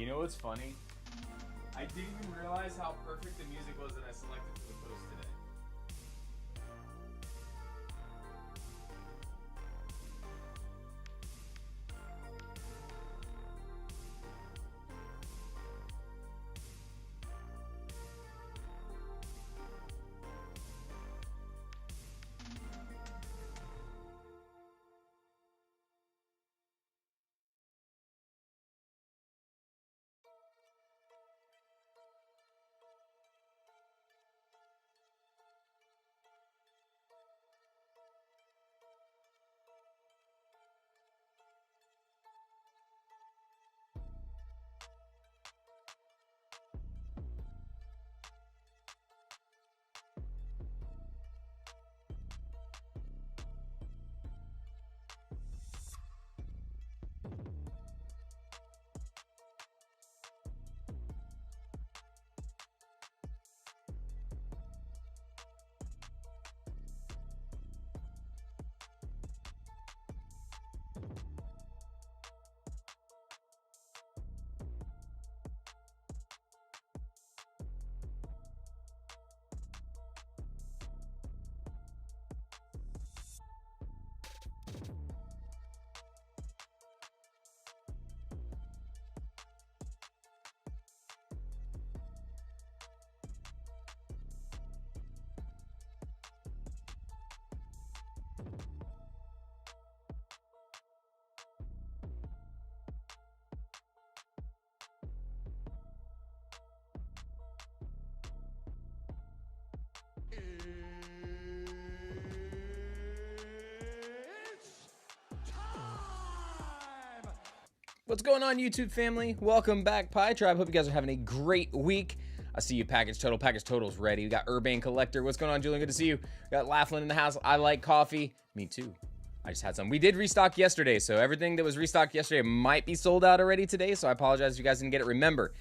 You know what's funny? I didn't even realize how perfect the music was that I selected for the post today. What's going on, YouTube family? Welcome back, Pie Tribe. Hope you guys are having a great week. I see you, Package Total's ready. We got Urbane Collector. What's going on, Julian? Good to see you. We got Laughlin in the house. I like coffee. Me too. I just had some. We did restock yesterday, so everything that was restocked yesterday might be sold out already today, so I apologize if you guys didn't get it. Remember,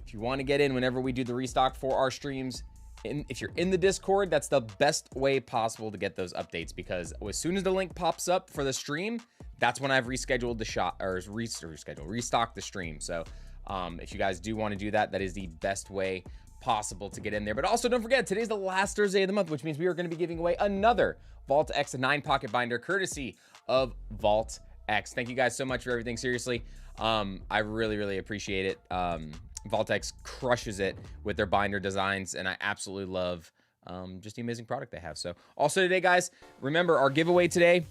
if you want to get in whenever we do the restock for our streams, if you're in the Discord, that's the best way possible to get those updates, because as soon as the link pops up for the stream, that's when I've rescheduled the shot, or restock the stream. So if you guys do want to do that, that is the best way possible to get in there. But also don't forget, today's the last Thursday of the month, which means we are going to be giving away another Vault X 9-pocket binder courtesy of Vault X. Thank you guys so much for everything. Seriously, I really appreciate it. Vault X crushes it with their binder designs, and I absolutely love just the amazing product they have. So also today, guys, remember our giveaway today,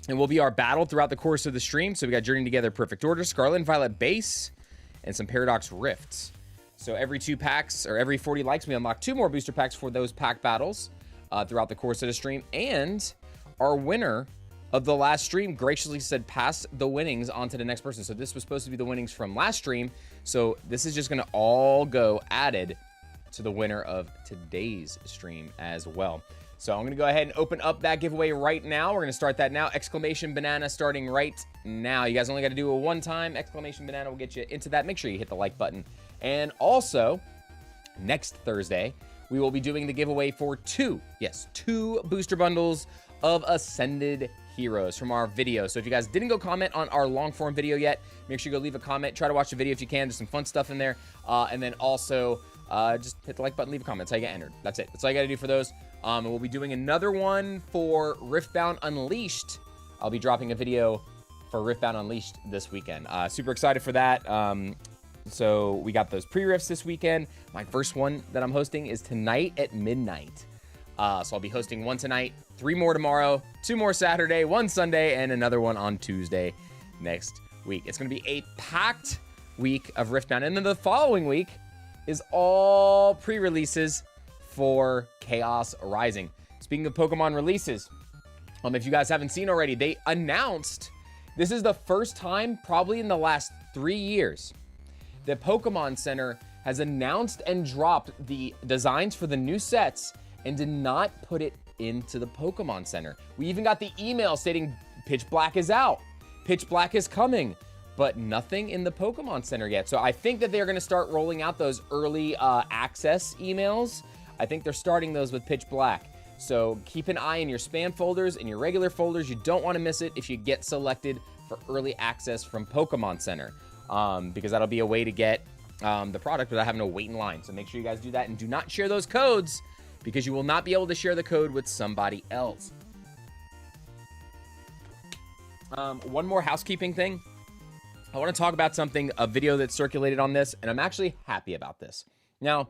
and will be our battle throughout the course of the stream. So we got Journey Together Perfect Order, Scarlet and Violet Base, and some Paradox Rifts. So every 2 packs, or every 40 likes, we unlock 2 more booster packs for those pack battles throughout the course of the stream. And our winner of the last stream graciously said pass the winnings on to the next person. So this was supposed to be the winnings from last stream. So this is just going to all go added to the winner of today's stream as well. So I'm going to go ahead and open up that giveaway right now. We're going to start that now. Exclamation Banana starting right now. You guys only got to do it one time. Exclamation Banana will get you into that. Make sure you hit the like button. And also, next Thursday, we will be doing the giveaway for 2 booster bundles of Ascended Heroes from our video. So if you guys didn't go comment on our long form video yet, make sure you go leave a comment. Try to watch the video if you can. There's some fun stuff in there. And then also, just hit the like button, leave a comment. That's how you get entered. That's it. That's all you got to do for those. And we'll be doing another one for Riftbound Unleashed. I'll be dropping a video for Riftbound Unleashed this weekend. Super excited for that. So we got those pre-rifts this weekend. My first one that I'm hosting is tonight at midnight. So I'll be hosting 1 tonight, 3 more tomorrow, 2 more Saturday, 1 Sunday, and another one on Tuesday next week. It's going to be a packed week of Riftbound. And then the following week is all pre-releases for Chaos Rising. Speaking of Pokemon releases, if you guys haven't seen already, they announced, this is the first time probably in the last 3 years that Pokemon Center has announced and dropped the designs for the new sets and did not put it into the Pokemon Center. We even got the email stating Pitch Black is out, Pitch Black is coming, but nothing in the Pokemon Center yet. So I think that they're going to start rolling out those early access emails. I think they're starting those with Pitch Black. So keep an eye in your spam folders and your regular folders. You don't want to miss it if you get selected for early access from Pokemon Center. because that'll be a way to get the product without having to wait in line. So make sure you guys do that, and do not share those codes because you will not be able to share the code with somebody else. One more housekeeping thing. I want to talk about something, a video that circulated on this, and I'm actually happy about this. Now,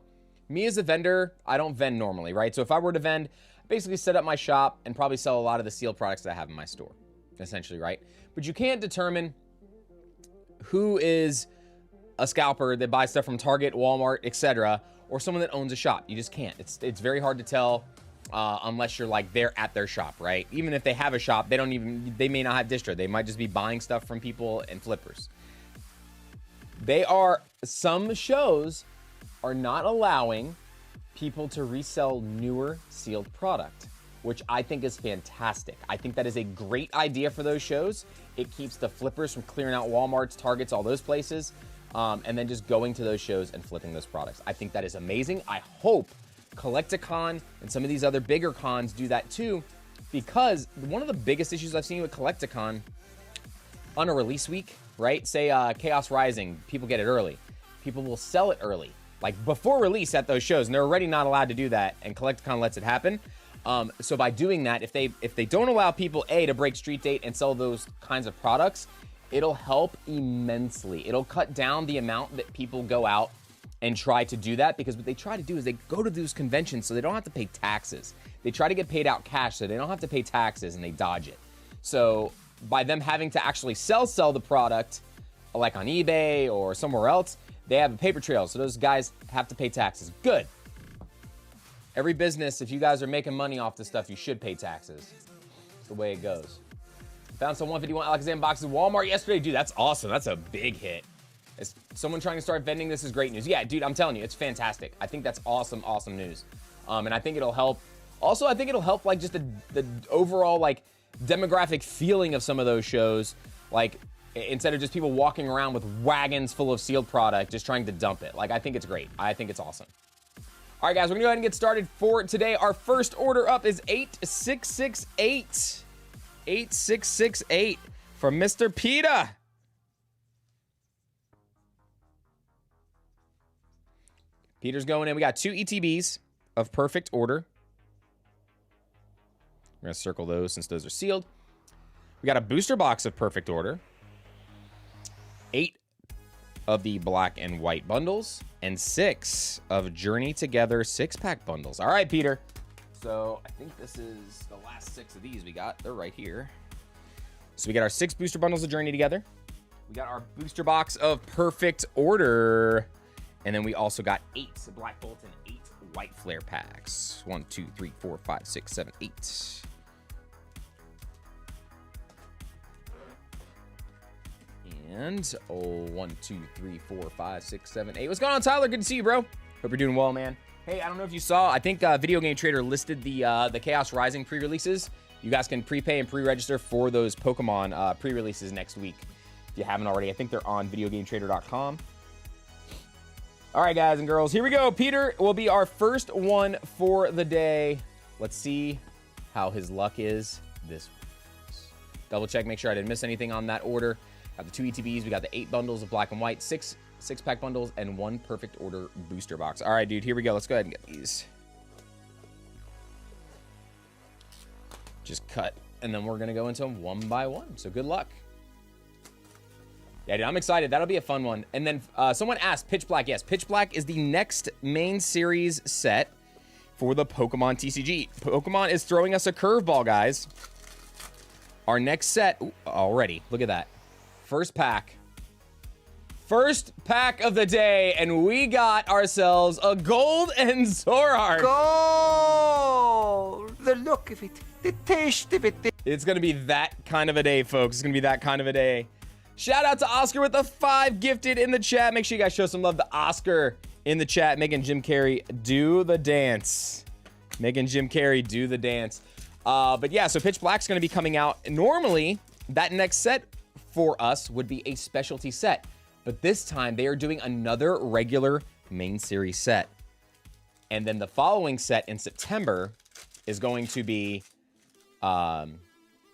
me as a vendor, I don't vend normally, right? So if I were to vend, I basically set up my shop and probably sell a lot of the sealed products that I have in my store, essentially, right? But you can't determine who is a scalper that buys stuff from Target, Walmart, etc., or someone that owns a shop. You just can't. It's very hard to tell unless you're like there at their shop, right? Even if they have a shop, they may not have distro. They might just be buying stuff from people and flippers. Some shows are not allowing people to resell newer sealed product, which I think is fantastic. I think that is a great idea for those shows. It keeps the flippers from clearing out Walmarts, Targets, all those places, and then just going to those shows and flipping those products. I think that is amazing. I hope Collect-A-Con and some of these other bigger cons do that too, because one of the biggest issues I've seen with Collect-A-Con on a release week, right? Say Chaos Rising, people get it early. People will sell it early, like before release at those shows, and they're already not allowed to do that, and Collect-A-Con lets it happen. So by doing that, if they don't allow people, to break street date and sell those kinds of products, it'll help immensely. It'll cut down the amount that people go out and try to do that, because what they try to do is they go to those conventions so they don't have to pay taxes. They try to get paid out cash so they don't have to pay taxes, and they dodge it. So by them having to actually sell the product, like on eBay or somewhere else, they have a paper trail, so those guys have to pay taxes. Good. Every business, if you guys are making money off this stuff, you should pay taxes. That's the way it goes. Found some 151 Alakazam boxes at Walmart yesterday. Dude, that's awesome. That's a big hit. As someone trying to start vending, this is great news. Yeah, dude, I'm telling you, it's fantastic. I think that's awesome, awesome news. And I think it'll help. Also, I think it'll help like just the overall like demographic feeling of some of those shows. Like instead of just people walking around with wagons full of sealed product, just trying to dump it. Like I think it's great. I think it's awesome. All right, guys, we're gonna go ahead and get started for today. Our first order up is 8668. 8668 from Mr. PETA. Peter's going in. We got 2 ETBs of perfect order. We're going to circle those since those are sealed. We got a booster box of perfect order. 8 of the black and white bundles. And 6 of Journey Together 6-pack bundles. All right, Peter. So I think this is the last 6 of these we got. They're right here. So we got our 6 booster bundles of Journey Together. We got our booster box of perfect order. And then we also got 8 Black Bolt and 8 White Flare packs. 1, 2, 3, 4, 5, 6, 7, 8. And 1, 2, 3, 4, 5, 6, 7, 8. What's going on, Tyler? Good to see you, bro. Hope you're doing well, man. Hey, I don't know if you saw. I think Video Game Trader listed the Chaos Rising pre-releases. You guys can prepay and pre-register for those Pokemon pre-releases next week. If you haven't already, I think they're on videogametrader.com. All right, guys and girls, here we go. Peter will be our first one for the day. Let's see how his luck is this week. Double check, make sure I didn't miss anything on that order. Got the 2 ETBs. We got the 8 bundles of black and white, 6 6-pack bundles, and 1 perfect order booster box. All right, dude, here we go. Let's go ahead and get these. Just cut, and then we're going to go into them one by one. So good luck. Yeah, dude, I'm excited. That'll be a fun one. And then someone asked, Pitch Black. Yes, Pitch Black is the next main series set for the Pokemon TCG. Pokemon is throwing us a curveball, guys. Our next set, already, look at that. First pack of the day, and we got ourselves a gold and Zoroark. Gold! The look of it, the taste of it. It's going to be that kind of a day, folks. It's going to be that kind of a day. Shout out to Oscar with the 5 gifted in the chat. Make sure you guys show some love to Oscar in the chat. Making Jim Carrey do the dance. Making Jim Carrey do the dance. But yeah, so Pitch Black's going to be coming out. Normally, that next set for us would be a specialty set. But this time, they are doing another regular main series set. And then the following set in September is going to be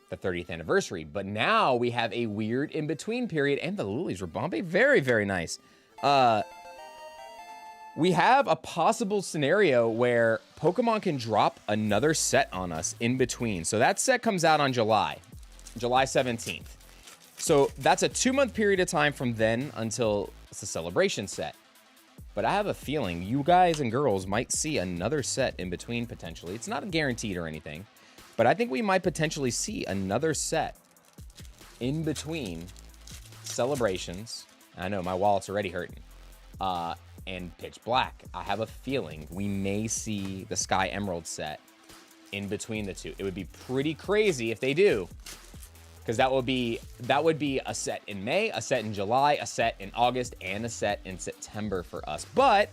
the 30th anniversary. But now we have a weird in-between period, and the Lilies Rabombe, very, very nice. We have a possible scenario where Pokemon can drop another set on us in between. So that set comes out on July 17th. So that's a 2-month period of time from then until it's a celebration set. But I have a feeling you guys and girls might see another set in between potentially. It's not guaranteed or anything, but I think we might potentially see another set in between celebrations. I know my wallet's already hurting. And Pitch Black. I have a feeling we may see the Sky Emerald set in between the two. It would be pretty crazy if they do, because that would be a set in May, a set in July, a set in August, and a set in September for us. But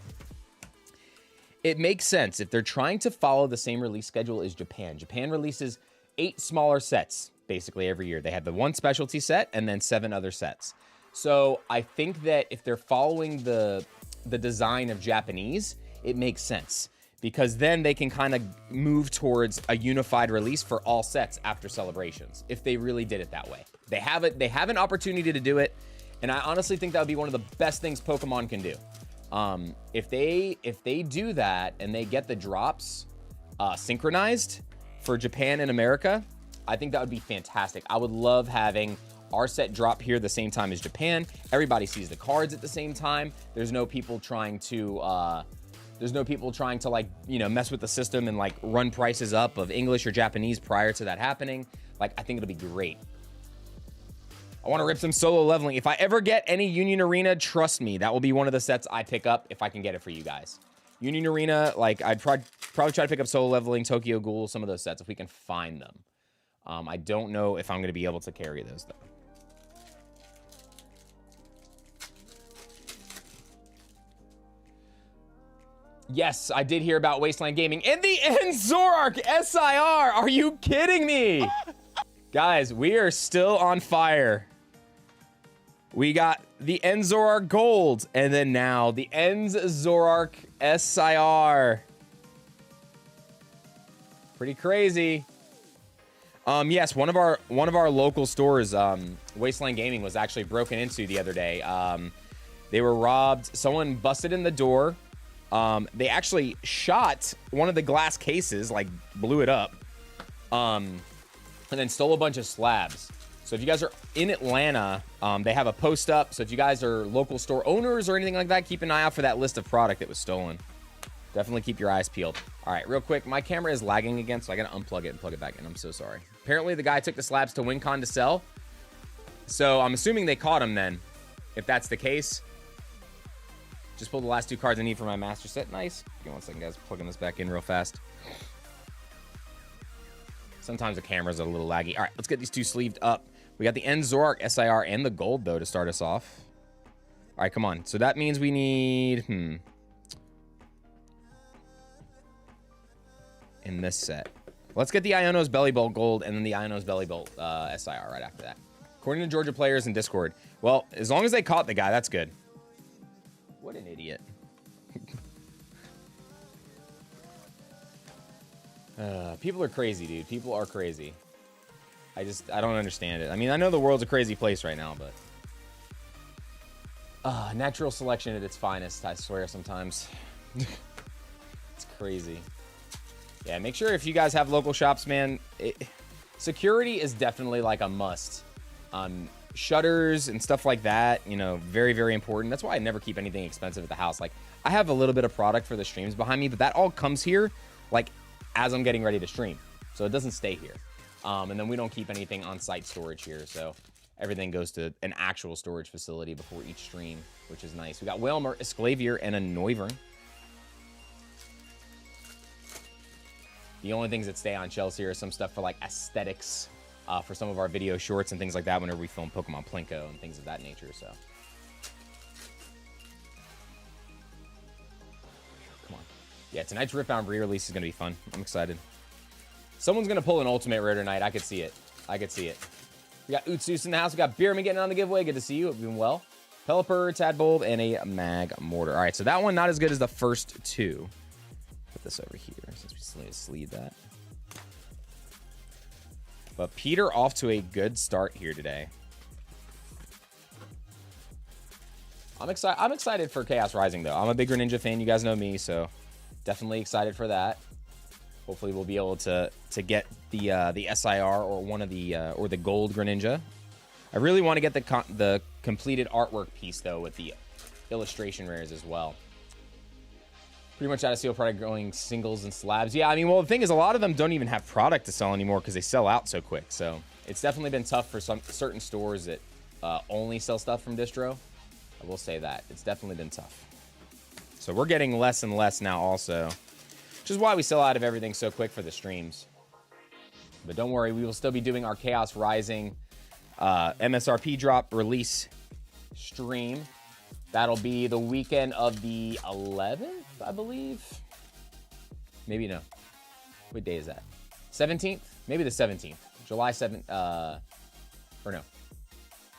it makes sense if they're trying to follow the same release schedule as Japan. Japan releases 8 smaller sets basically every year. They have the 1 specialty set and then 7 other sets. So I think that if they're following the design of Japanese, it makes sense, because then they can kind of move towards a unified release for all sets after celebrations. If they really did it that way, they have an opportunity to do it, and I honestly think that would be one of the best things Pokemon can do. If they do that and they get the drops synchronized for Japan and America, I think that would be fantastic. I would love having our set drop here the same time as Japan. Everybody sees the cards at the same time. There's no people trying to like, you know, mess with the system and like run prices up of English or Japanese prior to that happening. Like, I think it'll be great. I want to rip some solo leveling. If I ever get any Union Arena, trust me, that will be one of the sets I pick up if I can get it for you guys. Union Arena, like, I'd probably try to pick up solo leveling, Tokyo Ghoul, some of those sets if we can find them. I don't know if I'm going to be able to carry those though. Yes, I did hear about Wasteland Gaming and the Enzorark SIR. Are you kidding me? Guys, we are still on fire. We got the Enzorark Gold, and then now the Enzorark SIR. Pretty crazy. Yes, one of our local stores, Wasteland Gaming, was actually broken into the other day. They were robbed. Someone busted in the door. They actually shot one of the glass cases, like blew it up, and then stole a bunch of slabs. So if you guys are in Atlanta, they have a post up. So if you guys are local store owners or anything like that, keep an eye out for that list of product that was stolen. Definitely keep your eyes peeled. All right, real quick, my camera is lagging again, so I gotta unplug it and plug it back in. I'm so sorry. Apparently the guy took the slabs to WinCon to sell. So I'm assuming they caught him then, if that's the case. Just pulled the last 2 cards I need for my master set. Nice. Give me 1 second, guys. Plugging this back in real fast. Sometimes the camera's a little laggy. All right, let's get these 2 sleeved up. We got the Enzorark SIR and the gold, though, to start us off. All right, come on. So that means we need... in this set. Let's get the Iono's Belly Bolt gold and then the Iono's Belly Bolt SIR right after that. According to Georgia players in Discord. Well, as long as they caught the guy, that's good. What an idiot. People are crazy, dude. People are crazy. I don't understand it. I mean, I know the world's a crazy place right now, but... natural selection at its finest, I swear sometimes. It's crazy. Yeah, make sure if you guys have local shops, man, security is definitely like a must. Shutters and stuff like that, you know, very, very important. That's why I never keep anything expensive at the house. Like, I have a little bit of product for the streams behind me, but that all comes here, like, as I'm getting ready to stream. So it doesn't stay here. And then we don't keep anything on-site storage here, so everything goes to an actual storage facility before each stream, which is nice. We got Whalmer, Esclavier, and a Noivern. The only things that stay on shelves here are some stuff for, like, aesthetics, for some of our video shorts and things like that whenever we film Pokemon Plinko and things of that nature, so. Come on. Yeah, tonight's Riftbound re-release is going to be fun. I'm excited. Someone's going to pull an Ultimate Rare tonight. I could see it. I could see it. We got Utsus in the house. We got Beerman getting on the giveaway. Good to see you. Hope you're doing well. Pelipper, Tadbulb, and a Mag Mortar. All right, so that one not as good as the first 2. Put this over here since we need to sleeve that. But Peter off to a good start here today. I'm excited for Chaos Rising, though. I'm a big Greninja fan. You guys know me, so definitely excited for that. Hopefully, we'll be able to get the SIR or one of the or the gold Greninja. I really want to get the completed artwork piece though with the illustration rares as well. Pretty much out of seal product going singles and slabs. Yeah, I mean, well, the thing is, a lot of them don't even have product to sell anymore because they sell out so quick. So it's definitely been tough for some certain stores that only sell stuff from distro. I will say that it's definitely been tough. So we're getting less and less now also, which is why we sell out of everything so quick for the streams. But don't worry, we will still be doing our Chaos Rising MSRP drop release stream. That'll be the weekend of the 11th, I believe. Maybe no. What day is that? 17th? Maybe the 17th. July 7th. Or no.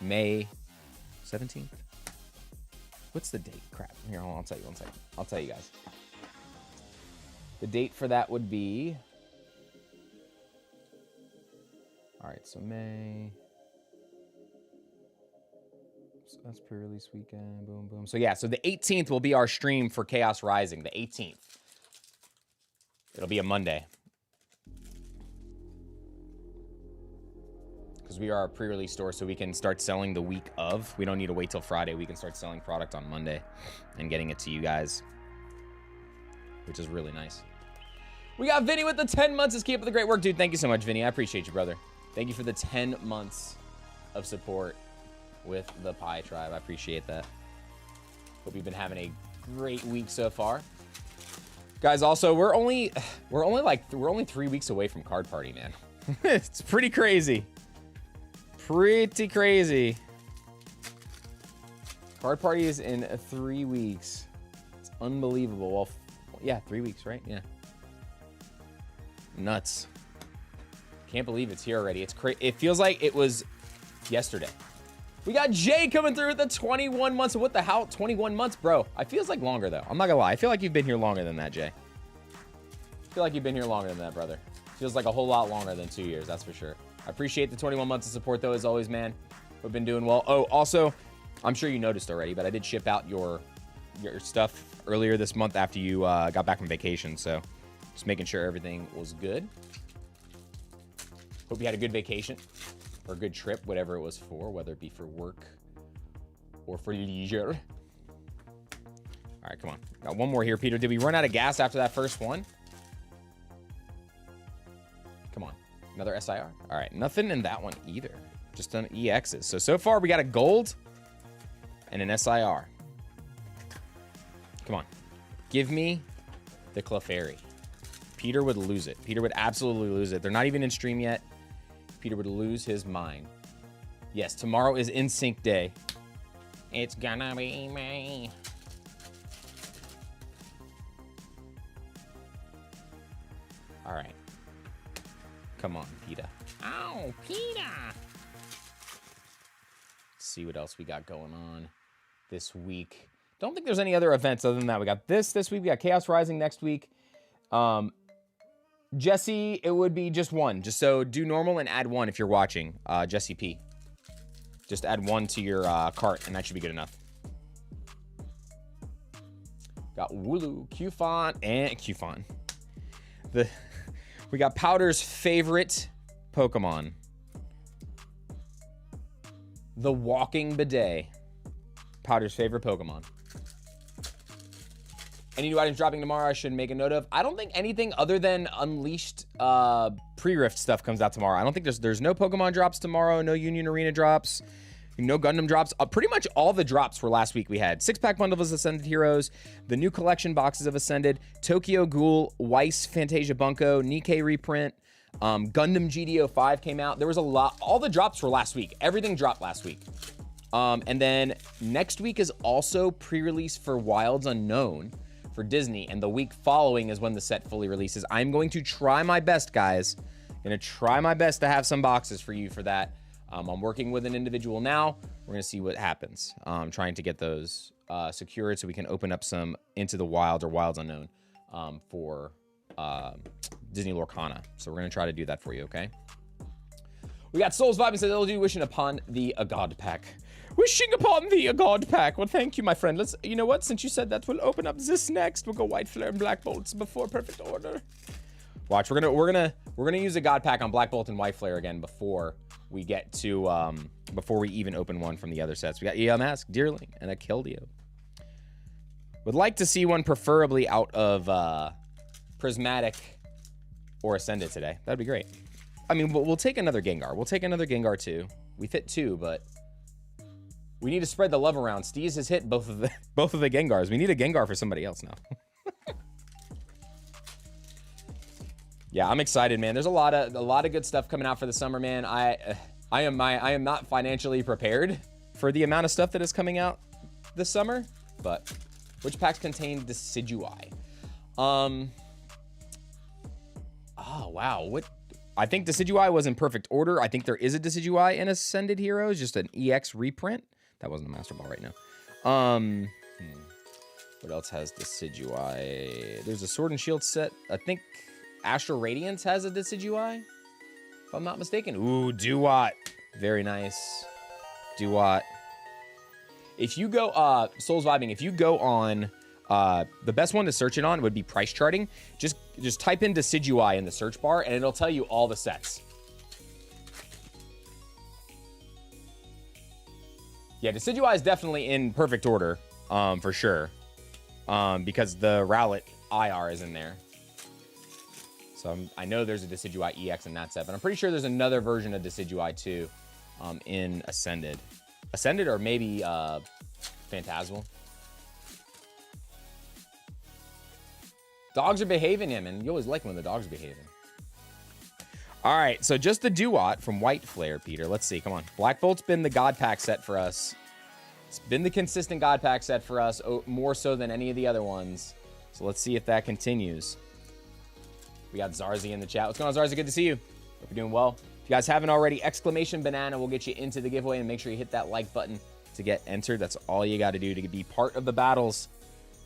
May 17th? What's the date? Crap. Here, hold on. I'll tell you one second. I'll tell you guys. The date for that would be... All right, so May... So that's pre-release weekend. Boom, boom. So yeah, so the 18th will be our stream for Chaos Rising. The 18th. It'll be a Monday. Because we are a pre-release store, so we can start selling the week of. We don't need to wait till Friday. We can start selling product on Monday and getting it to you guys, which is really nice. We got Vinny with the 10 months. Keep up the great work, dude. Thank you so much, Vinny. I appreciate you, brother. Thank you for the 10 months of support with the Pi Tribe. I appreciate that. Hope you've been having a great week so far. Guys, also, we're only 3 weeks away from Card Party, man. It's pretty crazy. Pretty crazy. Card Party is in 3 weeks. It's unbelievable. Well, yeah, 3 weeks, right? Yeah. Nuts. Can't believe it's here already. It's crazy. It feels like it was yesterday. We got Jay coming through with the 21 months. What the hell? 21 months, bro. I feels like longer, though. I'm not gonna lie. I feel like you've been here longer than that, Jay. I feel like you've been here longer than that, brother. Feels like a whole lot longer than 2 years, that's for sure. I appreciate the 21 months of support, though, as always, man. We've been doing well. Oh, also, I'm sure you noticed already, but I did ship out your stuff earlier this month after you got back from vacation, so just making sure everything was good. Hope you had a good vacation or a good trip, whatever it was for, whether it be for work or for leisure. All right, come on. Got one more here, Peter. Did we run out of gas after that first one? Come on. Another SIR? All right, nothing in that one either. Just on EXs. So far we got a gold and an SIR. Come on. Give me the Clefairy. Peter would lose it. Peter would absolutely lose it. They're not even in stream yet. Peter would lose his mind. Yes, tomorrow is In Sync Day. It's gonna be me. All right. Come on, Peter. Oh, Peter. Let's see what else we got going on this week. Don't think there's any other events other than that. We got this week. We got Chaos Rising next week. Jesse, it would be just one. Just so do normal and add one if you're watching. Jesse P. Just add one to your cart, and that should be good enough. Got Wooloo, Qfont, and Qfont. We got Powder's favorite Pokemon. The Walking Bidet. Powder's favorite Pokemon. Any new items dropping tomorrow I should make a note of? I don't think anything other than Unleashed pre-rift stuff comes out tomorrow. I don't think there's no Pokemon drops tomorrow, no Union Arena drops, no Gundam drops. Pretty much all the drops were last week. We had 6-pack bundle of Ascended Heroes, the new collection boxes of Ascended, Tokyo Ghoul, Weiss Fantasia Bunko, Nikkei reprint, Gundam GDO 5 came out. There was a lot. All the drops were last week. Everything dropped last week. And then next week is also pre-release for Wilds Unknown for Disney, and the week following is when the set fully releases. I'm going to try my best, guys. Gonna try my best to have some boxes for you for that. I'm working with an individual now. We're gonna see what happens. Trying to get those secured so we can open up some Into the Wild or Wilds Unknown for Disney Lorcana. So we're gonna try to do that for you, okay? We got Souls Vibing says, LG wishing upon the God pack. Wishing upon the God pack. Well, thank you, my friend. Let's, you know what? Since you said that, we'll open up this next. We'll go White Flare and Black Bolts before Perfect Order. Watch, we're gonna use a God pack on Black Bolt and White Flare again before we get to before we even open one from the other sets. We got EL Mask, Deerling, and a Keldeo. Would like to see one preferably out of Prismatic or Ascended today. That'd be great. I mean, we'll take another Gengar. We'll take another Gengar too. We fit 2, but we need to spread the love around. Steez has hit both of the Gengars. We need a Gengar for somebody else now. Yeah, I'm excited, man. There's a lot of good stuff coming out for the summer, man. I am not financially prepared for the amount of stuff that is coming out this summer, but which packs contain Decidueye? Oh wow, what? I think Decidueye was in perfect order. I think there is a Decidueye in Ascended Heroes, just an EX reprint. That wasn't a Master Ball right now. What else has Decidueye? There's a Sword and Shield set. I think Astral Radiance has a Decidueye, if I'm not mistaken. Ooh, Duat. Very nice. Duat. If you go, Souls Vibing, if you go on, the best one to search it on would be price charting. Just type in Decidueye in the search bar, and it'll tell you all the sets. Yeah, Decidueye is definitely in perfect order, for sure, because the Rowlet IR is in there. So I know there's a Decidueye EX in that set, but I'm pretty sure there's another version of Decidueye too, in Ascended. Ascended or maybe Phantasmal. Dogs are behaving, yeah, man. You always like when the dogs are behaving. All right, so just the Duat from White Flare, Peter. Let's see, come on. Black Bolt's been the God Pack set for us. It's been the consistent God Pack set for us, more so than any of the other ones. So let's see if that continues. We got Zarzi in the chat. What's going on, Zarzi? Good to see you. Hope you're doing well. If you guys haven't already, exclamation banana will get you into the giveaway, and make sure you hit that like button to get entered. That's all you got to do to be part of the battles.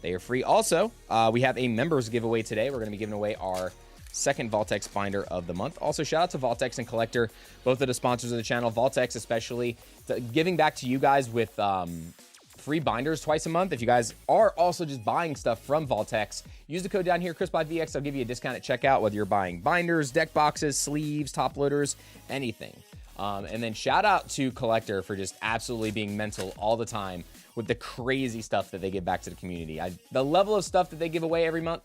They are free. Also, we have a members giveaway today. We're going to be giving away our second Vaultex binder of the month. Also, shout out to Vaultex and Collector, both of the sponsors of the channel. Vaultex especially, giving back to you guys with free binders twice a month. If you guys are also just buying stuff from Vaultex, use the code down here, CHRISPYVX. I'll give you a discount at checkout, whether you're buying binders, deck boxes, sleeves, top loaders, anything. And then shout out to Collector for just absolutely being mental all the time with the crazy stuff that they give back to the community. The level of stuff that they give away every month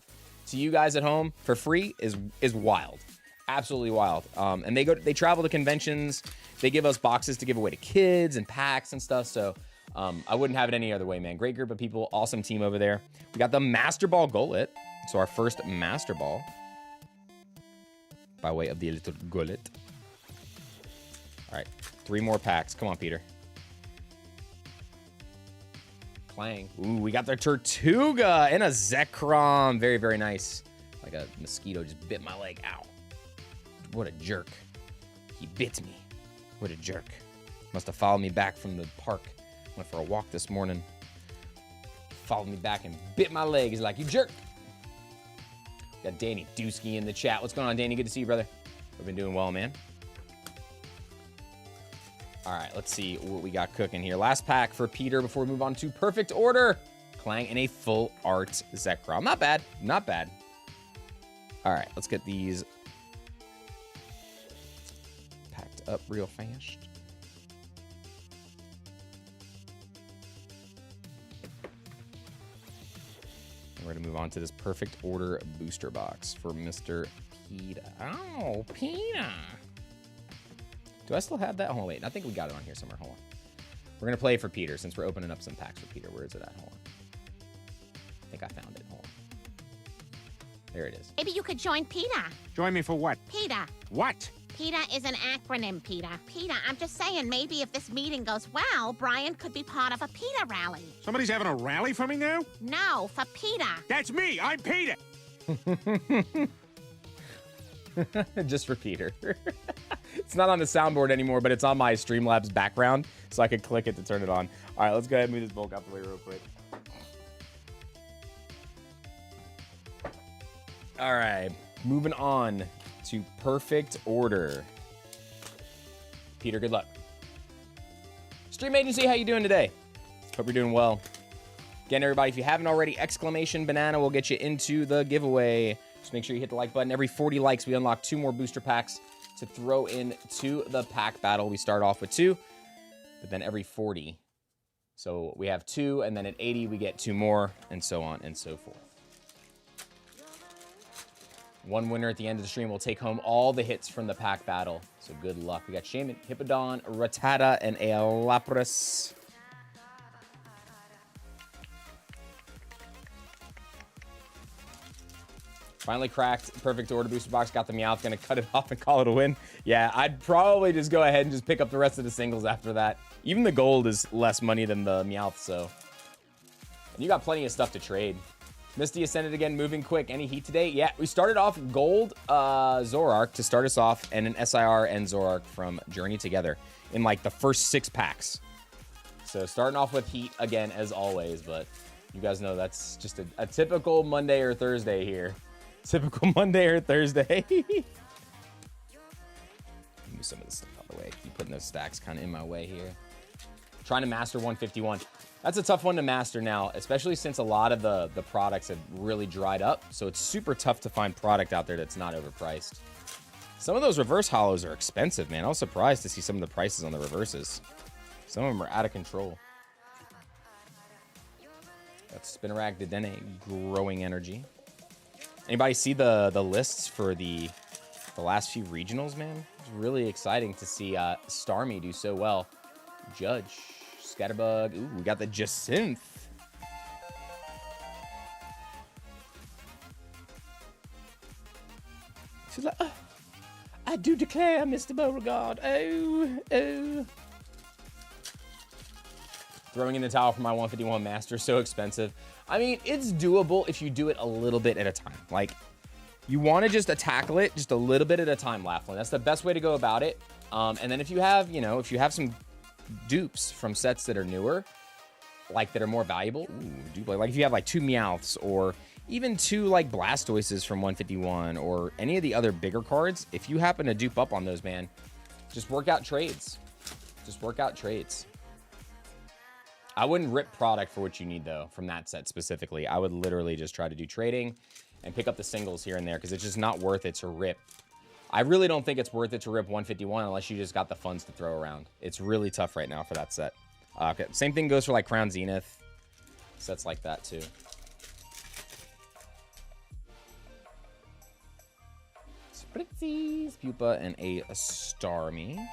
to you guys at home for free is wild. Absolutely wild. And they travel to conventions. They give us boxes to give away to kids and packs and stuff. So I wouldn't have it any other way, man. Great group of people. Awesome team over there. We got the Master Ball Gullet. So our first Master Ball by way of the little gullet. All right, 3 more packs. Come on, Peter. Clang. Ooh, we got the Tortuga and a Zekrom. Very, very nice. Like a mosquito just bit my leg. Ow. What a jerk. He bit me. What a jerk. Must have followed me back from the park. Went for a walk this morning. Followed me back and bit my leg. He's like, you jerk. Got Danny Dusky in the chat. What's going on, Danny? Good to see you, brother. We've been doing well, man. All right, let's see what we got cooking here. Last pack for Peter before we move on to perfect order. Clang and a full art Zekrom. Not bad, not bad. All right, let's get these packed up real fast. And we're gonna move on to this perfect order booster box for Mr. Peta. Oh, Peta. Do I still have that? Oh, wait. I think we got it on here somewhere. Hold on. We're going to play for Peter since we're opening up some packs for Peter. Where is it at? Hold on. I think I found it. Hold on. There it is. Maybe you could join PETA. Join me for what? PETA. What? PETA is an acronym, PETA. PETA, I'm just saying, maybe if this meeting goes well, Brian could be part of a PETA rally. Somebody's having a rally for me now? No, for PETA. That's me. I'm Peter. Just for Peter. It's not on the soundboard anymore, but it's on my Streamlabs background, so I could click it to turn it on. All right, let's go ahead and move this bulk out the way real quick. All right, moving on to perfect order. Peter, good luck. Stream Agency, how you doing today? Hope you're doing well. Again, everybody, if you haven't already, exclamation banana will get you into the giveaway. Just make sure you hit the like button. Every 40 likes, we unlock 2 more booster packs to throw into the pack battle. We start off with 2, but then every 40. So we have 2, and then at 80, we get 2 more, and so on and so forth. One winner at the end of the stream will take home all the hits from the pack battle. So good luck. We got Shaman, Hippodon, Rattata, and a Lapras. Finally cracked. Perfect order booster box. Got the Meowth. Gonna cut it off and call it a win. Yeah, I'd probably just go ahead and just pick up the rest of the singles after that. Even the gold is less money than the Meowth, so. And you got plenty of stuff to trade. Misty Ascended again, moving quick. Any heat today? Yeah, we started off gold Zoroark to start us off, and an SIR and Zoroark from Journey together in like the first 6 packs. So starting off with heat again, as always, but you guys know that's just a typical Monday or Thursday here. Typical Monday or Thursday. Move some of this stuff out of the way. Keep putting those stacks kind of in my way here. Trying to master 151. That's a tough one to master now, especially since a lot of the products have really dried up. So it's super tough to find product out there that's not overpriced. Some of those reverse hollows are expensive, man. I was surprised to see some of the prices on the reverses. Some of them are out of control. That's Spinarak, Dedenne, Growing Energy. Anybody see the lists for the last few regionals, man? It's really exciting to see Starmie do so well. Judge, Scatterbug. Ooh, we got the Jacinth. She's like, I do declare, Mr. Beauregard. Oh. Throwing in the towel for my 151 Master, so expensive. I mean, it's doable if you do it a little bit at a time. Like, you want to just tackle it just a little bit at a time, Laughlin. That's the best way to go about it. And then if you have, if you have some dupes from sets that are newer, like that are more valuable, like if you have like 2 Meowths or even 2 like Blastoises from 151 or any of the other bigger cards, if you happen to dupe up on those, man, just work out trades. Just work out trades. I wouldn't rip product for what you need, though, from that set specifically. I would literally just try to do trading and pick up the singles here and there because it's just not worth it to rip. I really don't think it's worth it to rip 151 unless you just got the funds to throw around. It's really tough right now for that set. Okay. Same thing goes for, like, Crown Zenith. Sets like that, too. Spritzies, Pupa, and a Starmie.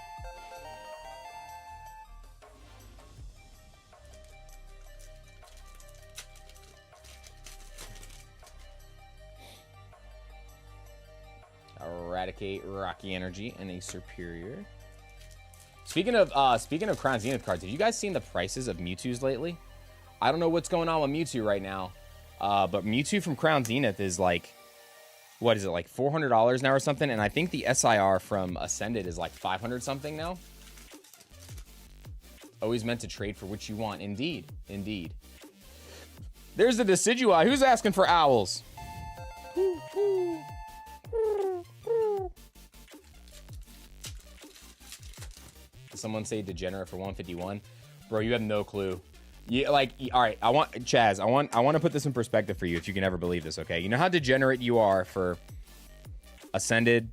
Eradicate, Rocky Energy, and a Superior. Speaking of Crown Zenith cards, have you guys seen the prices of Mewtwo's lately? I don't know what's going on with Mewtwo right now, but Mewtwo from Crown Zenith is like, what is it, like $400 now or something? And I think the SIR from Ascended is like 500 something now. Always meant to trade for what you want. Indeed, indeed. There's the Decidueye. Who's asking for owls? Someone say degenerate for 151. Bro, you have no clue. Yeah, like, all right, Chaz, I want to put this in perspective for you if you can ever believe this, okay? You know how degenerate you are for Ascended,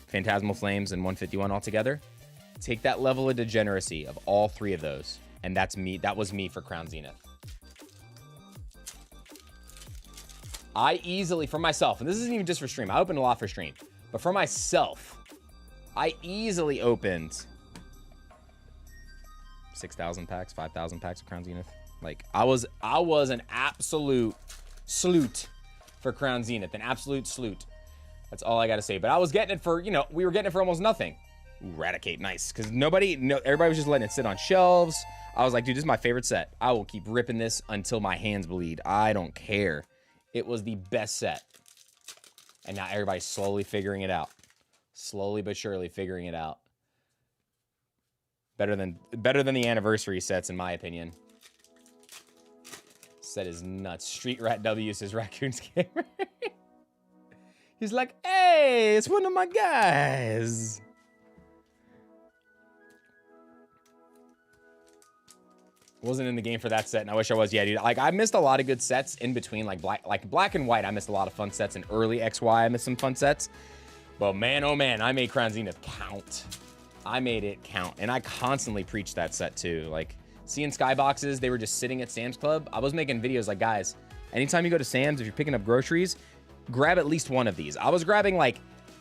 Phantasmal Flames, and 151 altogether? Take that level of degeneracy of all 3 of those, and that's me. That was me for Crown Zenith. I easily, for myself, and this isn't even just for stream. I opened a lot for stream. But for myself, I easily opened 6,000 packs, 5,000 packs of Crown Zenith. Like, I was an absolute sleut for Crown Zenith. An absolute sleut. That's all I got to say. But I was getting it for, we were getting it for almost nothing. Ooh, Eradicate, nice. Because everybody was just letting it sit on shelves. I was like, dude, this is my favorite set. I will keep ripping this until my hands bleed. I don't care. It was the best set. And now everybody's slowly figuring it out. Slowly but surely figuring it out. Better than the anniversary sets, in my opinion. Set is nuts. Street Rat W says Raccoon's Gamer. He's like, hey, it's one of my guys. Wasn't in the game for that set, and I wish I was. Yeah, dude. Like, I missed a lot of good sets in between, like black and white. I missed a lot of fun sets, and early XY, I missed some fun sets. But man, oh man, I made Crown Zenith count. I made it count, and I constantly preached that set too. Like, seeing skyboxes, they were just sitting at Sam's Club. I was making videos like, guys, anytime you go to Sam's, if you're picking up groceries, grab at least one of these. I was grabbing like,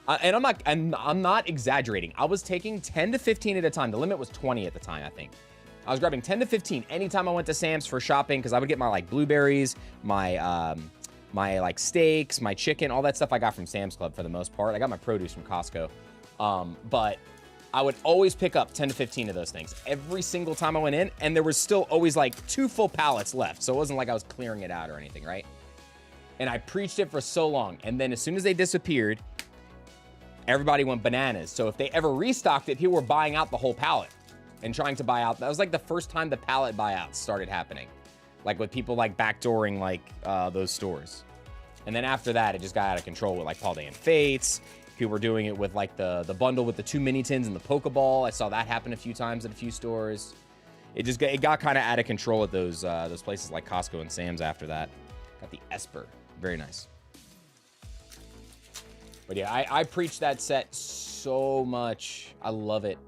and I'm not exaggerating. I was taking 10 to 15 at a time. The limit was 20 at the time, I think. I was grabbing 10 to 15 anytime I went to Sam's for shopping, because I would get my like blueberries, my like steaks, my chicken, all that stuff I got from Sam's Club for the most part. I got my produce from Costco. But I would always pick up 10 to 15 of those things every single time I went in, and there was still always like 2 full pallets left. So it wasn't like I was clearing it out or anything, right? And I preached it for so long, and then as soon as they disappeared, everybody went bananas. So if they ever restocked it, people were buying out the whole pallet and trying to buy out. That was like the first time the pallet buyouts started happening. Like with people like backdooring like those stores. And then after that, it just got out of control with like Paul Day and Fates. People were doing it with like the bundle with the 2 mini tins and the Pokeball. I saw that happen a few times at a few stores. It got kind of out of control at those places like Costco and Sam's after that. Got the Esper. Very nice. But yeah, I preach that set so much. I love it.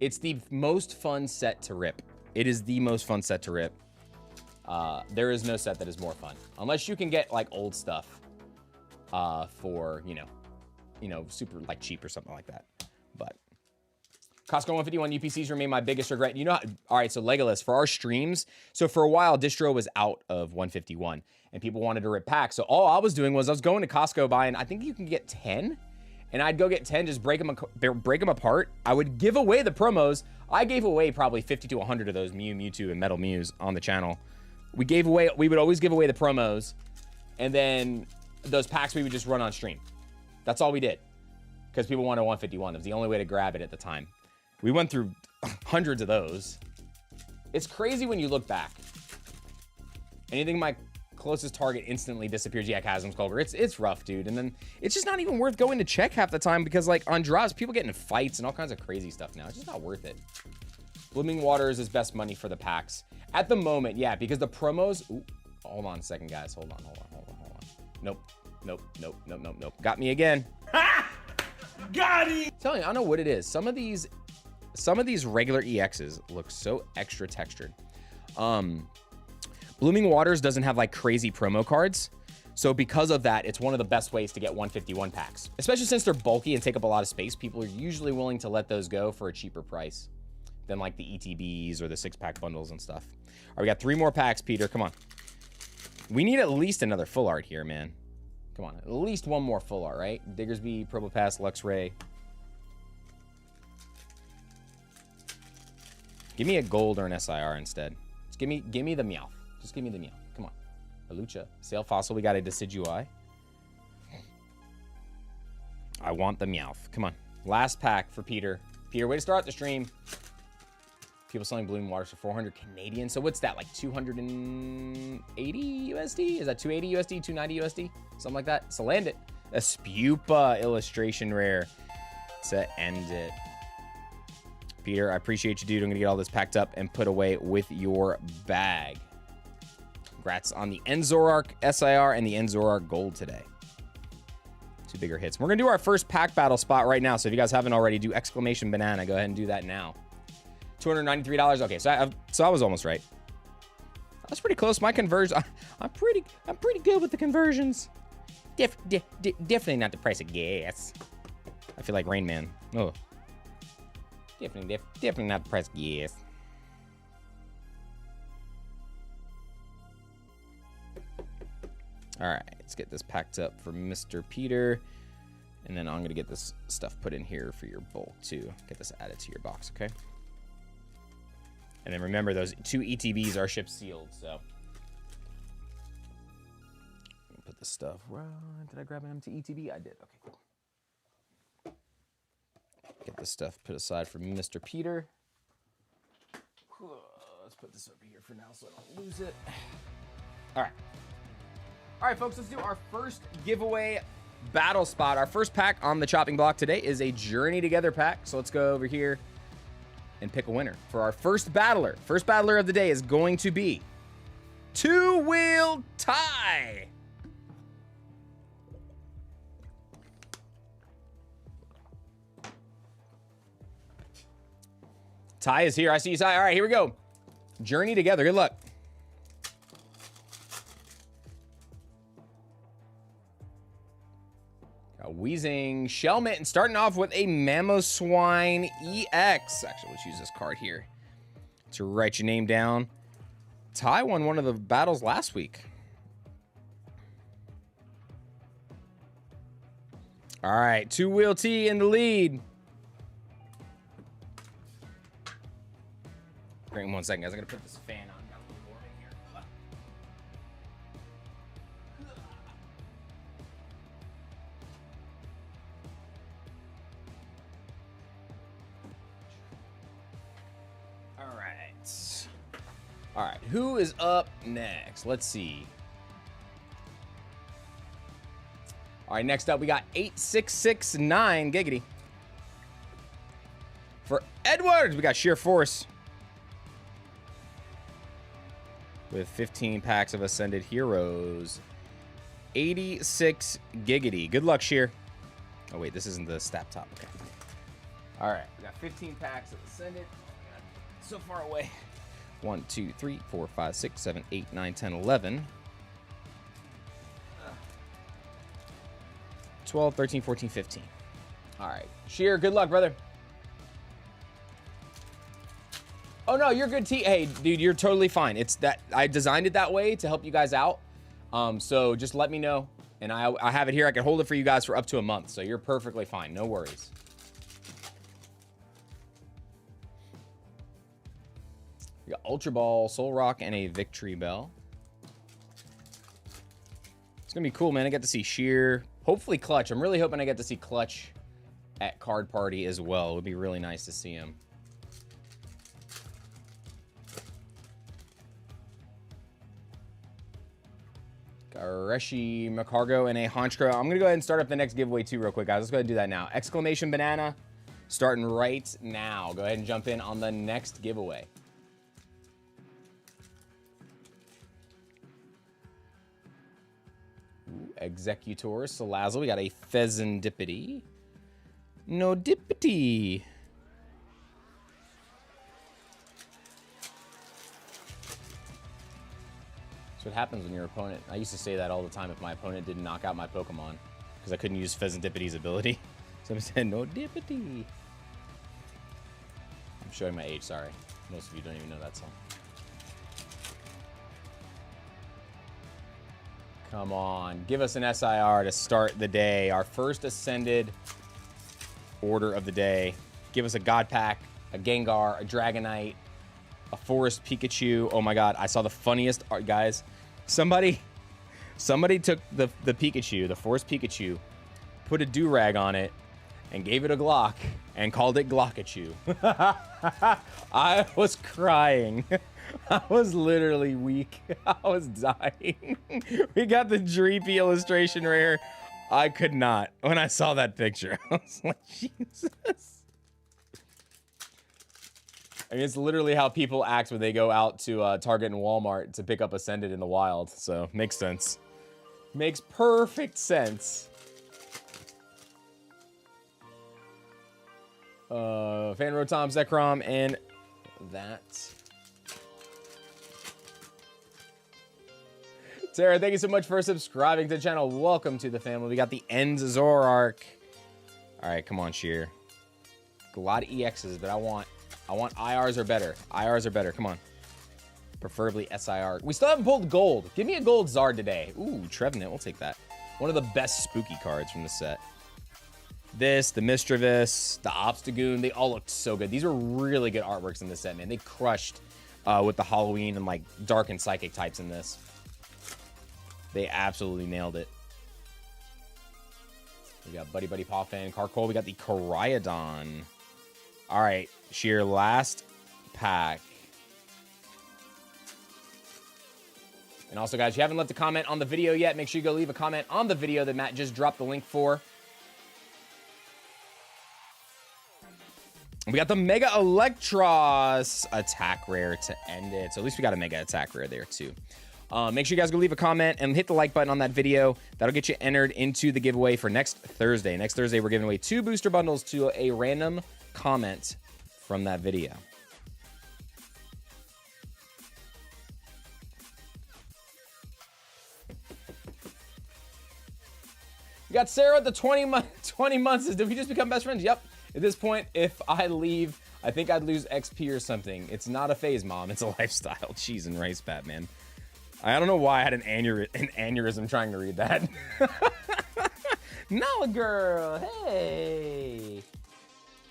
It's the most fun set to rip. It is the most fun set to rip. There is no set that is more fun. Unless you can get like old stuff for, you know, super like cheap or something like that. But Costco 151 UPCs remain my biggest regret. You know, all right, so Legolas, for our streams, so for a while, distro was out of 151, and people wanted to rip packs. So all I was doing was I was going to Costco buying, I think you can get 10, and I'd go get 10, just break them apart. I would give away the promos. I gave away probably 50 to 100 of those Mew, Mewtwo, and Metal Mews on the channel. We would always give away the promos, and then those packs we would just run on stream. That's all we did, because people wanted 151. It was the only way to grab it at the time. We went through hundreds of those. It's crazy when you look back. Anything my closest target instantly disappears. Yeah, Chasm Skulker. It's rough, dude. And then it's just not even worth going to check half the time, because like on drops, people get in fights and all kinds of crazy stuff now. It's just not worth it. Blooming Waters is best money for the packs. At the moment, yeah, because the promos... Ooh, hold on a second, guys. Hold on. Nope. Got me again. Got it! I'm telling you, I don't know what it is. Some of these regular EXs look so extra textured. Blooming Waters doesn't have like crazy promo cards. So because of that, it's one of the best ways to get 151 packs. Especially since they're bulky and take up a lot of space, people are usually willing to let those go for a cheaper price than like the ETBs or the 6-pack bundles and stuff. All right, we got 3 more packs, Peter. Come on. We need at least another full art here, man. Come on, at least one more full art, right? Diggersby, Probopass, Luxray. Give me a gold or an SIR instead. Just give me the Meowth. Just give me the Meowth. Come on. A Lucha. Sail Fossil, we got a Decidueye. I want the Meowth. Come on. Last pack for Peter. Peter, way to start the stream. People selling Blooming Waters for 400 Canadian. So what's that, like 280 USD? Is that 280 USD, 290 USD? Something like that. So land it. A Spupa illustration rare to end it. Peter, I appreciate you, dude. I'm going to get all this packed up and put away with your bag. Congrats on the Enzorark SIR and the Enzorark Gold today. 2 bigger hits. We're going to do our first pack battle spot right now. So if you guys haven't already, do exclamation banana. Go ahead and do that now. $293. Okay, so I was almost right. I was pretty close. My conversion, I'm pretty good with the conversions. Definitely not the price of gas. I feel like Rain Man. Oh. Definitely not the price of gas. All right, let's get this packed up for Mr. Peter. And then I'm going to get this stuff put in here for your bulk, too. Get this added to your box, okay? And then remember, those 2 ETBs are ship sealed, so. Put this stuff right. Did I grab an empty ETB? I did. Okay, cool. Get this stuff put aside for Mr. Peter. Let's put this over here for now so I don't lose it. All right. All right, folks, let's do our first giveaway battle spot. Our first pack on the chopping block today is a Journey Together pack. So let's go over here. and pick a winner for our first battler. First battler of the day is going to be Two-Wheel Tie. Ty is here. I see you, Ty. All right, here we go. Journey together. Good luck. Got Wheezing, Shellmitten, starting off with a Mamoswine EX. Actually, let's use this card here to write your name down. Ty won one of the battles last week. All right, Two-Wheel T in the lead. Great, 1 second, guys. I'm gonna put this fan on. Got a little warm in here. All right. All right. Who is up next? Let's see. All right. Next up, we got 8669 Giggity. For Edwards, we got Sheer Force. With 15 packs of Ascended Heroes. 86 Giggity. Good luck, Sheer. Oh, wait, this isn't the stat top. Okay. All right, we got 15 packs of Ascended. Oh, my God. So far away. 1, 2, 3, 4, 5, 6, 7, 8, 9, 10, 11. 12, 13, 14, 15. All right. Sheer, good luck, brother. Oh, no, you're good, T. Hey, dude, you're totally fine. It's that I designed it that way to help you guys out. So just let me know. And I have it here. I can hold it for you guys for up to a month. So you're perfectly fine. No worries. We got Ultra Ball, Soul Rock, and a Victory Bell. It's going to be cool, man. I get to see Sheer. Hopefully Clutch. I'm really hoping I get to see Clutch at Card Party as well. It would be really nice to see him. Reshi McCargo and a Honchkrow. I'm going to go ahead and start up the next giveaway too real quick, guys. Let's go ahead and do that now. Exclamation Banana starting right now. Go ahead and jump in on the next giveaway. Ooh, Executor, Salazzle. We got a Pheasantipity. No Dippity. What happens when your opponent... I used to say that all the time if my opponent didn't knock out my Pokemon because I couldn't use Pheasantipity's ability. So I said, no dippity. I'm showing my age, sorry. Most of you don't even know that song. Come on. Give us an SIR to start the day. Our first Ascended order of the day. Give us a God Pack, a Gengar, a Dragonite, a Forest Pikachu. Oh my God, I saw the funniest art, guys. Somebody took the Pikachu, the Forest Pikachu, put a do-rag on it, and gave it a Glock, and called it Glockachu. I was crying. I was literally weak. I was dying. We got the Dreepy illustration rare. I could not. When I saw that picture, I was like, Jesus. I mean, it's literally how people act when they go out to Target and Walmart to pick up Ascended in the wild. So, makes sense. Makes perfect sense. Fan Rotom, Zekrom, and that. Sarah, thank you so much for subscribing to the channel. Welcome to the family. We got the Ends Zoroark. All right, come on, Sheer. A lot of EXs, but I want IRs are better. IRs are better. Come on. Preferably SIR. We still haven't pulled gold. Give me a gold Zard today. Ooh, Trevenant. We'll take that. One of the best spooky cards from the set. This, the Mischievous, the Obstagoon. They all looked so good. These were really good artworks in this set, man. They crushed with the Halloween and like Dark and Psychic types in this. They absolutely nailed it. We got Buddy Buddy Poffin, Carkol. We got the Koraidon. All right, Sheer, last pack. And also, guys, if you haven't left a comment on the video yet, make sure you go leave a comment on the video that Matt just dropped the link for. We got the Mega Electros attack rare to end it. So at least we got a Mega attack rare there too. Make sure you guys go leave a comment and hit the like button on that video. That'll get you entered into the giveaway for next Thursday. Next Thursday, we're giving away 2 booster bundles to a random comment from that video. We got Sarah at the 20 months. Did we just become best friends? Yep. At this point, if I leave, I think I'd lose XP or something. It's not a phase, Mom. It's a lifestyle. Cheese and rice, Batman. I don't know why I had an aneurysm trying to read that. No, girl. Hey.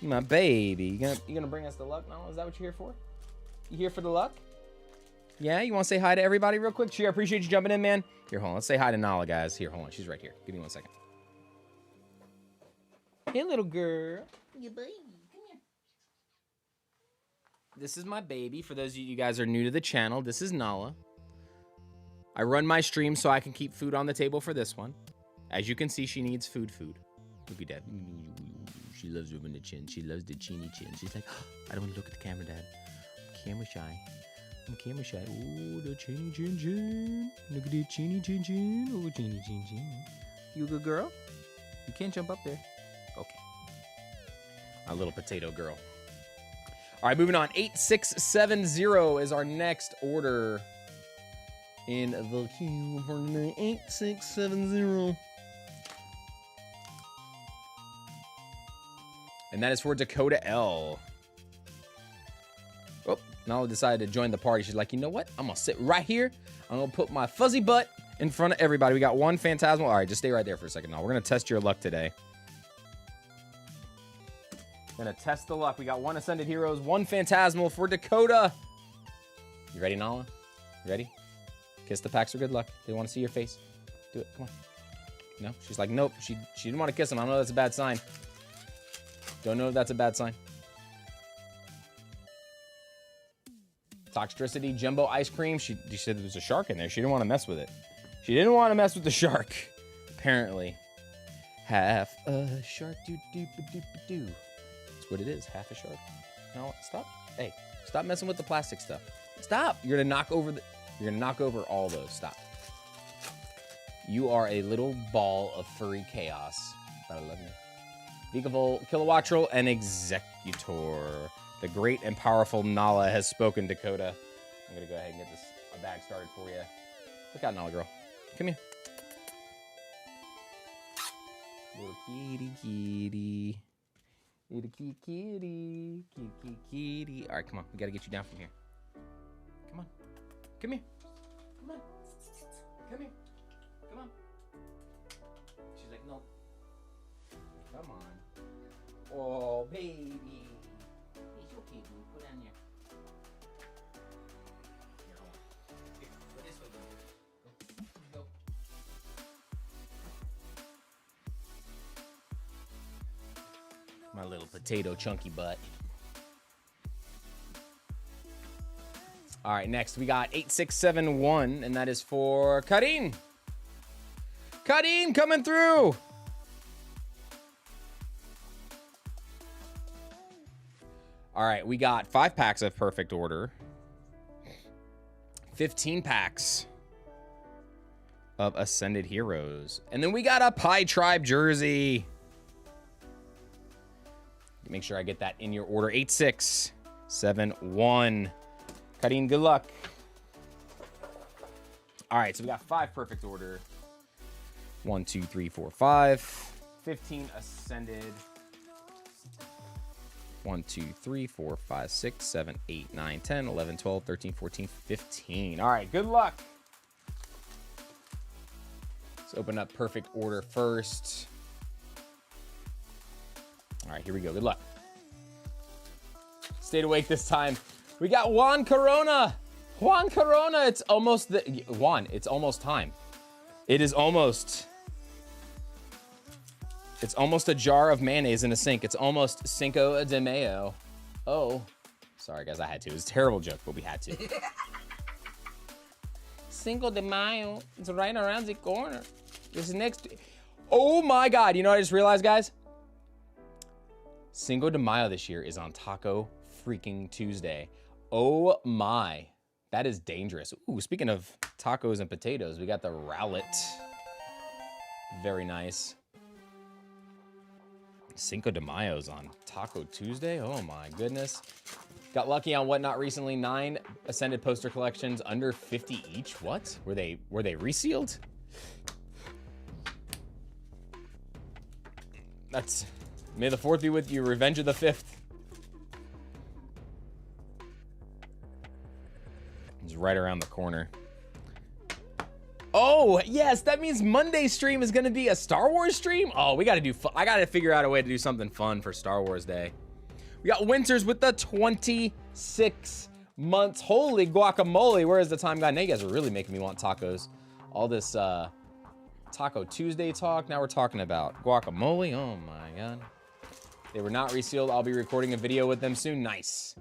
My baby. You gonna bring us the luck, Nala? Is that what you're here for? You here for the luck? Yeah? You want to say hi to everybody real quick? Cheer, I appreciate you jumping in, man. Here, hold on. Let's say hi to Nala, guys. Here, hold on. She's right here. Give me 1 second. Hey, little girl. You baby. Come here. This is my baby. For those of you guys are new to the channel, this is Nala. I run my stream so I can keep food on the table for this one. As you can see, she needs food. Look at that. She loves rubbing the chin. She loves the chinny chin. She's like, oh, I don't want to look at the camera, Dad. I'm camera shy. Oh, the chinny chin chin. Look at the chinny chin chin. Oh, chinny chin chin. You a good girl? You can't jump up there. Okay. My little potato girl. All right, moving on. 8670 is our next order in the queue for tonight. 8670. And that is for Dakota L. Oh, Nala decided to join the party. She's like, you know what? I'm going to sit right here. I'm going to put my fuzzy butt in front of everybody. We got 1 Phantasmal. All right, just stay right there for a second. Now, we're going to test your luck today. Gonna test the luck. We got 1 Ascended Heroes, 1 Phantasmal for Dakota. You ready, Nala? You ready? Kiss the packs for good luck. They want to see your face. Do it. Come on. No? She's like, nope. She didn't want to kiss him. I don't know if that's a bad sign. Don't know if that's a bad sign. Toxtricity, Jumbo Ice Cream. She said there was a shark in there. She didn't want to mess with it. She didn't want to mess with the shark. Apparently. Half a shark. Do. That's what it is. Half a shark. No, stop. Hey, stop messing with the plastic stuff. Stop. You're gonna knock over all those. Stop. You are a little ball of furry chaos. But I love you. Vigavolt, Kilowattrel, and Executor. The great and powerful Nala has spoken, Dakota. I'm gonna go ahead and get a bag started for you. Look out, Nala girl. Come here. Little kitty. Little kitty. Kitty. All right, come on. We gotta get you down from here. Come on. Come here. Come on. Come here. Come on. She's like, no. Come on. Oh, baby. It's okay, boo. Put down here. Here, hold on. Here, go this way, baby. Go. My little potato chunky butt. All right, next we got 8671, and that is for Karim. Karim coming through. All right, we got 5 packs of Perfect Order. 15 packs of Ascended Heroes. And then we got a Pie Tribe jersey. Make sure I get that in your order. 8671. Karim, good luck. All right, so we got 5 Perfect Order. 1, 2, 3, 4, 5. 15 Ascended. 1, 2, 3, 4, 5, 6, 7, 8, 9, 10, 11, 12, 13, 14, 15. All right, good luck. Let's open up Perfect Order first. All right, here we go. Good luck. Stayed awake this time. We got Juan Corona. Juan Corona. It's almost it's almost time. It is almost. It's almost a jar of mayonnaise in a sink. It's almost Cinco de Mayo. Oh, sorry guys, I had to. It was a terrible joke, but we had to. Cinco de Mayo. It's right around the corner. It's next. Oh my God! You know what I just realized, guys? Cinco de Mayo this year is on Taco freaking Tuesday. Oh my, that is dangerous. Ooh, speaking of tacos and potatoes, we got the rowlet. Very nice. Cinco de Mayo's on Taco Tuesday. Oh my goodness. Got lucky on Whatnot recently. 9 Ascended poster collections under 50 each. What? Were they resealed? That's... May the 4th be with you. Revenge of the 5th. It's right around the corner. Oh, yes, that means Monday's stream is going to be a Star Wars stream? Oh, we got to do fun. I got to figure out a way to do something fun for Star Wars Day. We got Winters with the 26 months. Holy guacamole. Where is the time guy? Now you guys are really making me want tacos. All this Taco Tuesday talk. Now we're talking about guacamole. Oh, my God. They were not resealed. I'll be recording a video with them soon. Nice.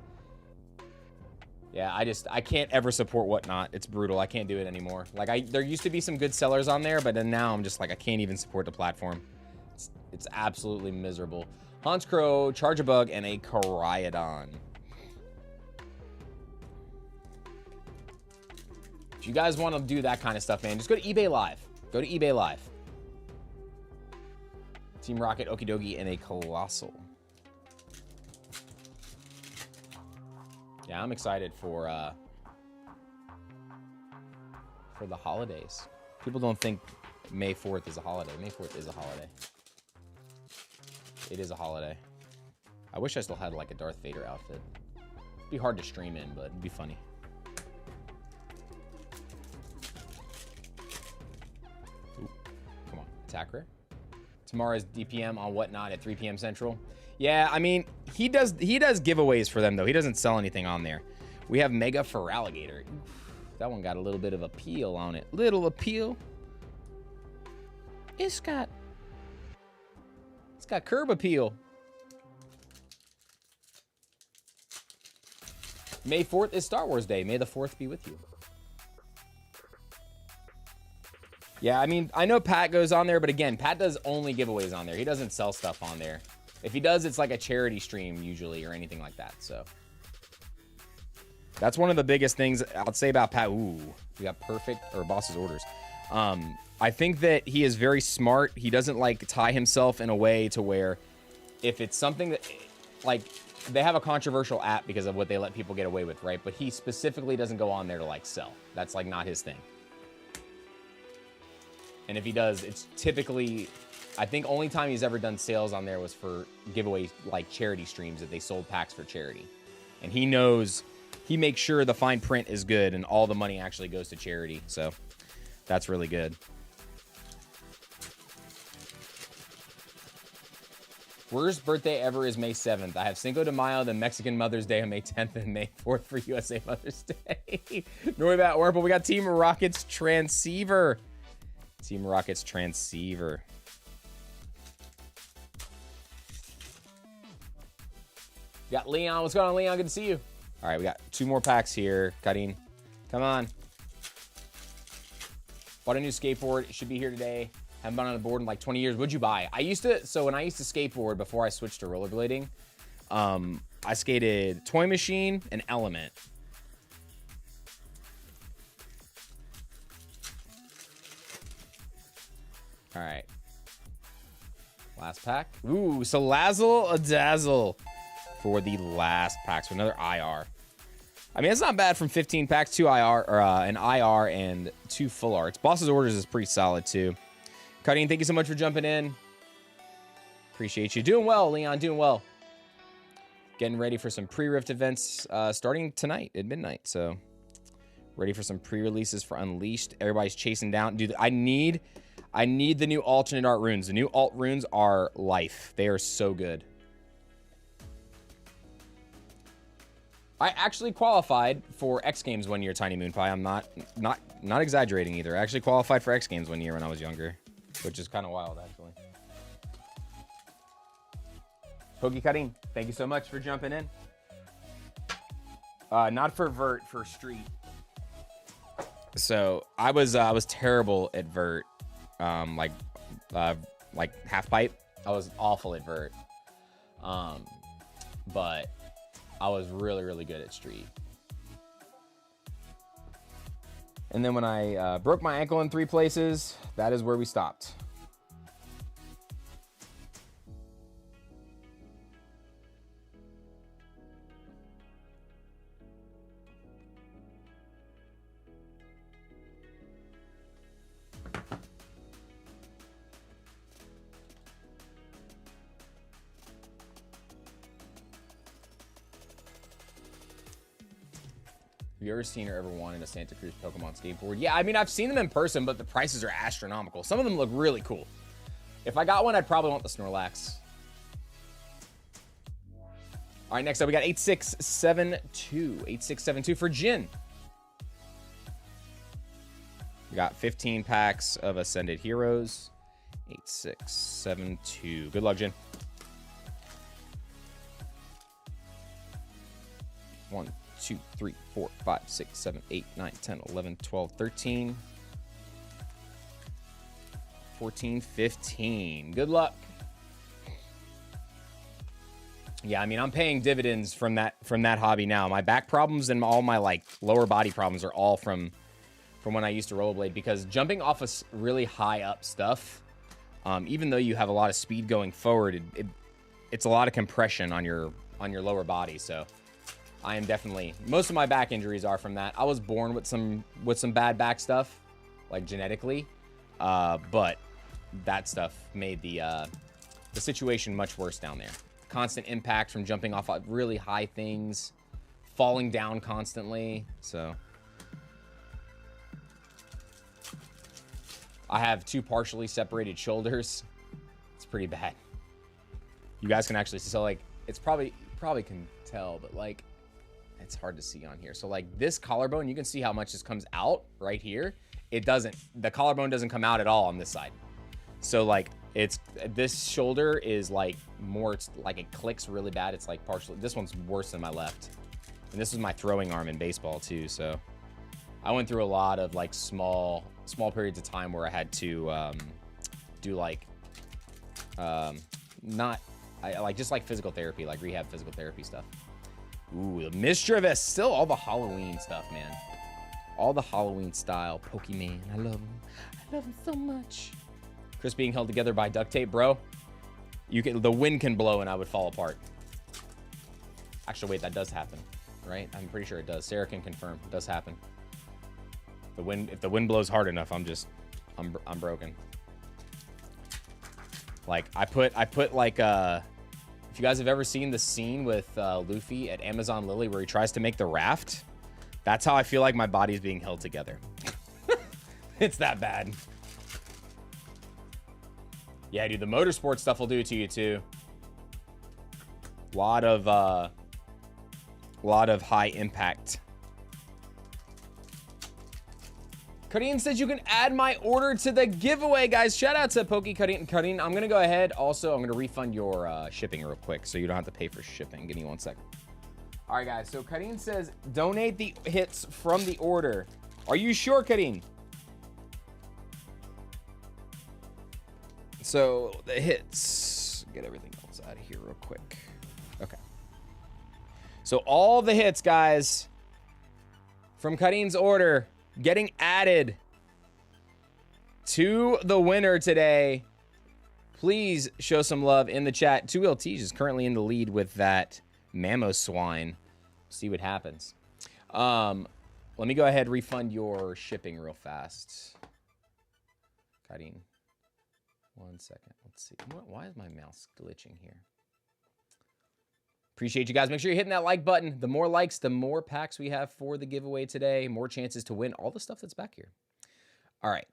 Yeah, I can't ever support Whatnot. It's brutal. I can't do it anymore. Like, there used to be some good sellers on there, but then now I'm just like, I can't even support the platform. It's absolutely miserable. Hans Crow, Charge-a-Bug, and a Caryodon. If you guys want to do that kind of stuff, man, just go to eBay Live. Go to eBay Live. Team Rocket, Okidogi, and a Colossal. Yeah, I'm excited for the holidays. People don't think May 4th is a holiday. May 4th is a holiday. It is a holiday. I wish I still had like a Darth Vader outfit. It'd be hard to stream in, but it'd be funny. Ooh, come on, attack rare. Tomorrow's DPM on Whatnot at 3 p.m. Central. Yeah, I mean, he does giveaways for them, though. He doesn't sell anything on there. We have Mega Feraligatr. That one got a little bit of appeal on it. Little appeal. It's got curb appeal. May 4th is Star Wars Day. May the 4th be with you. Yeah, I mean, I know Pat goes on there, but again, Pat does only giveaways on there. He doesn't sell stuff on there. If he does, it's like a charity stream usually or anything like that. So that's one of the biggest things I'll say about Pat. Ooh, we got perfect or boss's orders. I think that he is very smart. He doesn't like tie himself in a way to where if it's something that like they have a controversial app because of what they let people get away with, right? But he specifically doesn't go on there to like sell. That's like not his thing. And if he does, it's typically, I think only time he's ever done sales on there was for giveaway, like charity streams that they sold packs for charity. And he knows, he makes sure the fine print is good and all the money actually goes to charity. So that's really good. Worst birthday ever is May 7th. I have Cinco de Mayo, then Mexican Mother's Day on May 10th, and May 4th for USA Mother's Day. No way about work, but we got Team Rocket's Transceiver. Team Rocket's Transceiver. Got Leon. What's going on, Leon? Good to see you. All right, we got 2 more packs here. Cutting. Come on. Bought a new skateboard. It should be here today. Haven't been on the board in like 20 years. What'd you buy? So when I used to skateboard before I switched to rollerblading, I skated Toy Machine and Element. All right. Last pack. Ooh, Salazzle, a Dazzle for the last pack. So another IR. I mean, it's not bad from 15 packs, 2 IR, or an IR and 2 full arts. Boss's orders is pretty solid too. Cutting, thank you so much for jumping in. Appreciate you. Doing well, Leon, doing well. Getting ready for some pre-rift events starting tonight at midnight. So ready for some pre-releases for Unleashed. Everybody's chasing down. Dude, I need the new alternate art runes. The new alt runes are life. They are so good. I actually qualified for X Games one year, Tiny Moon Pie. I'm not exaggerating either. I actually qualified for X Games one year when I was younger, which is kind of wild, actually. Pokey Cutting, thank you so much for jumping in. Not for Vert, for Street. So I was terrible at Vert. Like half pipe. I was awful at Vert. But I was really, really good at Street. And then when I broke my ankle in 3 places, that is where we stopped. Have you ever seen or ever wanted a Santa Cruz Pokemon skateboard? Yeah, I mean, I've seen them in person, but the prices are astronomical. Some of them look really cool. If I got one, I'd probably want the Snorlax. All right, next up, we got 8672. 8672 for Jin. We got 15 packs of Ascended Heroes. 8672. Good luck, Jin. 1, 2, 3, 4, 5, 6, 7, 8, 9, 10, 11, 12, 13, 14, 15. Good luck. Yeah, I mean, I'm paying dividends from that hobby now. My back problems and all my like lower body problems are all from when I used to rollerblade, because jumping off of really high up stuff, even though you have a lot of speed going forward, it's a lot of compression on your lower body. So I am definitely, most of my back injuries are from that. I was born with some bad back stuff, like genetically, but that stuff made the situation much worse down there. Constant impact from jumping off of really high things, falling down constantly. So I have 2 partially separated shoulders. It's pretty bad. You guys can actually see, so like, it's probably can tell, but like, it's hard to see on here. So like this collarbone, you can see how much this comes out right here. It doesn't, the collarbone doesn't come out at all on this side. So like this shoulder is like more, it's like it clicks really bad. It's like partially, this one's worse than my left. And this is my throwing arm in baseball too. So I went through a lot of like small periods of time where I had to do like, just like physical therapy, like rehab physical therapy stuff. Ooh, the Mischievous. Still all the Halloween stuff, man. All the Halloween style Pokemon. I love them. I love them so much. Chris being held together by duct tape, bro. The wind can blow and I would fall apart. Actually, wait, that does happen, right? I'm pretty sure it does. Sarah can confirm. It does happen. If the wind blows hard enough, I'm broken. Like I put like if you guys have ever seen the scene with Luffy at Amazon Lily where he tries to make the raft, that's how I feel like my body's being held together. It's that bad. Yeah, dude, the motorsport stuff will do it to you too. Lot of high impact. Kadeen says you can add my order to the giveaway, guys. Shout out to Pokey Kadeen. Kadeen, I'm gonna go ahead. Also, I'm gonna refund your shipping real quick, so you don't have to pay for shipping. Give me 1 second. All right, guys. So Kadeen says donate the hits from the order. Are you sure, Kadeen? So the hits. Get everything else out of here real quick. Okay. So all the hits, guys, from Kadeen's order, getting added to the winner today. Please show some love in the chat. 2LTs is currently in the lead with that Mamoswine. See what happens. Let me go ahead and refund your shipping real fast. Kadeen. 1 second. Let's see. Why is my mouse glitching here? Appreciate you guys. Make sure you're hitting that like button. The more likes, the more packs we have for the giveaway today. More chances to win all the stuff that's back here. All right.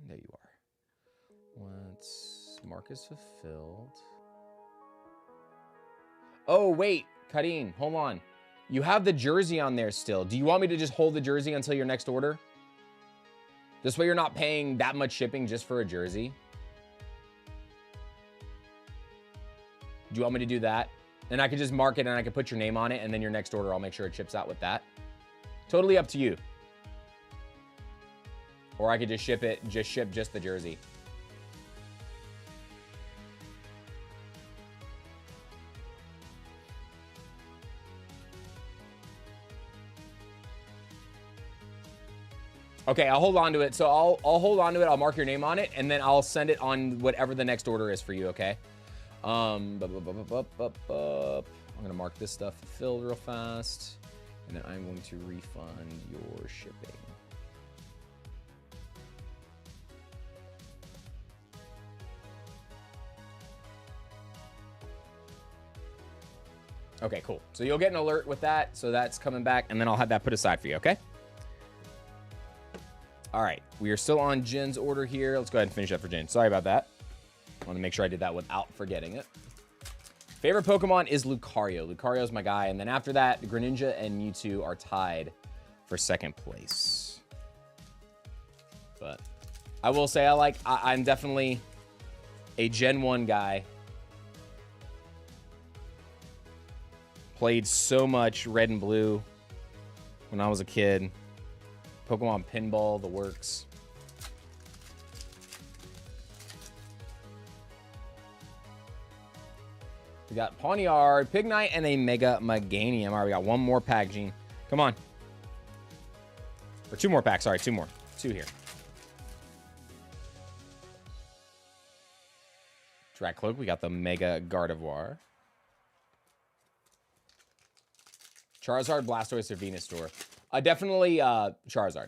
There you are. Once mark is fulfilled. Oh, wait. Kadeen, hold on. You have the jersey on there still. Do you want me to just hold the jersey until your next order? This way you're not paying that much shipping just for a jersey. Do you want me to do that? And I could just mark it and I could put your name on it, and then your next order, I'll make sure it ships out with that. Totally up to you. Or I could just ship just the jersey. Okay, I'll hold on to it. So I'll hold on to it. I'll mark your name on it, and then I'll send it on whatever the next order is for you, okay? I'm gonna mark this stuff filled real fast, and then I'm going to refund your shipping. Okay, cool. So you'll get an alert with that. So that's coming back, and then I'll have that put aside for you, okay? All right, we are still on Jen's order here. Let's go ahead and finish up for Jen. Sorry about that. I want to make sure I did that without forgetting it. Favorite Pokemon is Lucario. Lucario's my guy. And then after that, Greninja and Mewtwo are tied for second place. But I will say I'm definitely a Gen 1 guy. Played so much Red and Blue when I was a kid. Pokemon Pinball, the works. We got Pawniard, Pignite, and a Mega Meganium. All right, we got one more pack, Gene. Come on. Or two more packs. Sorry, two more. Two here. Drag Cloak, we got the Mega Gardevoir. Charizard, Blastoise, or Venusaur. Definitely Charizard.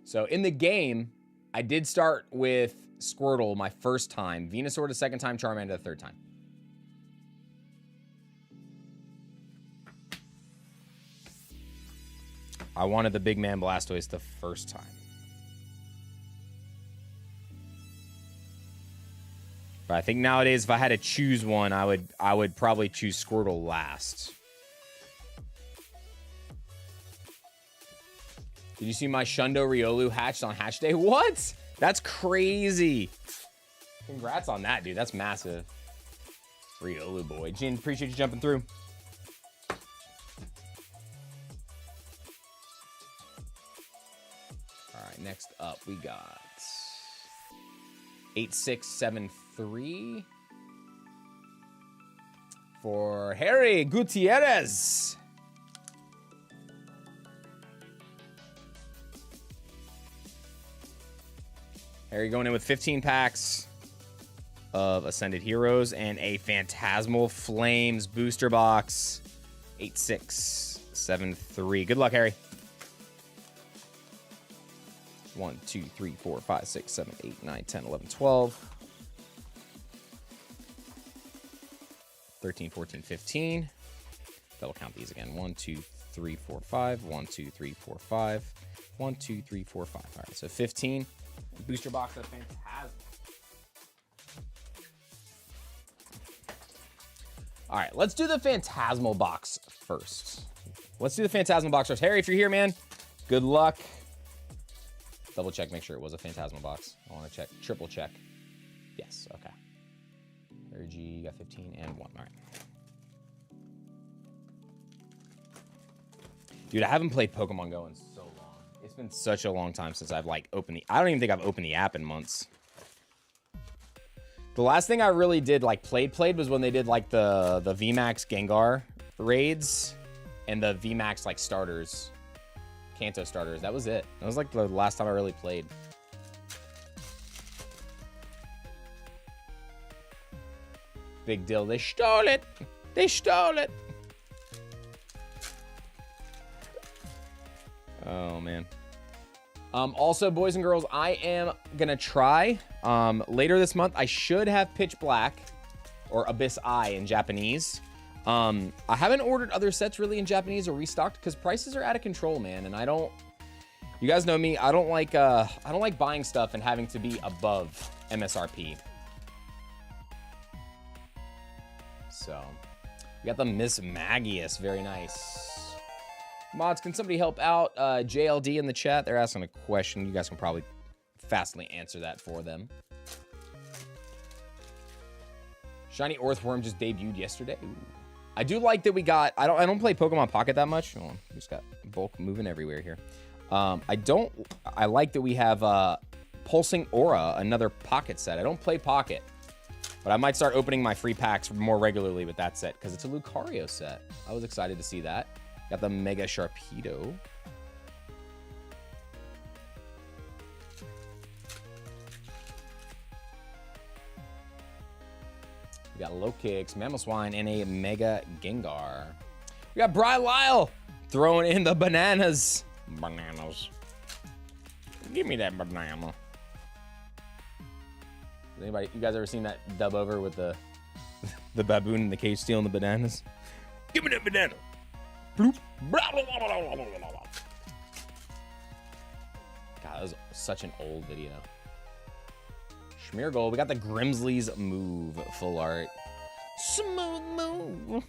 So in the game, I did start with Squirtle my first time. Venusaur the second time, Charmander the third time. I wanted the big man Blastoise the first time. But I think nowadays, if I had to choose one, I would probably choose Squirtle last. Did you see my Shundo Riolu hatched on hatch day? What? That's crazy. Congrats on that, dude. That's massive. Riolu boy. Jin, appreciate you jumping through. All right, next up we got 8673 for Harry Gutierrez. Harry going in with 15 packs of Ascended Heroes and a Phantasmal Flames booster box. 8673. Good luck, Harry. 1, 2, 3, 4, 5, 6, 7, 8, 9, 10, 11, 12. 13, 14, 15. Double count these again. 1, 2, 3, 4, 5. 1, 2, 3, 4, 5. 1, 2, 3, 4, 5. All right, so 15. Booster box of Phantasmal. All right, let's do the Phantasmal box first. Harry, if you're here, man, good luck. Double check, make sure it was a Phantasmal box. I want to check, triple check. Yes, okay. Harry G, you got 15 and 1. All right. Dude, I haven't played Pokemon Go in so long. It's been such a long time since I've opened the... I don't even think I've opened the app in months. The last thing I really did played was when they did the VMAX Gengar raids and the VMAX starters, Kanto starters. That was it. That was the last time I really played. Big deal. They stole it. They stole it. Oh, man. Also, boys and girls, I am going to try. Later this month, I should have Pitch Black or Abyss Eye in Japanese. I haven't ordered other sets really in Japanese or restocked because prices are out of control, man. And I don't... You guys know me. I don't like buying stuff and having to be above MSRP. So, we got the Miss Magius. Very nice. Mods, can somebody help out JLD in the chat? They're asking a question. You guys can probably fastly answer that for them. Shiny Orthworm just debuted yesterday. Ooh. I do like that we got... I don't play Pokemon Pocket that much. Oh, we just got bulk moving everywhere here. I like that we have Pulsing Aura, another Pocket set. I don't play Pocket, but I might start opening my free packs more regularly with that set because it's a Lucario set. I was excited to see that. Got the Mega Sharpedo. We got Low Kicks, Mamoswine, and a Mega Gengar. We got Bry Lyle throwing in the bananas. Bananas. Give me that banana. Anybody, you guys ever seen that dub over with the baboon in the cage stealing the bananas? Give me that banana. Bloop. God, that was such an old video. Schmeargold, we got the Grimsley's Move full art. Smooth move.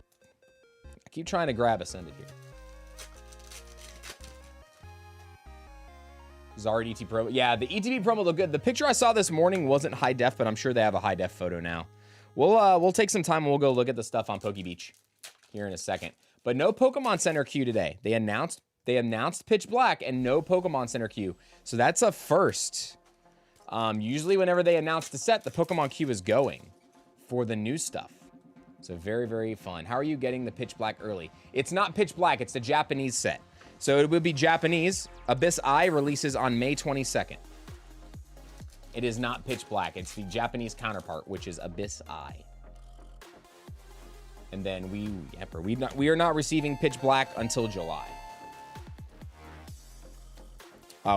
I keep trying to grab Ascended here. Zard ET Pro. Yeah, the ETB promo looked good. The picture I saw this morning wasn't high def, but I'm sure they have a high def photo now. We'll take some time and we'll go look at the stuff on Poke Beach here in a second. But no Pokemon Center queue today. They announced Pitch Black and no Pokemon Center queue. So that's a first. Usually whenever they announce the set, the Pokemon queue is going for the new stuff. So very, very fun. How are you getting the Pitch Black early? It's not Pitch Black, it's the Japanese set. So it would be Japanese. Abyss Eye releases on May 22nd. It is not Pitch Black. It's the Japanese counterpart, which is Abyss Eye. And then we are not receiving Pitch Black until July.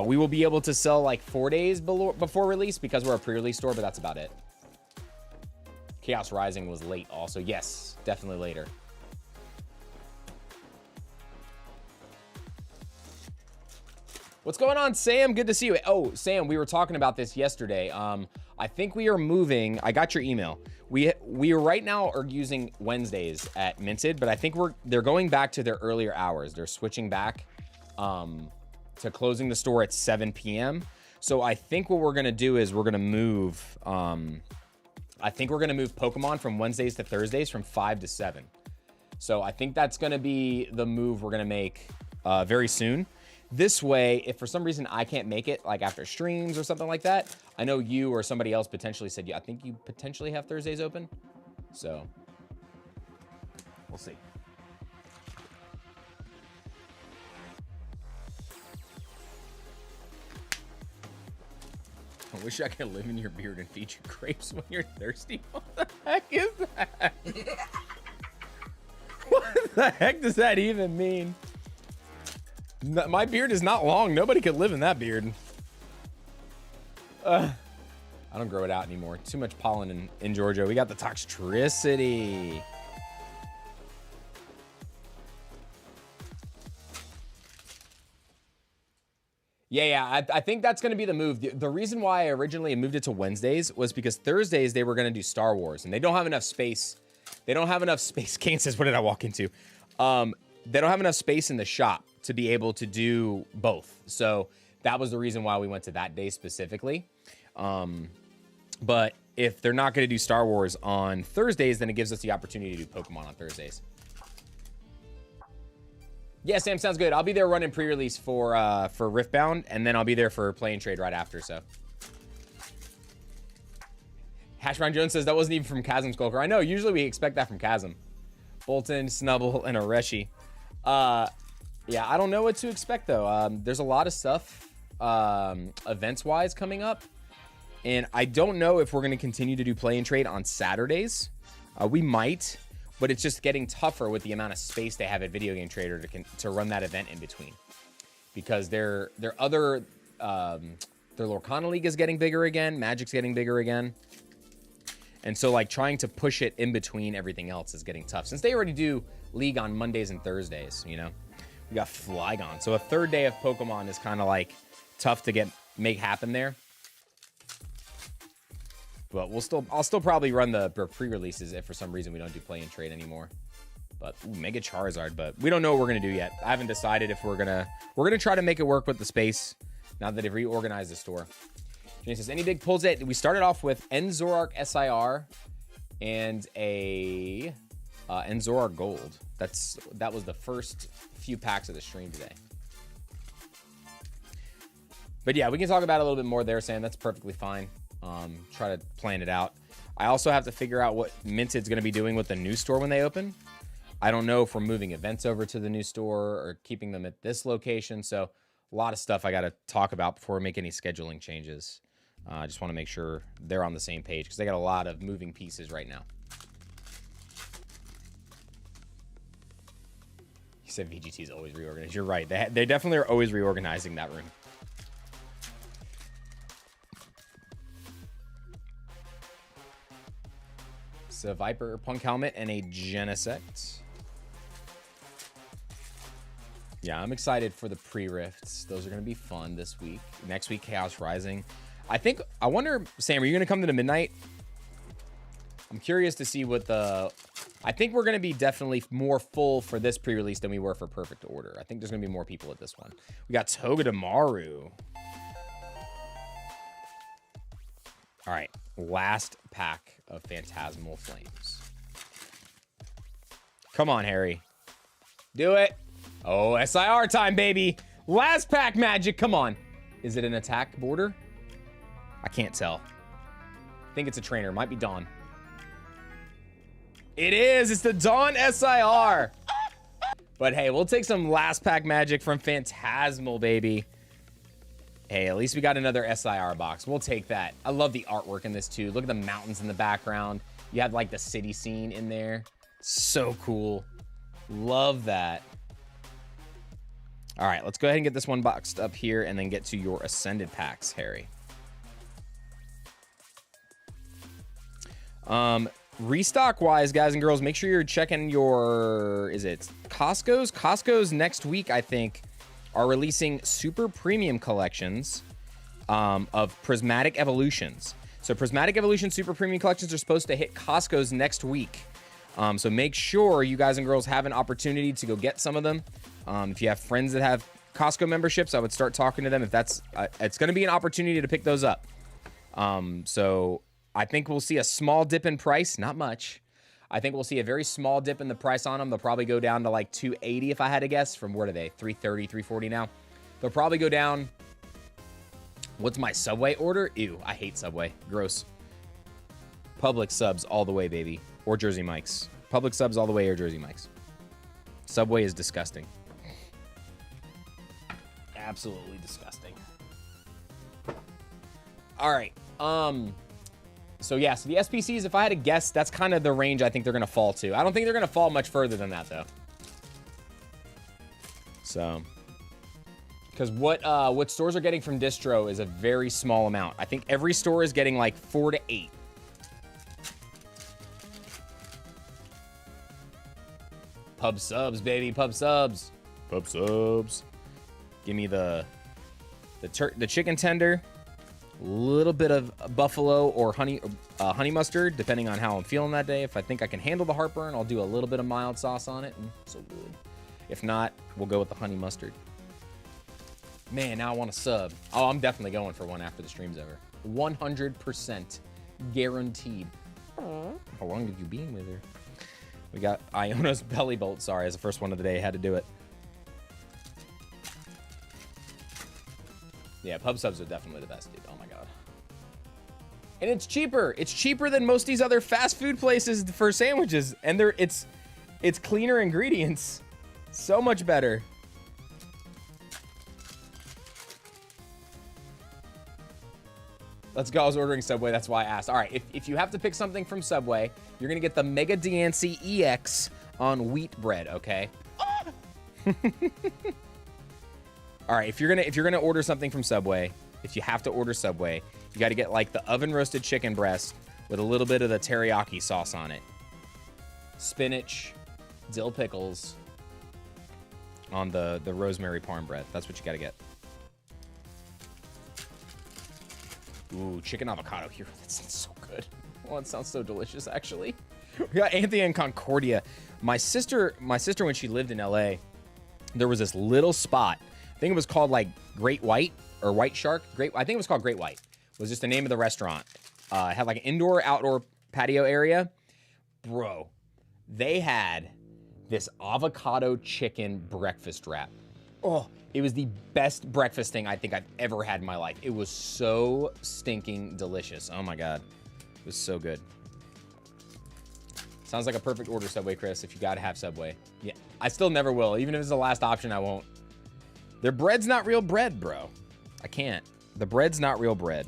We will be able to sell like 4 days before release because we're a pre-release store, but that's about it. Chaos Rising was late also. Yes, definitely later. What's going on, Sam? Good to see you. Oh, Sam, we were talking about this yesterday. I think we are moving. I got your email. We right now are using Wednesdays at Minted, but I think they're going back to their earlier hours. They're switching back to closing the store at 7 p.m. So I think what we're gonna do is we're gonna move. I think we're gonna move Pokemon from Wednesdays to Thursdays from 5 to 7. So I think that's gonna be the move we're gonna make very soon. This way, if for some reason I can't make it, like after streams or something like that, I know you or somebody else potentially said, yeah, I think you potentially have Thursdays open. So, we'll see. I wish I could live in your beard and feed you grapes when you're thirsty. What the heck is that? What the heck does that even mean? My beard is not long. Nobody could live in that beard. I don't grow it out anymore. Too much pollen in Georgia. We got the Toxtricity. Yeah, I think that's going to be the move. The reason why I originally moved it to Wednesdays was because Thursdays they were going to do Star Wars, and they don't have enough space. They don't have enough space. Kane says, what did I walk into? They don't have enough space in the shop to be able to do both. So that was the reason why we went to that day specifically. But if they're not going to do Star Wars on Thursdays, then it gives us the opportunity to do Pokemon on Thursdays. Yeah, Sam, sounds good. I'll be there running pre-release for Riftbound, and then I'll be there for Play and Trade right after, so. Hashbrown Jones says that wasn't even from Chasm Skulker. I know, usually we expect that from Chasm. Bolton, Snubble, and Areshi. Yeah, I don't know what to expect, though. There's a lot of stuff events-wise coming up, and I don't know if we're going to continue to do Play and Trade on Saturdays. We might, but it's just getting tougher with the amount of space they have at Video Game Trader to run that event in between. Because their Lorcana League is getting bigger again, Magic's getting bigger again. And so, like, trying to push it in between everything else is getting tough. Since they already do League on Mondays and Thursdays, you know? We got Flygon. So a third day of Pokemon is kind of, like, tough to make happen there. But I'll still probably run the pre-releases if for some reason we don't do Play and Trade anymore. But, ooh, Mega Charizard. But we don't know what we're going to do yet. I haven't decided if we're going to try to make it work with the space now that they've reorganized the store. Jane says, any big pulls yet? We started off with Enzorark SIR and a Enzorark Gold. That was the first few packs of the stream today. But yeah, we can talk about it a little bit more there, Sam. That's perfectly fine. Try to plan it out. I also have to figure out what Minted's going to be doing with the new store when they open. I don't know if we're moving events over to the new store or keeping them at this location. So a lot of stuff I got to talk about before we make any scheduling changes. I just want to make sure they're on the same page because they got a lot of moving pieces right now. He said VGT is always reorganized. You're right. They definitely are always reorganizing that room. So Viper Punk Helmet and a Genesect. Yeah, I'm excited for the pre-rifts. Those are going to be fun this week. Next week, Chaos Rising. I wonder, Sam, are you going to come to the midnight? I'm curious to see what I think we're going to be definitely more full for this pre-release than we were for Perfect Order. I think there's going to be more people at this one. We got Togedemaru. All right, last pack of Phantasmal Flames. Come on, Harry. Do it. Oh, SIR time, baby. Last pack magic. Come on. Is it an attack border? I can't tell. I think it's a trainer. Might be Dawn. It is. It's the Dawn SIR. But hey, we'll take some last pack magic from Phantasmal, baby. Hey, at least we got another SIR box. We'll take that. I love the artwork in this too. Look at the mountains in the background. You have like the city scene in there. So cool. Love that. All right, let's go ahead and get this one boxed up here and then get to your Ascended packs, Harry. Restock wise, guys and girls, make sure you're checking your, is it Costco's? Costco's next week, I think, are releasing super premium collections of Prismatic Evolutions. So Prismatic Evolution super premium collections are supposed to hit Costco's next week. So make sure you guys and girls have an opportunity to go get some of them. If you have friends that have Costco memberships, I would start talking to them. If that's, it's going to be an opportunity to pick those up. So I think we'll see a small dip in price, not much. I think we'll see a very small dip in the price on them. They'll probably go down to like $280 if I had to guess. From where are they? $330, $340 now. They'll probably go down. What's my Subway order? Ew, I hate Subway. Gross. Public subs all the way, baby. Or Jersey Mike's. Public subs all the way or Jersey Mike's. Subway is disgusting. Absolutely disgusting. All right. So yeah, so the SPCs, if I had to guess, that's kind of the range I think they're going to fall to. I don't think they're going to fall much further than that, though. So, because what stores are getting from distro is a very small amount. I think every store is getting like 4 to 8. Pub subs, baby, pub subs. Pub subs. Give me the chicken tender. A little bit of buffalo or honey mustard, depending on how I'm feeling that day. If I think I can handle the heartburn, I'll do a little bit of mild sauce on it. So good. If not, we'll go with the honey mustard. Man, now I want a sub. Oh, I'm definitely going for one after the stream's over. 100% guaranteed. How long did you be with her? We got Iona's Belly Bolt. Sorry, as the first one of the day, I had to do it. Yeah, pub subs are definitely the best, dude. Oh my god. And it's cheaper. It's cheaper than most of these other fast food places for sandwiches. And it's cleaner ingredients. So much better. Let's go. I was ordering Subway. That's why I asked. All right, if you have to pick something from Subway, you're going to get the Mega Diancie EX on wheat bread, okay? All right, if you're gonna order something from Subway, if you have to order Subway, you got to get like the oven roasted chicken breast with a little bit of the teriyaki sauce on it, spinach, dill pickles on the rosemary parm bread. That's what you got to get. Ooh, chicken avocado here. That sounds so good. Oh, it sounds so delicious, actually. We got Anthony and Concordia. My sister, when she lived in LA, there was this little spot. I think it was called like Great White or White Shark. I think it was called Great White. Was just the name of the restaurant. It had like an indoor, outdoor patio area. Bro, they had this avocado chicken breakfast wrap. Oh, it was the best breakfast thing I think I've ever had in my life. It was so stinking delicious. Oh my God. It was so good. Sounds like a perfect order, Subway, Chris, if you gotta have Subway. Yeah, I still never will. Even if it's the last option, I won't. Their bread's not real bread, bro. I can't. The bread's not real bread.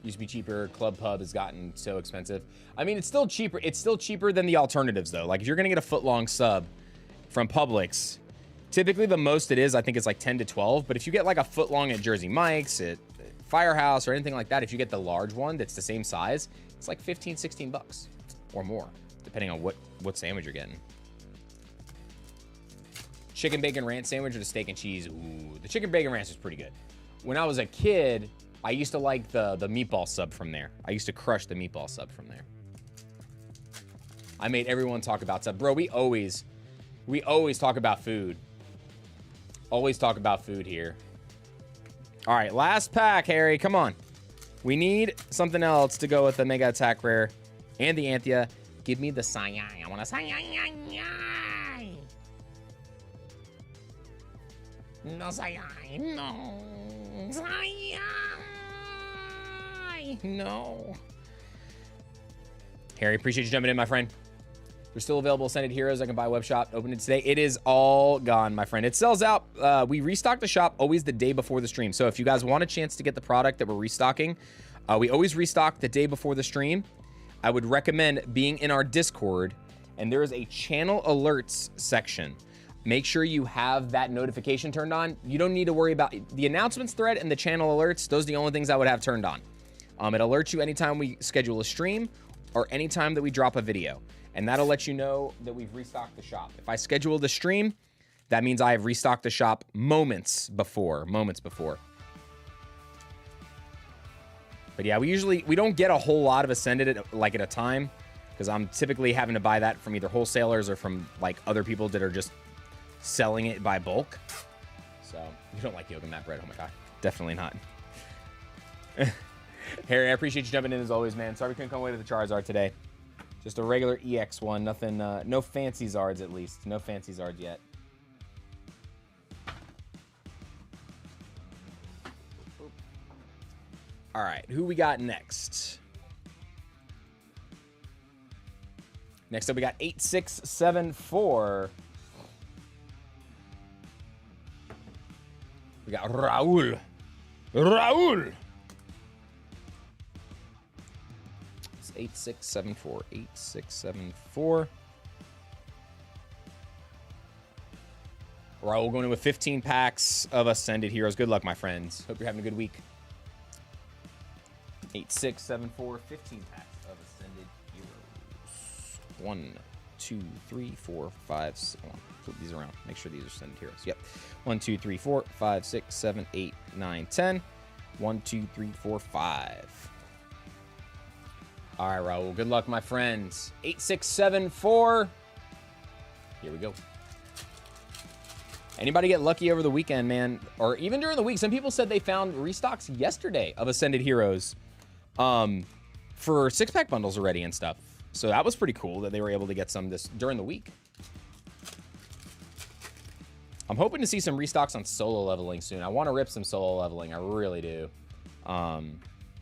Used to be cheaper. Club Pub has gotten so expensive. I mean, it's still cheaper. It's still cheaper than the alternatives, though. Like, if you're going to get a foot-long sub from Publix, typically the most it is, I think it's like 10 to 12. But if you get like a foot-long at Jersey Mike's, at Firehouse, or anything like that, if you get the large one that's the same size, it's like 15, 16 bucks or more, depending on what sandwich you're getting. Chicken bacon ranch sandwich or the steak and cheese? Ooh, the chicken bacon ranch is pretty good. When I was a kid, I used to like the meatball sub from there. I used to crush the meatball sub from there. I made everyone talk about sub. Bro, we always talk about food. Always talk about food here. All right, last pack, Harry. Come on. We need something else to go with the Mega Attack Rare and the Anthea. Give me the Cyan. I want a Cyan. No Cyan. No. Cyan. No. Harry, appreciate you jumping in, my friend. We're still available. Ascended Heroes. I can buy web shop. Open it today. It is all gone, my friend. It sells out. We restock the shop always the day before the stream. So if you guys want a chance to get the product that we're restocking, we always restock the day before the stream. I would recommend being in our Discord, and there is a channel alerts section. Make sure you have that notification turned on. You don't need to worry about the announcements thread and the channel alerts. Those are the only things I would have turned on. It alerts you anytime we schedule a stream or anytime that we drop a video. And that'll let you know that we've restocked the shop. If I schedule the stream, that means I have restocked the shop moments before. But yeah, we don't get a whole lot of Ascended at a time, because I'm typically having to buy that from either wholesalers or from like other people that are just selling it by bulk. So you don't like yoga mat bread? Oh my god, definitely not. Harry, I appreciate you jumping in as always, man. Sorry we couldn't come away to the Charizard today. Just a regular EX one. Nothing, no fancy Zards at least. No fancy Zards yet. All right, who we got next? Next up, we got 8674. We got Raul. Raul! 8674. 8674. Raul going in with 15 packs of Ascended Heroes. Good luck, my friends. Hope you're having a good week. 8674. 15 packs of Ascended Heroes. 1, 2, 3, 4, 5, 6. Flip these around. Make sure these are Ascended Heroes. Yep. 1, 2, 3, 4, 5, 6, 7, 8, 9, 10. 1, 2, 3, 4, 5. All right, Raul. Good luck, my friends. 8674. Here we go. Anybody get lucky over the weekend, man? Or even during the week? Some people said they found restocks yesterday of Ascended Heroes for 6-pack bundles already and stuff. So that was pretty cool that they were able to get some during the week. I'm hoping to see some restocks on solo leveling soon. I want to rip some solo leveling. I really do.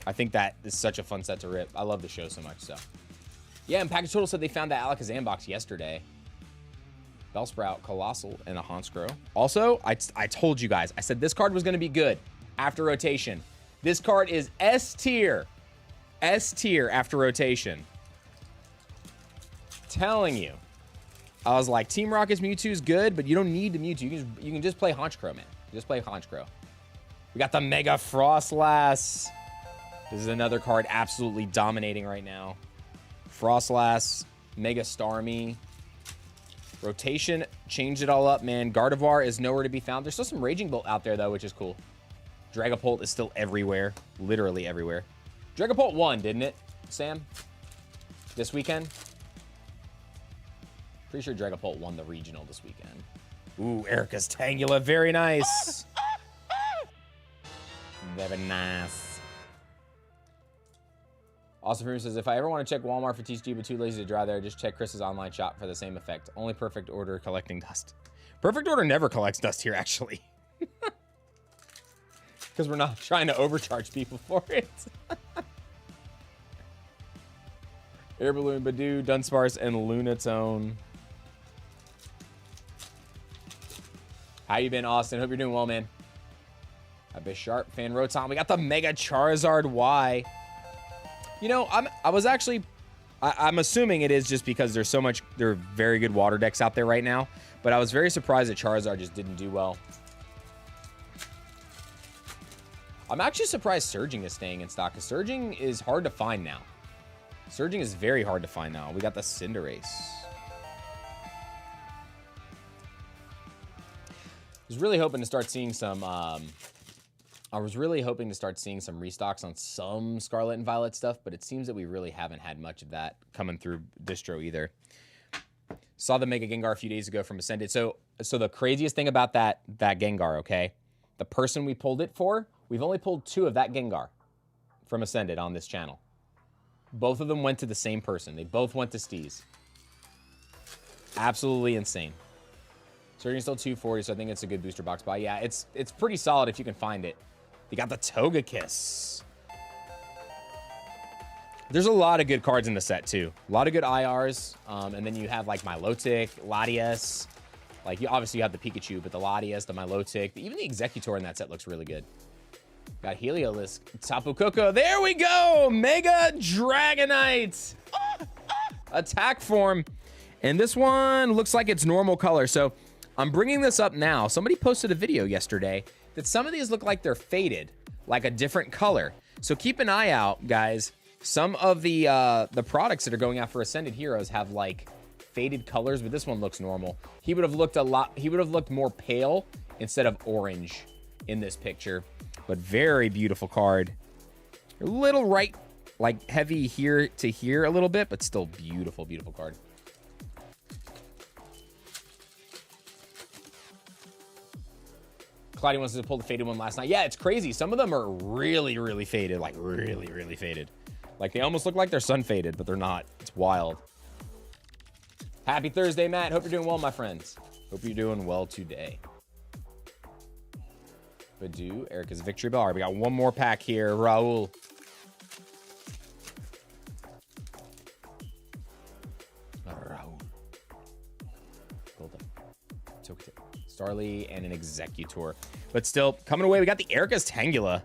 I think that is such a fun set to rip. I love the show so much, so. Yeah, and Package Total said they found that Alakazam box yesterday. Bellsprout, Colossal, and a Honskro. Also, I told you guys, I said this card was going to be good after rotation. This card is S tier. S tier after rotation. Telling you. I was like, Team Rocket's Mewtwo is good, but you don't need the Mewtwo. You can just play Honchkrow, man. Just play Honchkrow. We got the Mega Frostlass. This is another card absolutely dominating right now. Frostlass, Mega Starmie. Rotation changed it all up, man. Gardevoir is nowhere to be found. There's still some Raging Bolt out there, though, which is cool. Dragapult is still everywhere. Literally everywhere. Dragapult won, didn't it, Sam? This weekend? Pretty sure Dragapult won the regional this weekend. Ooh, Erica's Tangela. Very nice. Very nice. Austin Freeman says, if I ever want to check Walmart for TCG but too lazy to drive there, just check Chris's online shop for the same effect. Only Perfect Order collecting dust. Perfect Order never collects dust here, actually. Because we're not trying to overcharge people for it. Air Balloon, Badoo, Dunsparce, and Lunatone. How you been, Austin? Hope you're doing well, man. A bit sharp. Fan Rotom. We got the Mega Charizard Y. You know, I'm assuming it is just because there are very good water decks out there right now. But I was very surprised that Charizard just didn't do well. I'm actually surprised Surging is staying in stock, because Surging is hard to find now. Surging is very hard to find now. We got the Cinderace. I was really hoping to start seeing some restocks on some Scarlet and Violet stuff, but it seems that we really haven't had much of that coming through distro either. Saw the Mega Gengar a few days ago from Ascended. So the craziest thing about that Gengar, okay? The person we pulled it for, we've only pulled 2 of that Gengar from Ascended on this channel. Both of them went to the same person. They both went to Steez. Absolutely insane. Surging still 240, so I think it's a good booster box buy. Yeah, it's pretty solid if you can find it. You got the Togekiss. There's a lot of good cards in the set, too. A lot of good IRs. And then you have, like, Milotic, Latias. Like, obviously you have the Pikachu, but the Latias, the Milotic, even the Executor in that set looks really good. Got Heliolisk, Tapu Koko. There we go! Mega Dragonite! Attack form. And this one looks like it's normal color. So I'm bringing this up now. Somebody posted a video yesterday that some of these look like they're faded, like a different color. So keep an eye out, guys. Some of the products that are going out for Ascended Heroes have like faded colors, but this one looks normal. He would have looked more pale instead of orange in this picture. But very beautiful card. A little right, like heavy here to here a little bit, but still beautiful, beautiful card. Claudia wants to pull the faded one last night. Yeah, it's crazy. Some of them are really, really faded, like really, really faded. Like they almost look like they're sun faded, but they're not. It's wild. Happy Thursday, Matt. Hope you're doing well, my friends. Hope you're doing well today. Badoo, Erica's Victory Bell. All right, we got one more pack here. Raul. Raul. Golden. Tokyo. Starly and an Executor. But still, coming away, we got the Erica's Tangela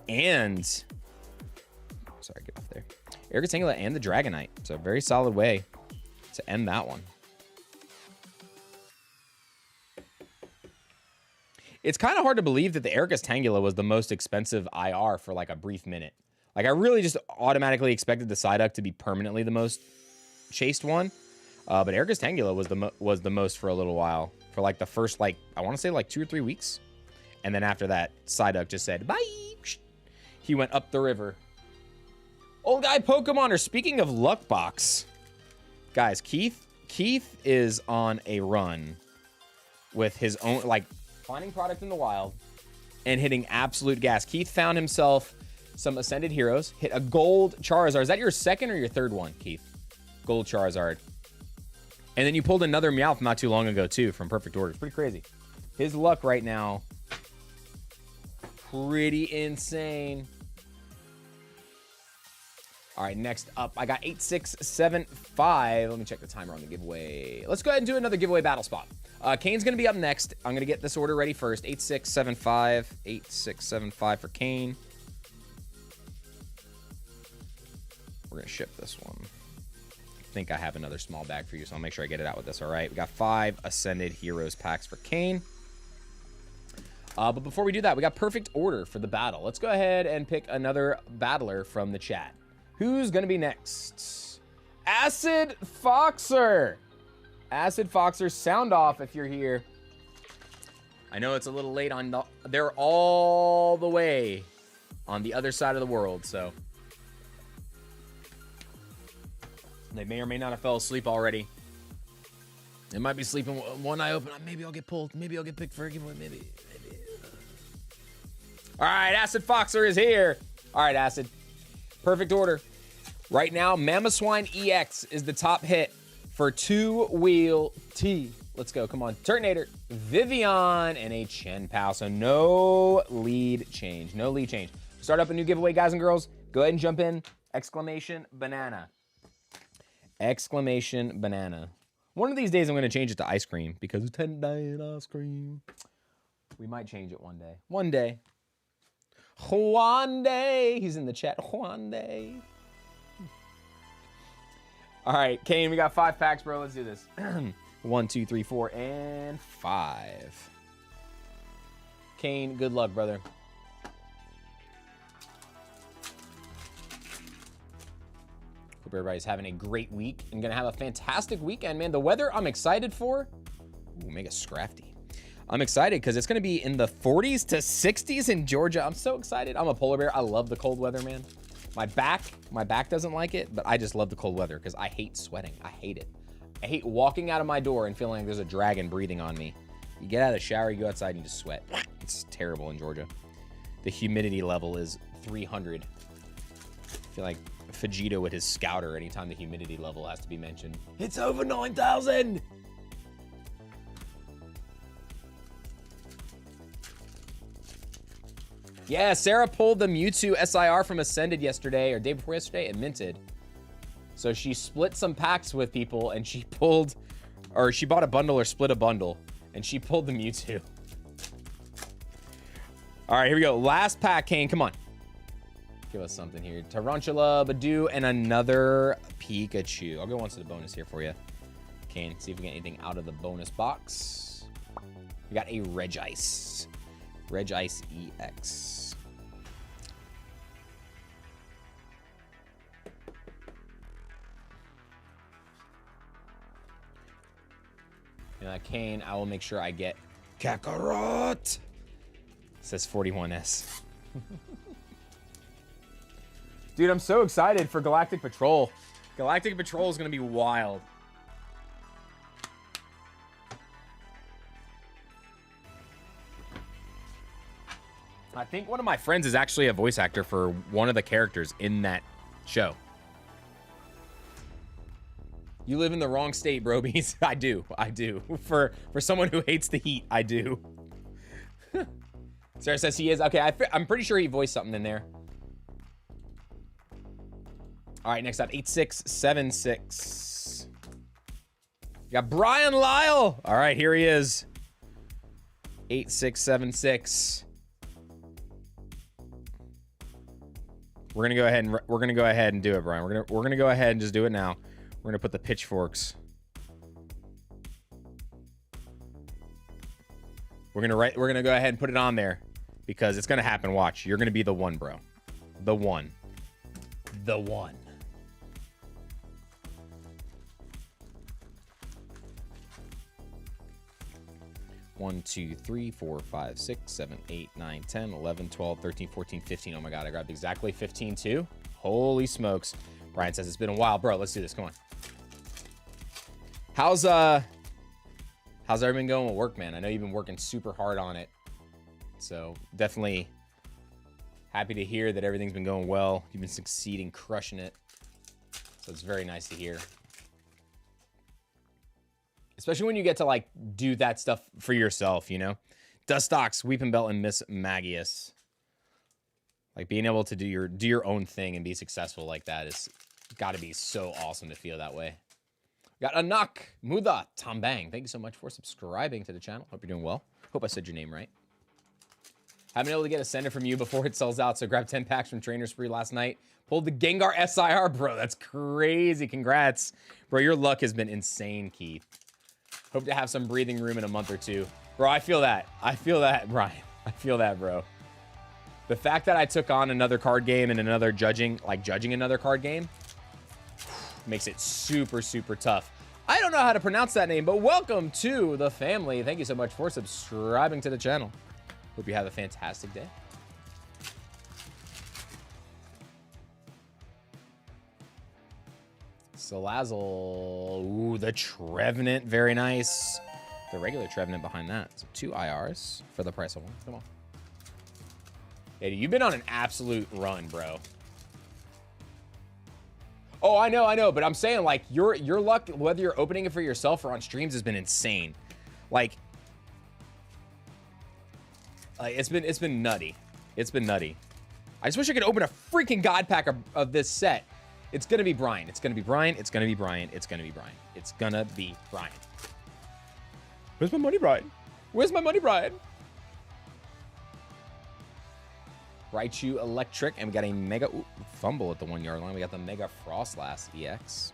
and... Sorry, get off there. Erica's Tangela and the Dragonite. So a very solid way to end that one. It's kind of hard to believe that the Erica's Tangela was the most expensive IR for like a brief minute. Like I really just automatically expected the Psyduck to be permanently the most chased one. But Erica's Tangela was the most for a little while. For like the first, like, I want to say like 2 or 3 weeks. And then after that, Psyduck just said, bye. He went up the river. Old guy Pokemoner, speaking of Luck Box. Guys, Keith is on a run with his own, like, finding product in the wild and hitting absolute gas. Keith found himself some Ascended Heroes, hit a gold Charizard. Is that your second or your third one, Keith? Gold Charizard. And then you pulled another Meowth not too long ago, too, from Perfect Order. It's pretty crazy. His luck right now, pretty insane. All right, next up, I got 8675. Let me check the timer on the giveaway. Let's go ahead and do another giveaway battle spot. Kane's going to be up next. I'm going to get this order ready first. 8675. 8675 for Kane. We're going to ship this one. I think I have another small bag for you, so I'll make sure I get it out with this. All right, we got 5 Ascended Heroes packs for Kane. But before we do that, we got perfect order for the battle. Let's go ahead and pick another battler from the chat. Who's going to be next? Acid Foxer. Acid Foxer, sound off if you're here. I know it's a little late on they're all the way on the other side of the world, so they may or may not have fell asleep already. They might be sleeping one eye open. Maybe I'll get pulled. Maybe I'll get picked for a giveaway. Maybe. All right, Acid Foxer is here. All right, Acid. Perfect order. Right now, Mamoswine EX is the top hit for 2-wheel T. Let's go. Come on. Turtonator, Vivian, and a Chen Pao. So no lead change. No lead change. Start up a new giveaway, guys and girls. Go ahead and jump in. Exclamation banana. Exclamation banana. One of these days, I'm going to change it to ice cream because it's 10 diet ice cream. We might change it one day. One day. Juan Day. He's in the chat. Juan Day. All right, Kane, we got 5 packs, bro. Let's do this. 1, 2, 3, 4, and 5. Kane, good luck, brother. Hope everybody's having a great week and gonna have a fantastic weekend, man. The weather I'm excited for. Ooh, mega scrafty. I'm excited because it's gonna be in the 40s to 60s in Georgia. I'm so excited. I'm a polar bear. I love the cold weather, man. My back doesn't like it, but I just love the cold weather because I hate sweating. I hate it. I hate walking out of my door and feeling like there's a dragon breathing on me. You get out of the shower, you go outside, and you just sweat. It's terrible in Georgia. The humidity level is 300. I feel like Vegeta with his scouter anytime the humidity level has to be mentioned. It's over 9,000! Yeah, Sarah pulled the Mewtwo SIR from Ascended yesterday, or day before yesterday, and minted. So she split some packs with people, and she pulled, or she bought a bundle or split a bundle, and she pulled the Mewtwo. All right, here we go. Last pack, Kane, come on. Give us something here. Tarantula, Badoo, and another Pikachu. I'll go on to the bonus here for you. Kane, see if we get anything out of the bonus box. We got a Regice. Regice EX. And Kane, I will make sure I get Kakarot. Says 41S. Dude, I'm so excited for Galactic Patrol. Galactic Patrol is going to be wild. I think one of my friends is actually a voice actor for one of the characters in that show. You live in the wrong state, brobies. I do. For someone who hates the heat, I do. Sarah says he is. Okay, I'm pretty sure he voiced something in there. All right, next up, 8676. We got Brian Lyle. All right, here he is. 8676. We're gonna go ahead and do it, Brian. We're gonna go ahead and just do it now. We're gonna put the pitchforks. We're gonna go ahead and put it on there because it's gonna happen. Watch. You're gonna be the one, bro. The one. The one. One, 2, 3, 4, 5, 6, 7, 8, 9, 10, 11, 12, 13, 14, 15. Oh my God, I grabbed exactly 15 too. Holy smokes. Brian says it's been a while. Bro, let's do this. Come on. How's everything going with work, man? I know you've been working super hard on it. So definitely happy to hear that everything's been going well. You've been succeeding, crushing it. So it's very nice to hear. Especially when you get to like do that stuff for yourself, you know? Dustox, Weeping Belt, and Miss Magius. Like being able to do your own thing and be successful like that is gotta be so awesome to feel that way. Got Anak, Muda, Tom Bang. Thank you so much for subscribing to the channel. Hope you're doing well. Hope I said your name right. Haven't been able to get a sender from you before it sells out, so grab 10 packs from Trainer Spree last night. Pulled the Gengar SIR, bro. That's crazy. Congrats. Bro, your luck has been insane, Keith. Hope to have some breathing room in a month or two. Bro, I feel that. I feel that, Brian. I feel that, bro. The fact that I took on another card game and another judging another card game makes it super, super tough. I don't know how to pronounce that name, but welcome to the family. Thank you so much for subscribing to the channel. Hope you have a fantastic day. Salazzle. Ooh, the Trevenant. Very nice. The regular Trevenant behind that. So 2 IRs for the price of 1. Come on. Yeah, dude, you've been on an absolute run, bro. Oh, I know, but I'm saying, like, your luck, whether you're opening it for yourself or on streams, has been insane. Like it's been nutty. It's been nutty. I just wish I could open a freaking God pack of this set. It's gonna be Brian. It's gonna be Brian. It's gonna be Brian. It's gonna be Brian. It's gonna be Brian. Where's my money, Brian? Where's my money, Brian? Raichu Electric, and we got a Mega fumble at the 1 yard line. We got the Mega Frostlass EX.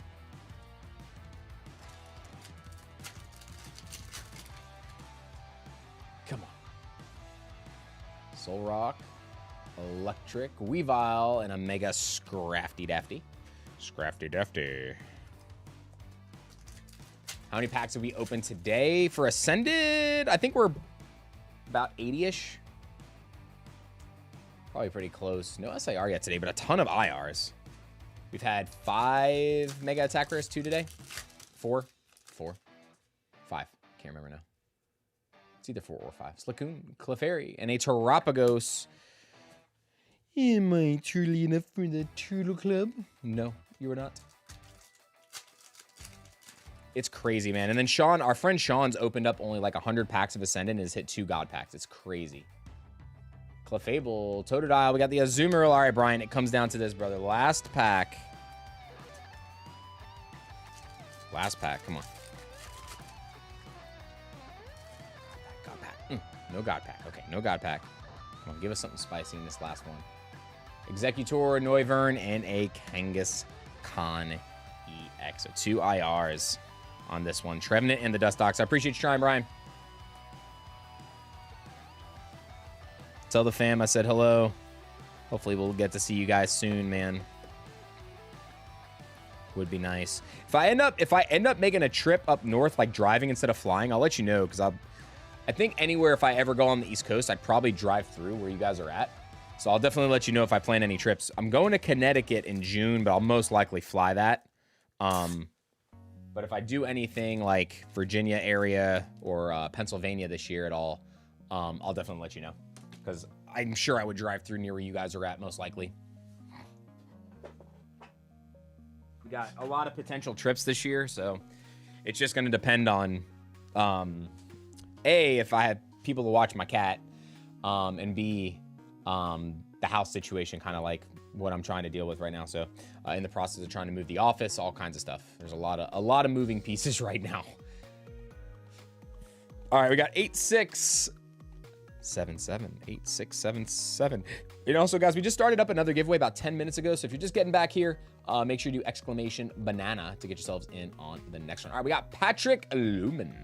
Soul Rock, Electric, Weavile, and a Mega Scrafty Dafty. Scrafty Dafty. How many packs have we opened today for Ascended? I think we're about 80-ish. Probably pretty close. No SIR yet today, but a ton of IRs. We've had 5 Mega Attackers, 2 today. 4, 5. Can't remember now. It's either 4 or 5. Slakoon, Clefairy, and a Terapagos. Am I truly enough for the Turtle Club? No, you are not. It's crazy, man. And then Sean, our friend Sean's opened up only like 100 packs of Ascendant and has hit 2 God packs. It's crazy. Clefable, Totodile. We got the Azumarill. All right, Brian, it comes down to this, brother. Last pack. Last pack. Come on. God pack. No God pack. Okay, no God pack. Come on, give us something spicy in this last one. Executor, Noivern, and a Kangaskhan EX. So 2 IRs on this one. Trevenant and the Dustox. I appreciate you trying, Brian. Tell the fam I said hello. Hopefully we'll get to see you guys soon, man. Would be nice. If I end up making a trip up north, like driving instead of flying, I'll let you know, because I think anywhere, if I ever go on the East Coast, I'd probably drive through where you guys are at. So I'll definitely let you know if I plan any trips. I'm going to Connecticut in June, but I'll most likely fly that. But if I do anything like Virginia area or Pennsylvania this year at all, I'll definitely let you know. Because I'm sure I would drive through near where you guys are at, most likely. We got a lot of potential trips this year, so it's just going to depend on, A, if I have people to watch my cat, and B, the house situation, kind of like what I'm trying to deal with right now. So in the process of trying to move the office, all kinds of stuff. There's a lot of moving pieces right now. All right, we got 8677. And also, guys, we just started up another giveaway about 10 minutes ago. So if you're just getting back here, make sure you do exclamation banana to get yourselves in on the next one. All right, we got Patrick Lumen.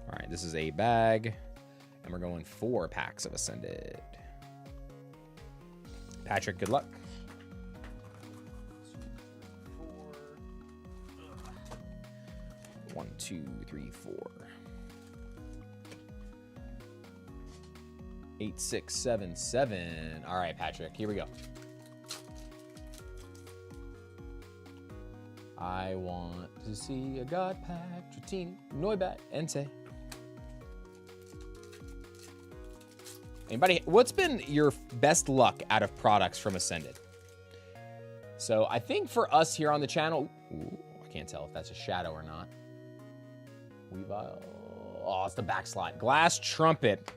All right, this is a bag, and we're going 4 packs of Ascended. Patrick, good luck. 1, 2, 3, 4. 8677. All right, Patrick, here we go. I want to see a God pack, Dratini, Noibat, Entei. Anybody, what's been your best luck out of products from Ascended? So I think for us here on the channel, ooh, I can't tell if that's a shadow or not. Weavile. Oh, it's the backslide. Glass Trumpet.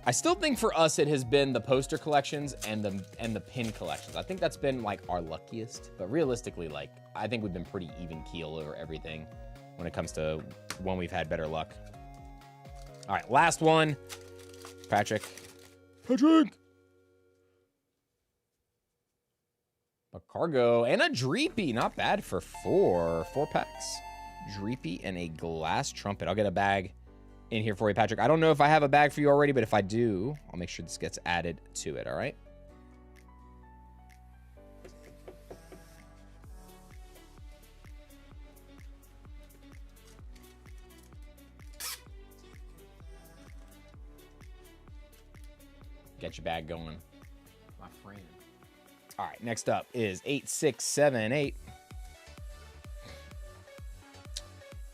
I still think for us it has been the poster collections and the pin collections. I think that's been like our luckiest, but realistically, like I think we've been pretty even keel over everything when it comes to when we've had better luck. All right, last one. Patrick. A Cargo and a Dreepy. Not bad for 4 packs. Dreepy and a Glass Trumpet. I'll get a bag in here for you, Patrick. I don't know if I have a bag for you already, but if I do, I'll make sure this gets added to it, all right? Get your bag going, my friend. All right, next up is 8678.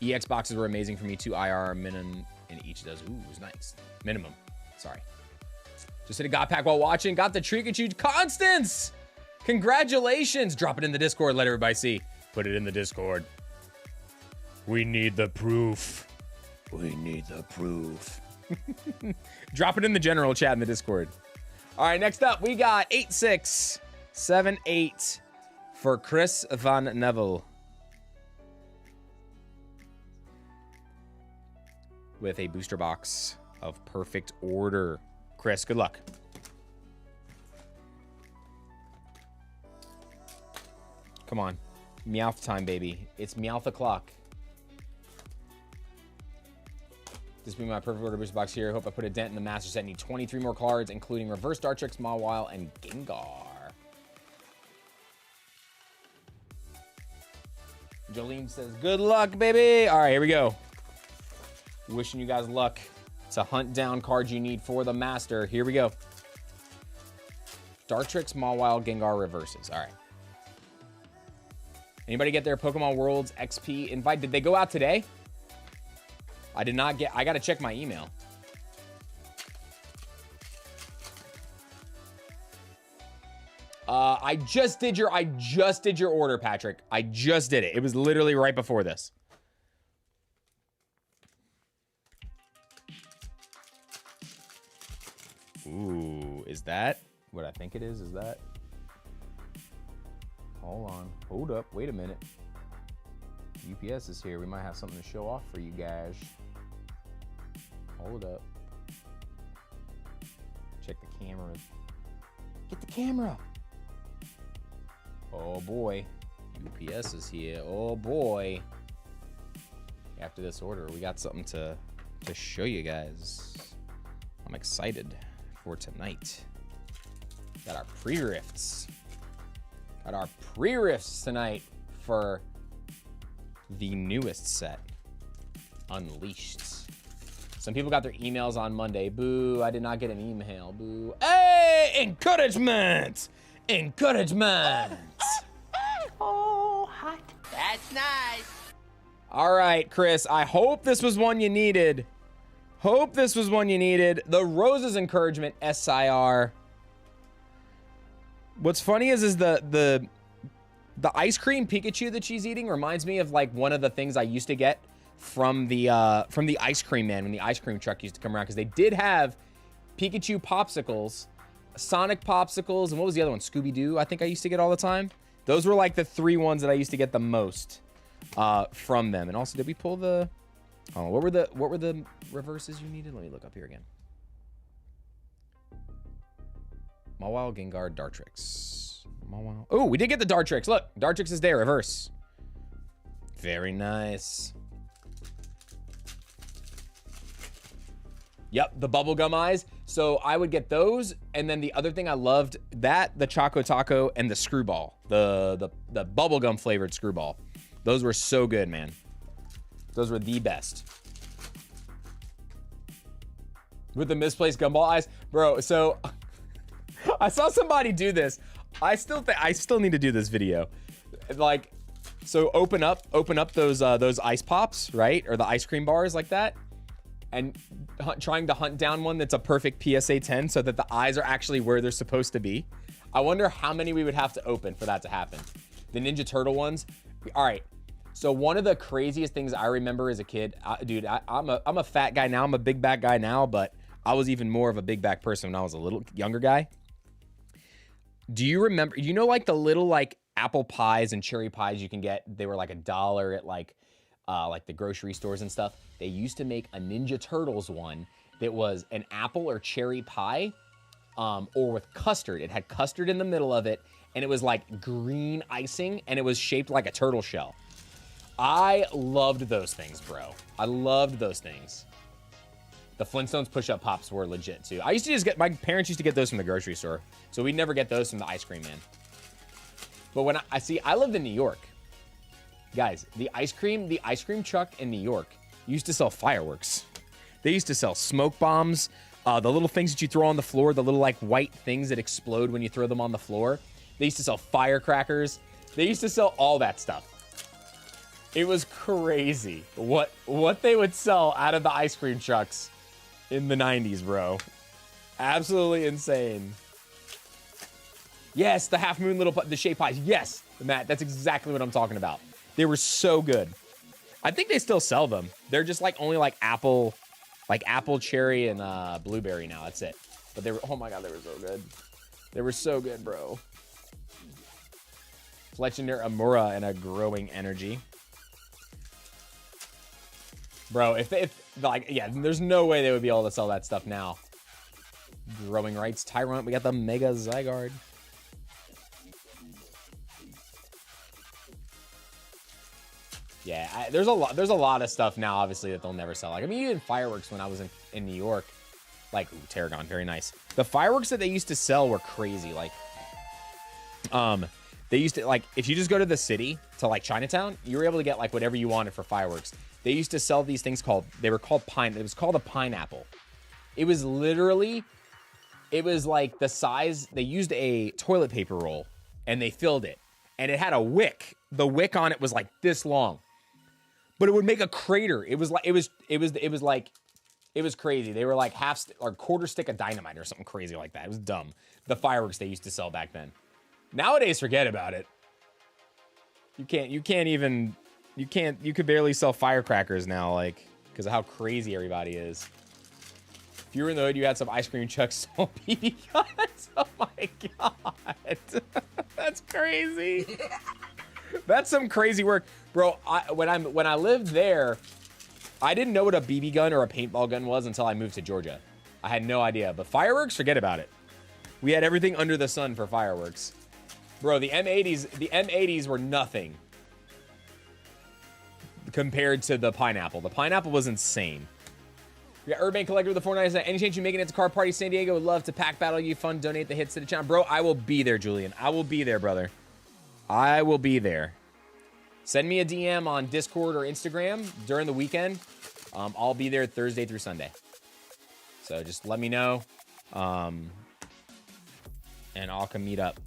EX boxes were amazing for me. 2 IR minimum in each of those. Ooh, it was nice. Minimum. Sorry. Just hit a God pack while watching. Got the Trigachu Constance. Congratulations. Drop it in the Discord. Let everybody see. Put it in the Discord. We need the proof. We need the proof. Drop it in the general chat in the Discord. All right, next up, we got 8678 for Chris Van Neville. With a booster box of Perfect Order. Chris, good luck. Come on. Meowth time, baby. It's Meowth o'clock. This will be my perfect order booster box here. Hope I put a dent in the master set. Need 23 more cards, including Reverse Dartrix, Mawile, and Gengar. Jolene says, good luck, baby. All right, here we go. Wishing you guys luck to hunt down cards you need for the master. Here we go. Dartrix, Mawile, Gengar, reverses. All right. Anybody get their Pokemon Worlds XP invite? Did they go out today? I did not get, I got to check my email. I just did your order, Patrick. I just did it. It was literally right before this. Ooh, is that what I think it is? Is that? Hold on. Hold up. Wait a minute. UPS is here. We might have something to show off for you guys. Hold up. Check the camera. Get the camera. Oh boy. UPS is here. Oh boy. After this order, we got something to show you guys. I'm excited for tonight. Got our pre-rifts. Got our pre-rifts tonight for the newest set, Unleashed. Some people got their emails on Monday. Boo, I did not get an email. Boo. Hey, encouragement! Encouragement! Oh, hot. That's nice. All right, Chris, I hope this was one you needed. Hope this was one you needed. The Roses Encouragement SIR. What's funny is the ice cream Pikachu that she's eating reminds me of like one of the things I used to get from the ice cream man when the ice cream truck used to come around, because they did have Pikachu popsicles, Sonic popsicles, and what was the other one? Scooby-Doo, I think I used to get all the time. Those were like the 3 ones that I used to get the most from them. And also, did we pull the? Oh, what were the reverses you needed? Let me look up here again. Mawile, Gengar, Dartrix. Mawile. Oh, we did get the Dartrix. Look, Dartrix is there, reverse. Very nice. Yep, the bubblegum eyes. So I would get those, and then the other thing I loved, the Choco Taco and the Screwball. The bubblegum flavored Screwball. Those were so good, man. Those were the best. With the misplaced gumball eyes. Bro, so I saw somebody do this. I still need to do this video. Like, so open up those ice pops, right? Or the ice cream bars like that. And trying to hunt down one that's a perfect PSA 10 so that the eyes are actually where they're supposed to be. I wonder how many we would have to open for that to happen. The Ninja Turtle ones. All right. So one of the craziest things I remember as a kid, dude, I'm a fat guy now. I'm a big back guy now, but I was even more of a big back person when I was a little younger guy. Do you remember, you know, like the little like apple pies and cherry pies you can get? They were like $1 at like the grocery stores and stuff. They used to make a Ninja Turtles one that was an apple or cherry pie, or with custard. It had custard in the middle of it, and it was like green icing, and it was shaped like a turtle shell. I loved those things, bro. I loved those things. The Flintstones push-up pops were legit too. I used to just get, my parents used to get those from the grocery store, so we'd never get those from the ice cream man. But when I lived in New York. Guys, the ice cream truck in New York used to sell fireworks. They used to sell smoke bombs, the little things that you throw on the floor, the little like white things that explode when you throw them on the floor. They used to sell firecrackers. They used to sell all that stuff. It was crazy what they would sell out of the ice cream trucks in the 90s, bro. Absolutely insane. Yes, the Half Moon the shape pies. Yes, Matt, that's exactly what I'm talking about. They were so good. I think they still sell them. They're just like only like apple, cherry, and blueberry now. That's it. But they were, oh my God, they were so good. They were so good, bro. Legendary Amura and a growing energy. Bro, if like, yeah, there's no way they would be able to sell that stuff now. Growing rights, Tyrant. We got the Mega Zygarde. Yeah, there's a lot of stuff now, obviously, that they'll never sell. Like, I mean, even fireworks when I was in New York, like, ooh, Tarragon, very nice. The fireworks that they used to sell were crazy. Like, they used to, like, if you just go to the city, to, like, Chinatown, you were able to get, like, whatever you wanted for fireworks. They used to sell these things it was called a pineapple. It was literally, it was like the size, they used a toilet paper roll, and they filled it. And it had a wick. The wick on it was, like, this long. But it would make a crater. It was like it was crazy. They were like quarter stick of dynamite or something crazy like that. It was dumb. The fireworks they used to sell back then. Nowadays, forget about it. You could barely sell firecrackers now, like, because of how crazy everybody is. If you were in the hood, you had some ice cream trucks, sold BB guns. Oh my god, that's crazy. That's some crazy work. Bro, when I lived there, I didn't know what a BB gun or a paintball gun was until I moved to Georgia. I had no idea. But fireworks, forget about it. We had everything under the sun for fireworks. Bro, the M80s were nothing compared to the pineapple. The pineapple was insane. We got Urban Collector with the 499. Any chance you making it to Card Party San Diego? Would love to pack battle you. Fun. Donate the hits to the channel. Bro, I will be there, Julian. I will be there, brother. I will be there. Send me a DM on Discord or Instagram during the weekend. I'll be there Thursday through Sunday. So just let me know. And I'll come meet up.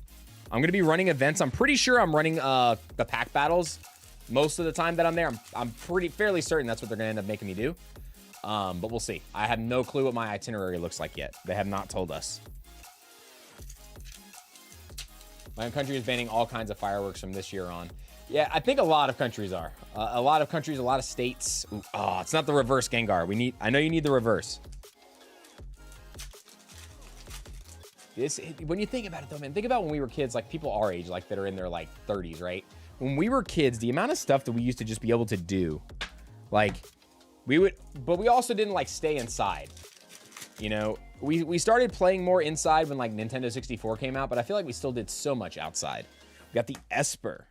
I'm going to be running events. I'm pretty sure I'm running the pack battles most of the time that I'm there. I'm fairly certain that's what they're going to end up making me do. But we'll see. I have no clue what my itinerary looks like yet. They have not told us. My own country is banning all kinds of fireworks from this year on. Yeah, I think a lot of countries are. A lot of countries, a lot of states. Ooh, oh, it's not the reverse Gengar. I know you need the reverse. When you think about it, though, man, think about when we were kids, like people our age, like that are in their like 30s, right? When we were kids, the amount of stuff that we used to just be able to do, like but we also didn't like stay inside. You know, we started playing more inside when like Nintendo 64 came out, but I feel like we still did so much outside. We got the Esper.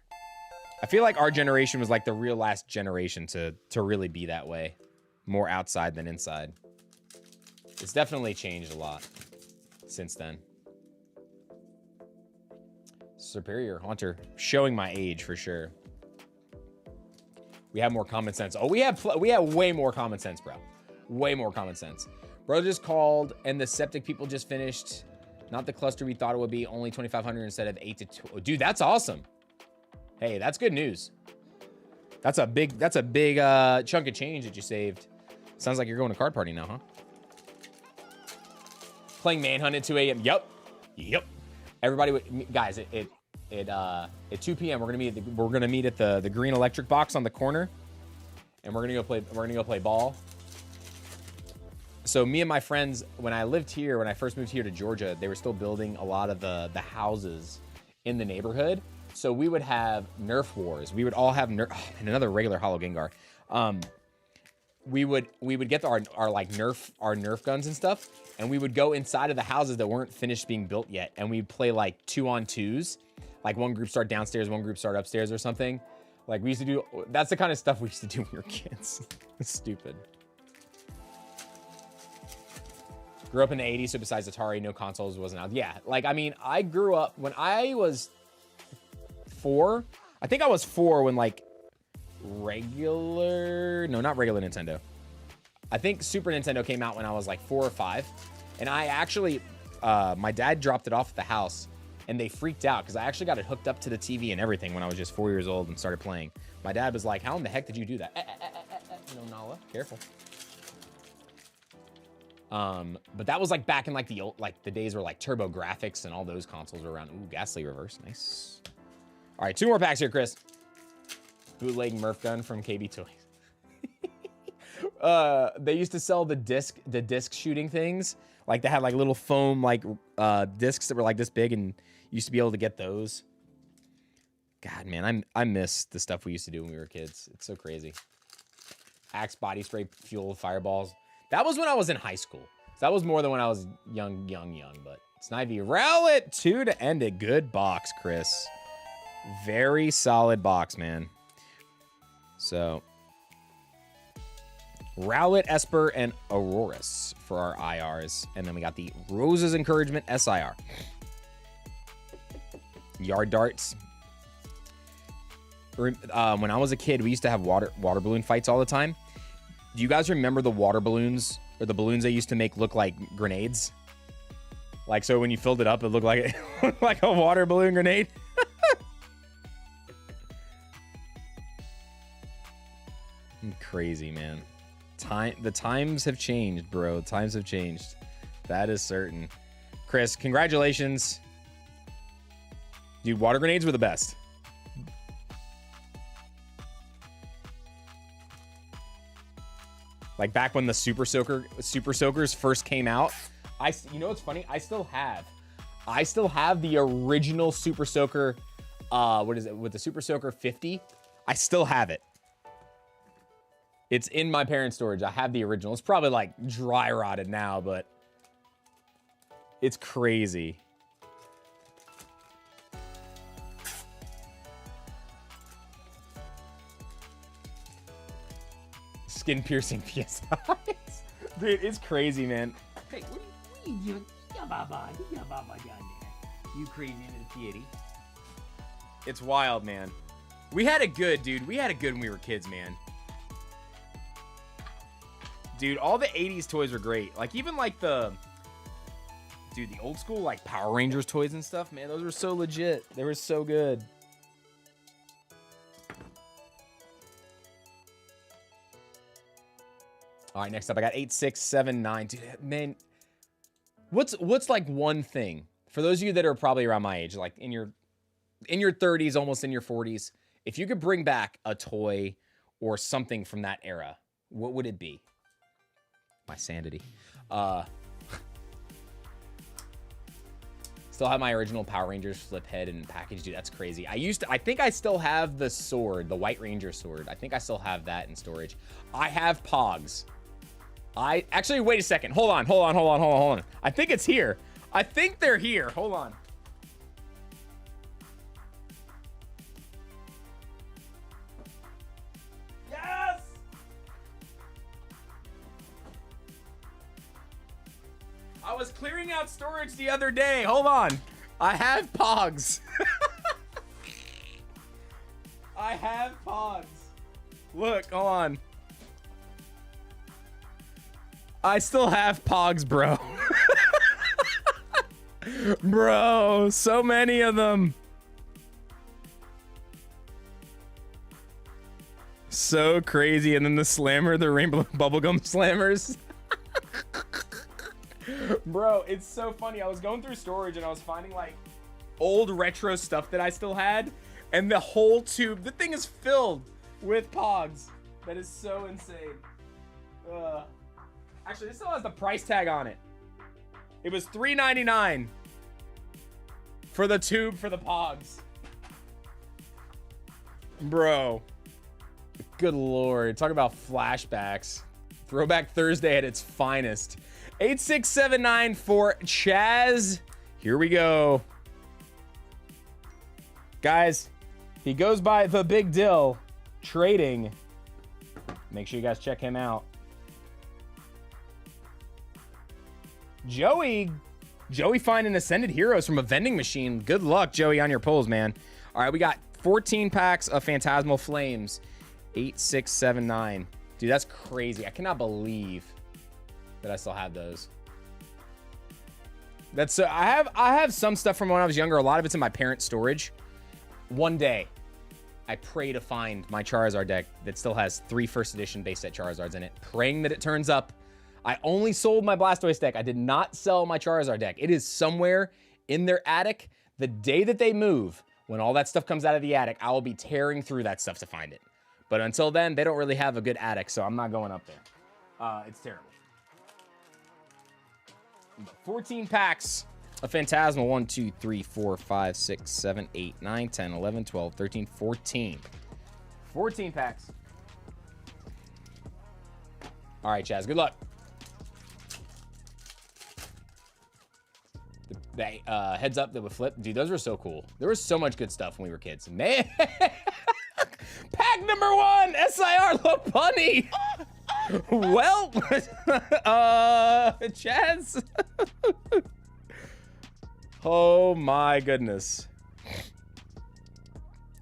I feel like our generation was like the real last generation to really be that way. More outside than inside. It's definitely changed a lot since then. Superior Haunter. Showing my age for sure. We have more common sense. Oh, we have way more common sense, bro. Way more common sense. Bro just called, and the septic people just finished. Not the cluster we thought it would be. Only 2,500 instead of 8 to 2. Oh, dude, that's awesome. Hey, that's good news. That's a big chunk of change that you saved. Sounds like you're going to card party now, huh? Playing Manhunt at 2 a.m. Yep. Everybody, guys, at 2 p.m. we're gonna meet at the green electric box on the corner, and we're gonna go play ball. So me and my friends, when I first moved here to Georgia, they were still building a lot of the houses in the neighborhood. So we would have Nerf wars. We would all have and another regular Hollow Gengar. We would get our Nerf guns and stuff, and we would go inside of the houses that weren't finished being built yet, and we'd play like 2-on-2s. Like one group start downstairs, one group start upstairs or something. Like we used to do, that's the kind of stuff we used to do when we were kids. It's stupid. Grew up in the 80s, so besides Atari, no consoles wasn't out. Yeah, like, I mean, I grew up, when I was 4, I think I was 4 when like not regular Nintendo. I think Super Nintendo came out when I was like 4 or 5. And I actually, my dad dropped it off at the house, and they freaked out because I actually got it hooked up to the TV and everything when I was just 4 years old and started playing. My dad was like, how in the heck did you do that? You know, Nala, careful. But that was like back in like the old, like the days where like Turbo Graphics and all those consoles were around. Ooh, Ghastly reverse, nice. All right, 2 more packs here, Chris. Bootleg Murph gun from KB Toys. They used to sell the disc shooting things. Like they had like little foam like discs that were like this big, and you used to be able to get those. God, man, I miss the stuff we used to do when we were kids. It's so crazy. Axe body spray fuel fireballs. That was when I was in high school. So that was more than when I was young. But Snivy, Rowlet 2 to end it. Good box, Chris. Very solid box, man. So Rowlet, Esper, and Aurorus for our IRs. And then we got the Rose's Encouragement SIR. Yard Darts. When I was a kid, we used to have water balloon fights all the time. Do you guys remember the water balloons, or the balloons they used to make look like grenades? Like, so when you filled it up, it looked like like a water balloon grenade. Crazy, man. The times have changed, bro. Times have changed. That is certain. Chris, congratulations. Dude, water grenades were the best. Like back when the Super Soakers first came out. You know what's funny? I still have the original Super Soaker. What is it? With the Super Soaker 50. I still have it. It's in my parents' storage. I have the original. It's probably like dry rotted now, but it's crazy. Skin piercing PSIs. Dude, it's crazy, man. Hey, what are you doing? Yeah, Baba down there. You crazy little kitty. It's wild, man. We had it good, dude. We had it good when we were kids, man. Dude, all the 80s toys were great. Like, even like the old school, like, Power Rangers toys and stuff, man. Those were so legit. They were so good. All right, next up, I got 8679. Dude, man, what's like one thing, for those of you that are probably around my age, like in your 30s, almost in your 40s, if you could bring back a toy or something from that era, what would it be? My sanity. Still have my original Power Rangers flip head and package. Dude, that's crazy. I think I still have the sword, the White Ranger sword. I think I still have that in storage. I have Pogs. Actually, wait a second. Hold on. I think it's here. I think they're here. Hold on. Yes! I was clearing out storage the other day. Hold on. I have Pogs. I have Pogs. Look, hold on. I still have Pogs, bro. Bro, so many of them. So crazy. And then the slammer, the rainbow bubblegum slammers. Bro, it's so funny. I was going through storage and I was finding like old retro stuff that I still had. And the whole tube, the thing is filled with Pogs. That is so insane. Actually, this still has the price tag on it. It was $3.99 for the tube for the Pogs. Bro. Good Lord. Talk about flashbacks. Throwback Thursday at its finest. 8679 for Chaz. Here we go. Guys, he goes by The Big Dill Trading. Make sure you guys check him out. Joey finding Ascended Heroes from a vending machine. Good luck, Joey, on your pulls, man. All right, we got 14 packs of Phantasmal Flames. 8679. Dude, that's crazy. I cannot believe that I still have those. That's I have some stuff from when I was younger. A lot of it's in my parents' storage. One day, I pray to find my Charizard deck that still has 3 first edition base set Charizards in it, praying that it turns up. I only sold my Blastoise deck. I did not sell my Charizard deck. It is somewhere in their attic. The day that they move, when all that stuff comes out of the attic, I will be tearing through that stuff to find it. But until then, they don't really have a good attic, so I'm not going up there. It's terrible. 14 packs of Phantasmal. 1, 2, 3, 4, 5, 6, 7, 8, 9, 10, 11, 12, 13, 14. 14 packs. All right, Chaz, good luck. The heads up that would flip. Dude, those were so cool. There was so much good stuff when we were kids. Man. Pack number 1, SIR Lopunny. Well, Chaz. Oh my goodness.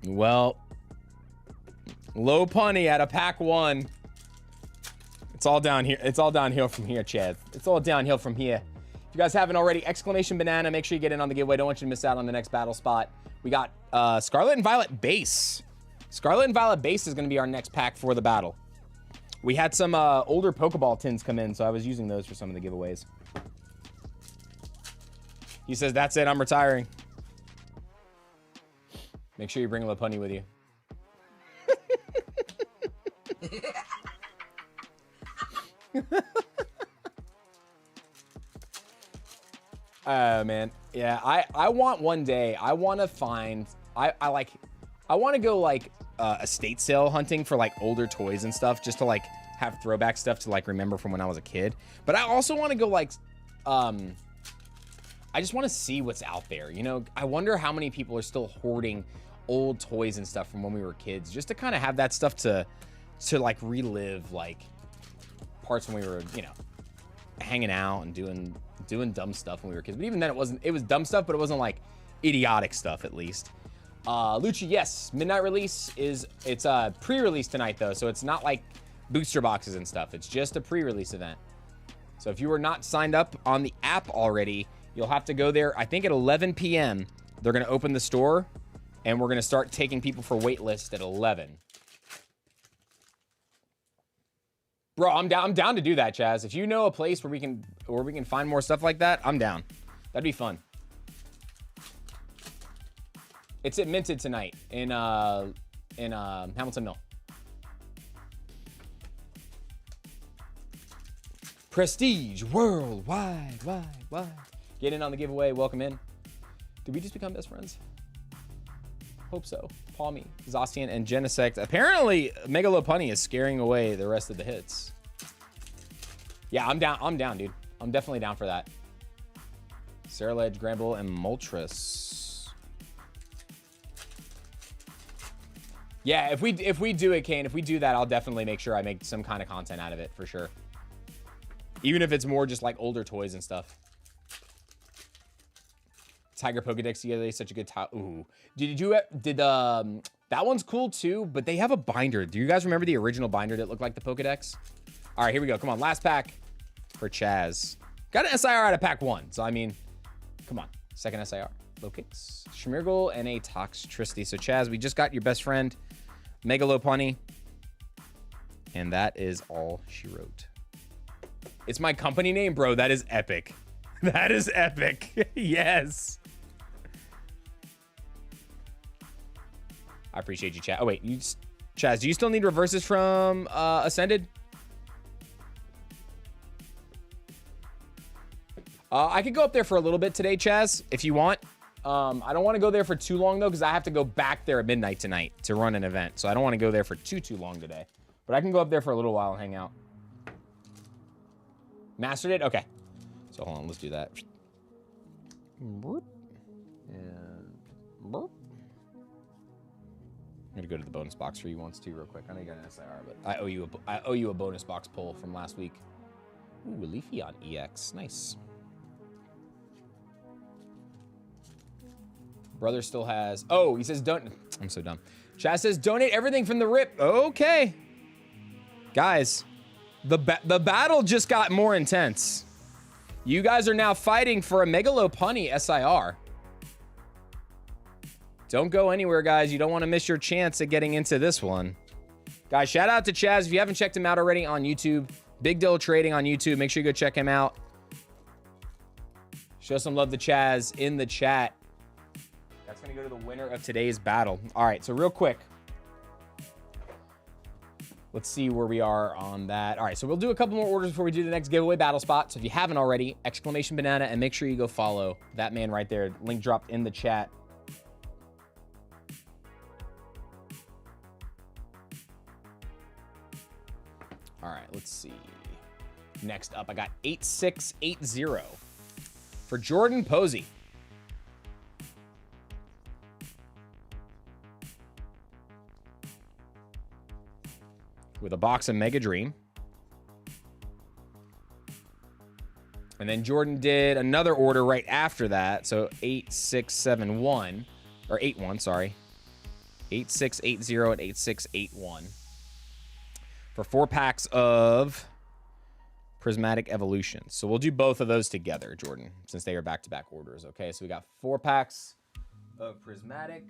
Well, Lopunny at a pack 1. It's all down here. It's all downhill from here, Chaz. It's all downhill from here. If you guys haven't already, exclamation banana, make sure you get in on the giveaway. Don't want you to miss out on the next battle spot. We got Scarlet and Violet base. Scarlet and Violet base is going to be our next pack for the battle. We had some older Pokeball tins come in, so I was using those for some of the giveaways. He says, that's it, I'm retiring. Make sure you bring Lopunny with you. Oh man, yeah, I want one day, I want to find, I want to go like estate sale hunting for like older toys and stuff, just to like have throwback stuff to like remember from when I was a kid. But I also want to go like, I just want to see what's out there, you know. I wonder how many people are still hoarding old toys and stuff from when we were kids, just to kind of have that stuff to like relive like parts when we were, you know, hanging out and doing dumb stuff when we were kids. But even then, it was dumb stuff, but it wasn't like idiotic stuff, at least. Lucci, yes, midnight release it's a pre-release tonight though, so it's not like booster boxes and stuff. It's just a pre-release event. So if you were not signed up on the app already, you'll have to go there. I think at 11 p.m. they're gonna open the store, and we're gonna start taking people for waitlist at 11. Bro, I'm down to do that, Chaz. If you know a place where we can find more stuff like that, I'm down. That'd be fun. It's at Minted tonight in Hamilton Mill. Prestige worldwide, wide. Get in on the giveaway. Welcome in. Did we just become best friends? Hope so. Palmy, Zostian, and Genesect. Apparently, Megalopunny is scaring away the rest of the hits. Yeah, I'm down, dude. I'm definitely down for that. Ceruledge, Granbull, and Moltres. Yeah, if we do it, Kane, if we do that, I'll definitely make sure I make some kind of content out of it for sure. Even if it's more just like older toys and stuff. Tiger Pokedex together, such a good top. Ooh, that one's cool too, but they have a binder. Do you guys remember the original binder that looked like the Pokedex? All right, here we go. Come on, last pack for Chaz. Got an SIR out of pack 1, so I mean, come on, second SIR. Low kicks, Schmirgle, and a Toxtricity. So Chaz, we just got your best friend, Megalopunny, and that is all she wrote. It's my company name, bro. That is epic. That is epic. Yes. I appreciate you, Chaz. Oh, wait. Chaz, do you still need reverses from Ascended? I could go up there for a little bit today, Chaz, if you want. I don't want to go there for too long, though, because I have to go back there at midnight tonight to run an event. So I don't want to go there for too long today. But I can go up there for a little while and hang out. Mastered it? Okay. So hold on, let's do that. And I'm gonna go to the bonus box for you once too, real quick. I know you got an SIR, but I owe you a bonus box pull from last week. Ooh, Leafy on EX, nice. Brother still has. Oh, he says don't. I'm so dumb. Chaz says donate everything from the rip. Okay, guys, the battle just got more intense. You guys are now fighting for a Megalopunny SIR. Don't go anywhere, guys. You don't want to miss your chance at getting into this one. Guys, shout out to Chaz. If you haven't checked him out already on YouTube, Big Deal Trading on YouTube. Make sure you go check him out. Show some love to Chaz in the chat. That's going to go to the winner of today's battle. All right, so real quick. Let's see where we are on that. All right, so we'll do a couple more orders before we do the next giveaway battle spot. So if you haven't already, exclamation banana, and make sure you go follow that man right there. Link dropped in the chat. All right, let's see. Next up, I got 8680 for Jordan Posey. with a box of Mega Dream. And then Jordan did another order right after that. So 8671, or 81, sorry. 8680 and 8681. For 4 packs of Prismatic Evolution. So we'll do both of those together, Jordan, since they are back-to-back orders. Okay, so we got 4 packs of Prismatic.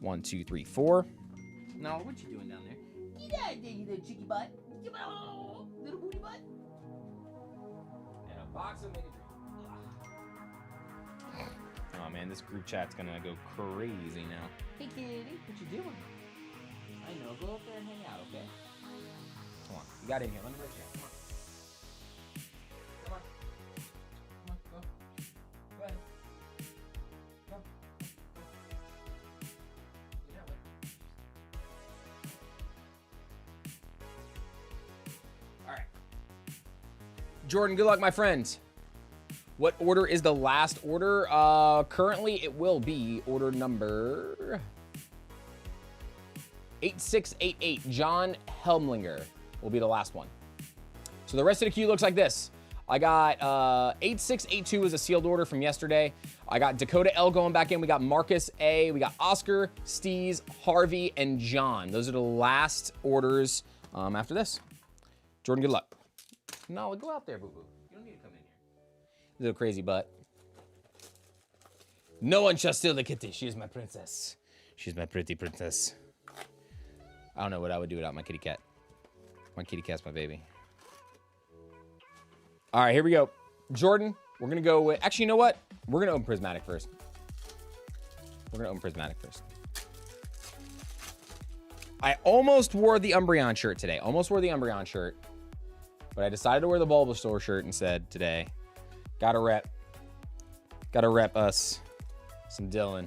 1, 2, 3, 4. No, what you doing down there? Get out there, you little cheeky butt. Come on, little booty butt. And a box of Mega Dream. Oh man, this group chat's gonna go crazy now. Hey kitty, what you doing? I know, go up there and hang out, okay? Come on, you got in here. Let me let you in. Come on. Come on. Come on, go. Go ahead. Go. Get that way. All right. Jordan, good luck, my friend. What order is the last order? Currently, it will be order number 8688. John Helmlinger will be the last one. So the rest of the queue looks like this. I got 8682 is a sealed order from yesterday. I got Dakota L going back in. We got Marcus A. We got Oscar, Steez, Harvey, and John. Those are the last orders after this. Jordan, good luck. No, go out there, boo-boo. You don't need to come in here. Little crazy butt. No one shall steal the kitty. She is my princess. She's my pretty princess. I don't know what I would do without my kitty cat. My kitty cat's my baby. All right, here we go. Jordan, we're going to go with... Actually, you know what? We're going to open Prismatic first. We're going to open Prismatic first. I almost wore the Umbreon shirt today. Almost wore the Umbreon shirt. But I decided to wear the Bulbasaur shirt instead today. Gotta rep us some Dylan.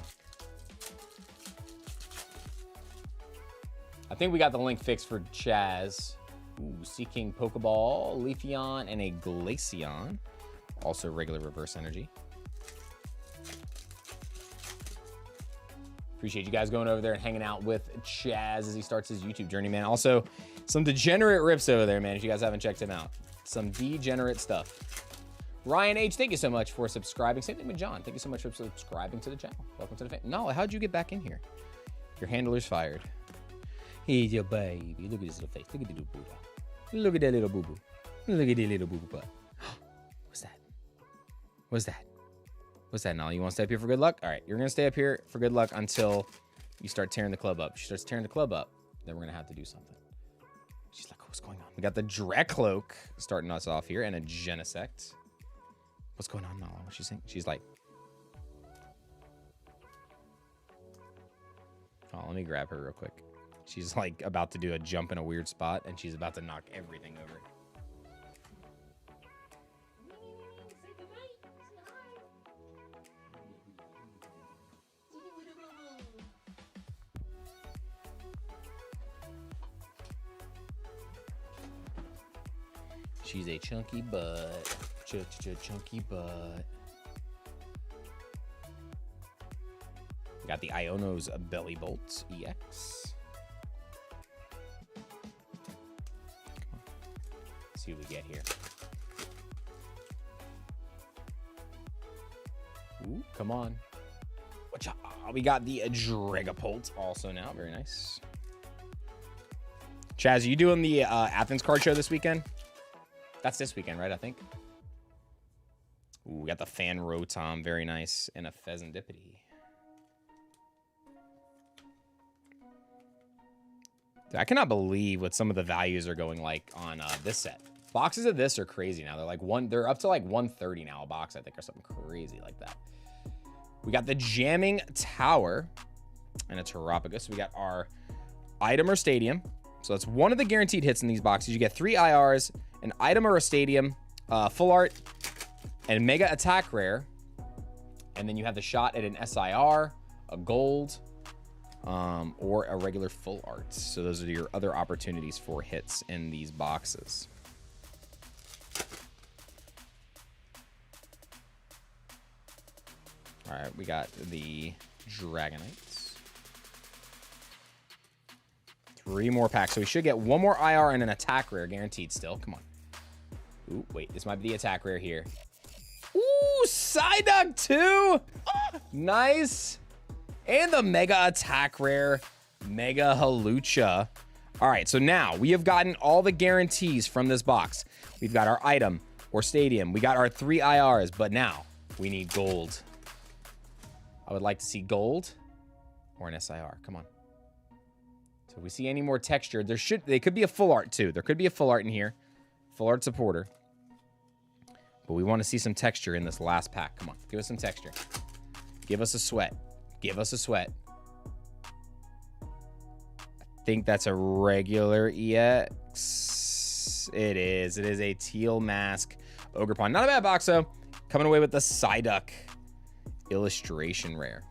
I think we got the link fixed for Chaz. Ooh, Seeking Pokeball, Leafeon, and a Glaceon. Also regular reverse energy. Appreciate you guys going over there and hanging out with Chaz as he starts his YouTube journey, man. Also, some degenerate rips over there, man, if you guys haven't checked him out. Some degenerate stuff. Ryan H., thank you so much for subscribing. Same thing with John. Thank you so much for subscribing to the channel. Welcome to the family. No, how'd you get back in here? Your handler's fired. He's your baby. Look at his little face. Look at the little boo. Look at that little boo-boo. Look at that little boo-boo butt. What's that? What's that? What's that, Nolly? You want to stay up here for good luck? All right, you're going to stay up here for good luck until you start tearing the club up. If she starts tearing the club up, then we're going to have to do something. She's like, what's going on? We got the Drakloak starting us off here and a Genesect. What's going on, Nala? What's she saying? She's like... Oh, let me grab her real quick. She's like about to do a jump in a weird spot, and she's about to knock everything over. She's a chunky butt. Chunky butt. Got the Iono's Belly Bolt EX. Come on. Let's see what we get here. Ooh, come on. We got the Dragapult also now. Very nice. Chaz, are you doing the Athens card show this weekend? That's this weekend, right? I think. Ooh, we got the Fan Rotom. Very nice. And a Pheasantipity. Dude, I cannot believe what some of the values are going like on this set. Boxes of this are crazy now. They're up to like 130 now a box, I think, or something crazy like that. We got the Jamming Tower and a Terapagos. We got our Item or Stadium. So that's one of the guaranteed hits in these boxes. You get 3 IRs, an Item or a Stadium, Full Art, and Mega Attack Rare. And then you have the shot at an SIR, a Gold, or a regular Full Art. So those are your other opportunities for hits in these boxes. All right, we got the Dragonites. 3 more packs. So we should get 1 more IR and an attack rare guaranteed still. Come on. Ooh, wait. This might be the attack rare here. Ooh, Psyduck too. Oh, nice. And the mega attack rare, Mega Halucha. All right, so now we have gotten all the guarantees from this box. We've got our item or stadium. We got our 3 IRs, but now we need gold. I would like to see gold or an SIR. Come on. So if we see any more texture, they could be a full art too. There could be a full art in here. Full art supporter. But we want to see some texture in this last pack. Come on, give us some texture. Give us a sweat. Give us a sweat. I think that's a regular EX. It is. It is a teal mask Ogre Pond. Not a bad box though. Coming away with the Psyduck illustration rare.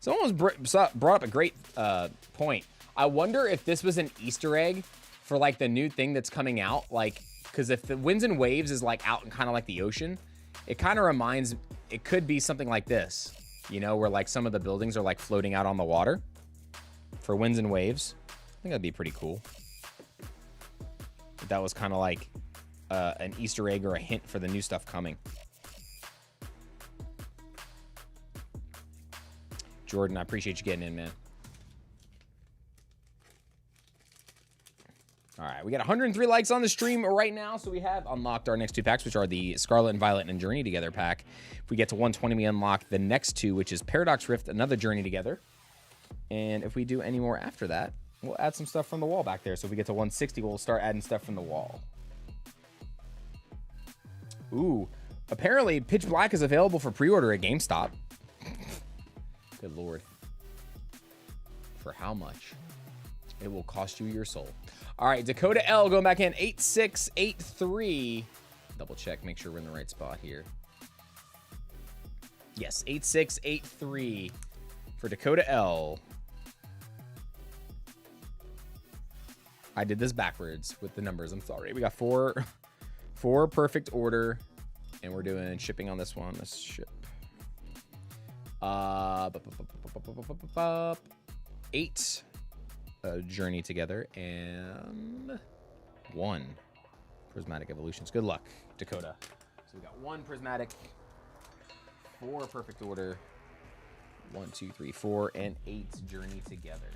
Someone brought up a great point. I wonder if this was an Easter egg for like the new thing that's coming out. Like, because if the Winds and Waves is like out in kind of like the ocean, it kind of reminds, it could be something like this, you know, where like some of the buildings are like floating out on the water for Winds and Waves. I think that'd be pretty cool. If that was kind of like an Easter egg or a hint for the new stuff coming. Jordan, I appreciate you getting in, man. All right, we got 103 likes on the stream right now, so we have unlocked our next 2 packs, which are the Scarlet and Violet and Journey Together pack. If we get to 120, we unlock the next 2, which is Paradox Rift, another Journey Together. And if we do any more after that, we'll add some stuff from the wall back there. So if we get to 160, we'll start adding stuff from the wall. Ooh, apparently Pitch Black is available for pre-order at GameStop. Good Lord. For how much? It will cost you your soul. All right, Dakota L going back in. 8683. Double check, make sure we're in the right spot here. Yes, 8683 for Dakota L. I did this backwards with the numbers. I'm sorry. We got four perfect order, and we're doing shipping on this one. Let's ship. 8 Journey Together and 1 Prismatic Evolutions. Good luck, Dakota. So we got 1 Prismatic, 4 Perfect Order, 1, 2, 3, 4, and 8 Journey Together.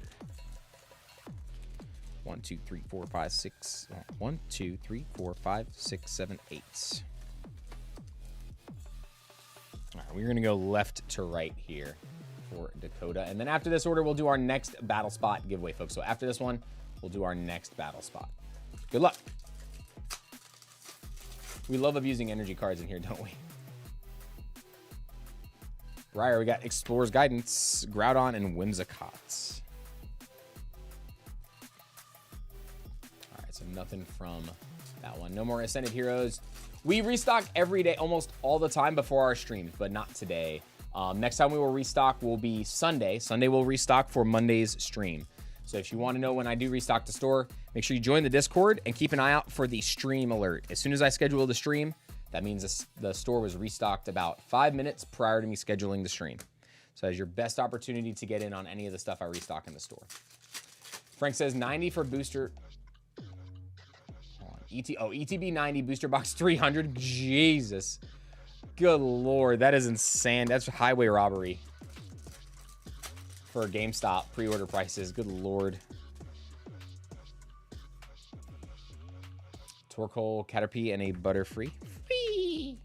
1, 2, 3, 4, 5, 6. 1, 2, 3, 4, 5, 6, 7, 8. All right, we're gonna go left to right here for Dakota, and then after this order, we'll do our next battle spot giveaway, folks. So after this one, we'll do our next battle spot. Good luck. We love abusing energy cards in here, don't we? Briar, we got Explorer's Guidance, Groudon, and Whimsicott. All right, so nothing from that one. No more Ascended Heroes. We restock every day, almost all the time before our streams, but not today. Next time we will restock will be Sunday. Sunday we'll restock for Monday's stream. So if you want to know when I do restock the store, make sure you join the Discord and keep an eye out for the stream alert. As soon as I schedule the stream, that means the store was restocked about 5 minutes prior to me scheduling the stream. So that's your best opportunity to get in on any of the stuff I restock in the store. Frank says 90 for booster. ETB 90, booster box 300. Jesus. Good Lord, that is insane. That's highway robbery for GameStop pre-order prices. Good Lord. Torkoal, Caterpie, and a Butterfree. Free.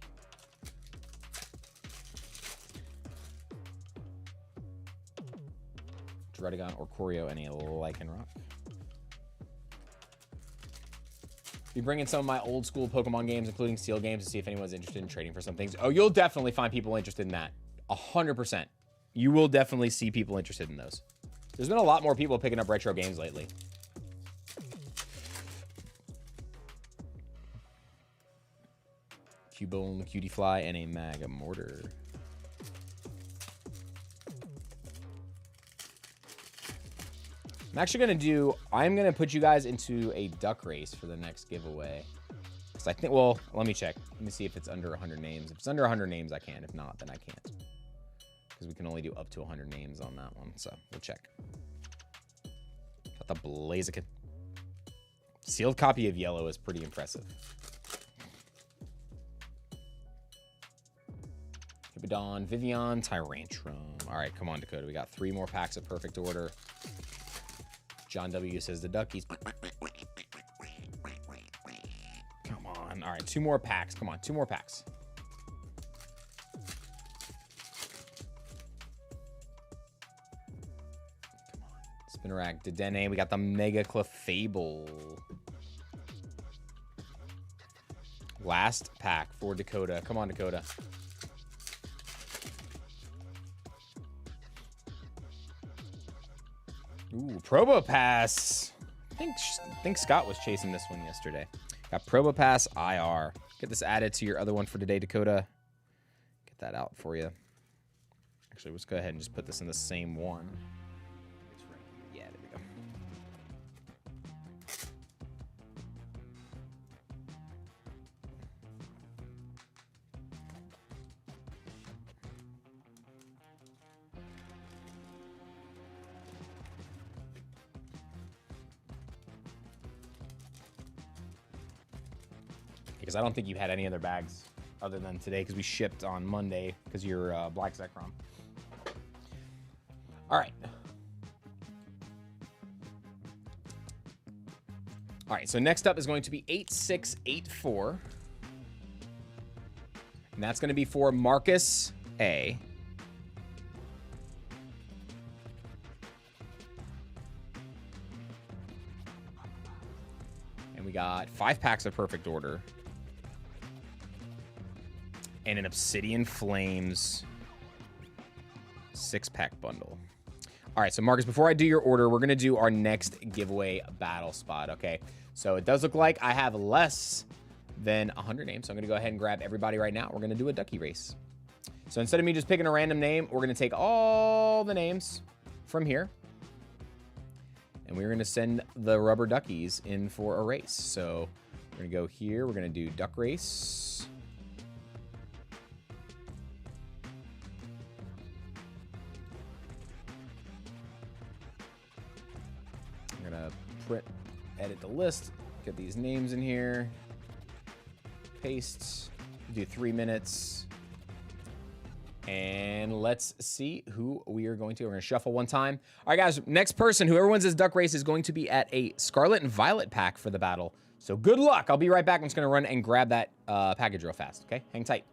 Druddigon, Orcorio, and a Lycanroc. Be bringing some of my old school Pokemon games, including Steel games, to see if anyone's interested in trading for some things. Oh, you'll definitely find people interested in that. 100%. You will definitely see people interested in those. There's been a lot more people picking up retro games lately. Cubone, Cutiefly, and a Magmortar. I'm going to put you guys into a duck race for the next giveaway. Because I think, well, let me check. Let me see if it's under 100 names. If it's under 100 names, I can. If not, then I can't. Because we can only do up to 100 names on that one. So we'll check. Got the Blaziken. Sealed copy of yellow is pretty impressive. Hippodon, Vivian, Tyrantrum. All right, come on, Dakota. We got 3 more packs of perfect order. John W. says the Duckies. Come on. All right, 2 more packs. Come on, 2 more packs. Come on. Spinarak, Dedenne. We got the Mega Clefable. Last pack for Dakota. Come on, Dakota. Ooh, Probopass. I think Scott was chasing this one yesterday. Got Probopass IR. Get this added to your other one for today, Dakota. Get that out for you. Actually, let's go ahead and just put this in the same one. Yeah, there we go. Because I don't think you had any other bags other than today because we shipped on Monday because you're Black Zekrom. All right. All right, so next up is going to be 8684. And that's going to be for Marcus A. And we got 5 packs of perfect order. And an Obsidian Flames 6-pack bundle. All right, so Marcus, before I do your order, we're going to do our next giveaway battle spot, okay? So it does look like I have less than 100 names, so I'm going to go ahead and grab everybody right now. We're going to do a ducky race. So instead of me just picking a random name, we're going to take all the names from here. And we're going to send the rubber duckies in for a race. So we're going to go here. We're going to do duck race. Print, edit the list, get these names in here, paste, do 3 minutes, and let's see who we are going to. We're going to shuffle one time. All right, guys, next person, whoever wins this duck race is going to be at a Scarlet and Violet pack for the battle. So good luck. I'll be right back. I'm just going to run and grab that package real fast, okay? Hang tight.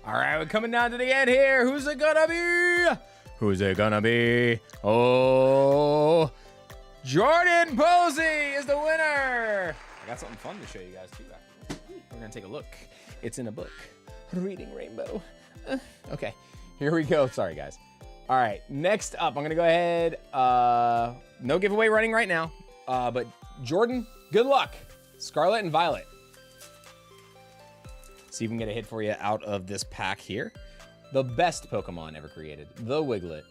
All right, we're coming down to the end here. Who's it gonna be? Who's it gonna be? Oh, Jordan Posey is the winner. I got something fun to show you guys too. We're gonna take a look. It's in a book. Reading Rainbow. Okay, here we go. Sorry, guys. All right, next up, I'm gonna go ahead. No giveaway running right now, but Jordan, good luck. Scarlet and Violet. See if we can get a hit for you out of this pack here. The best Pokemon ever created, the Wiglet.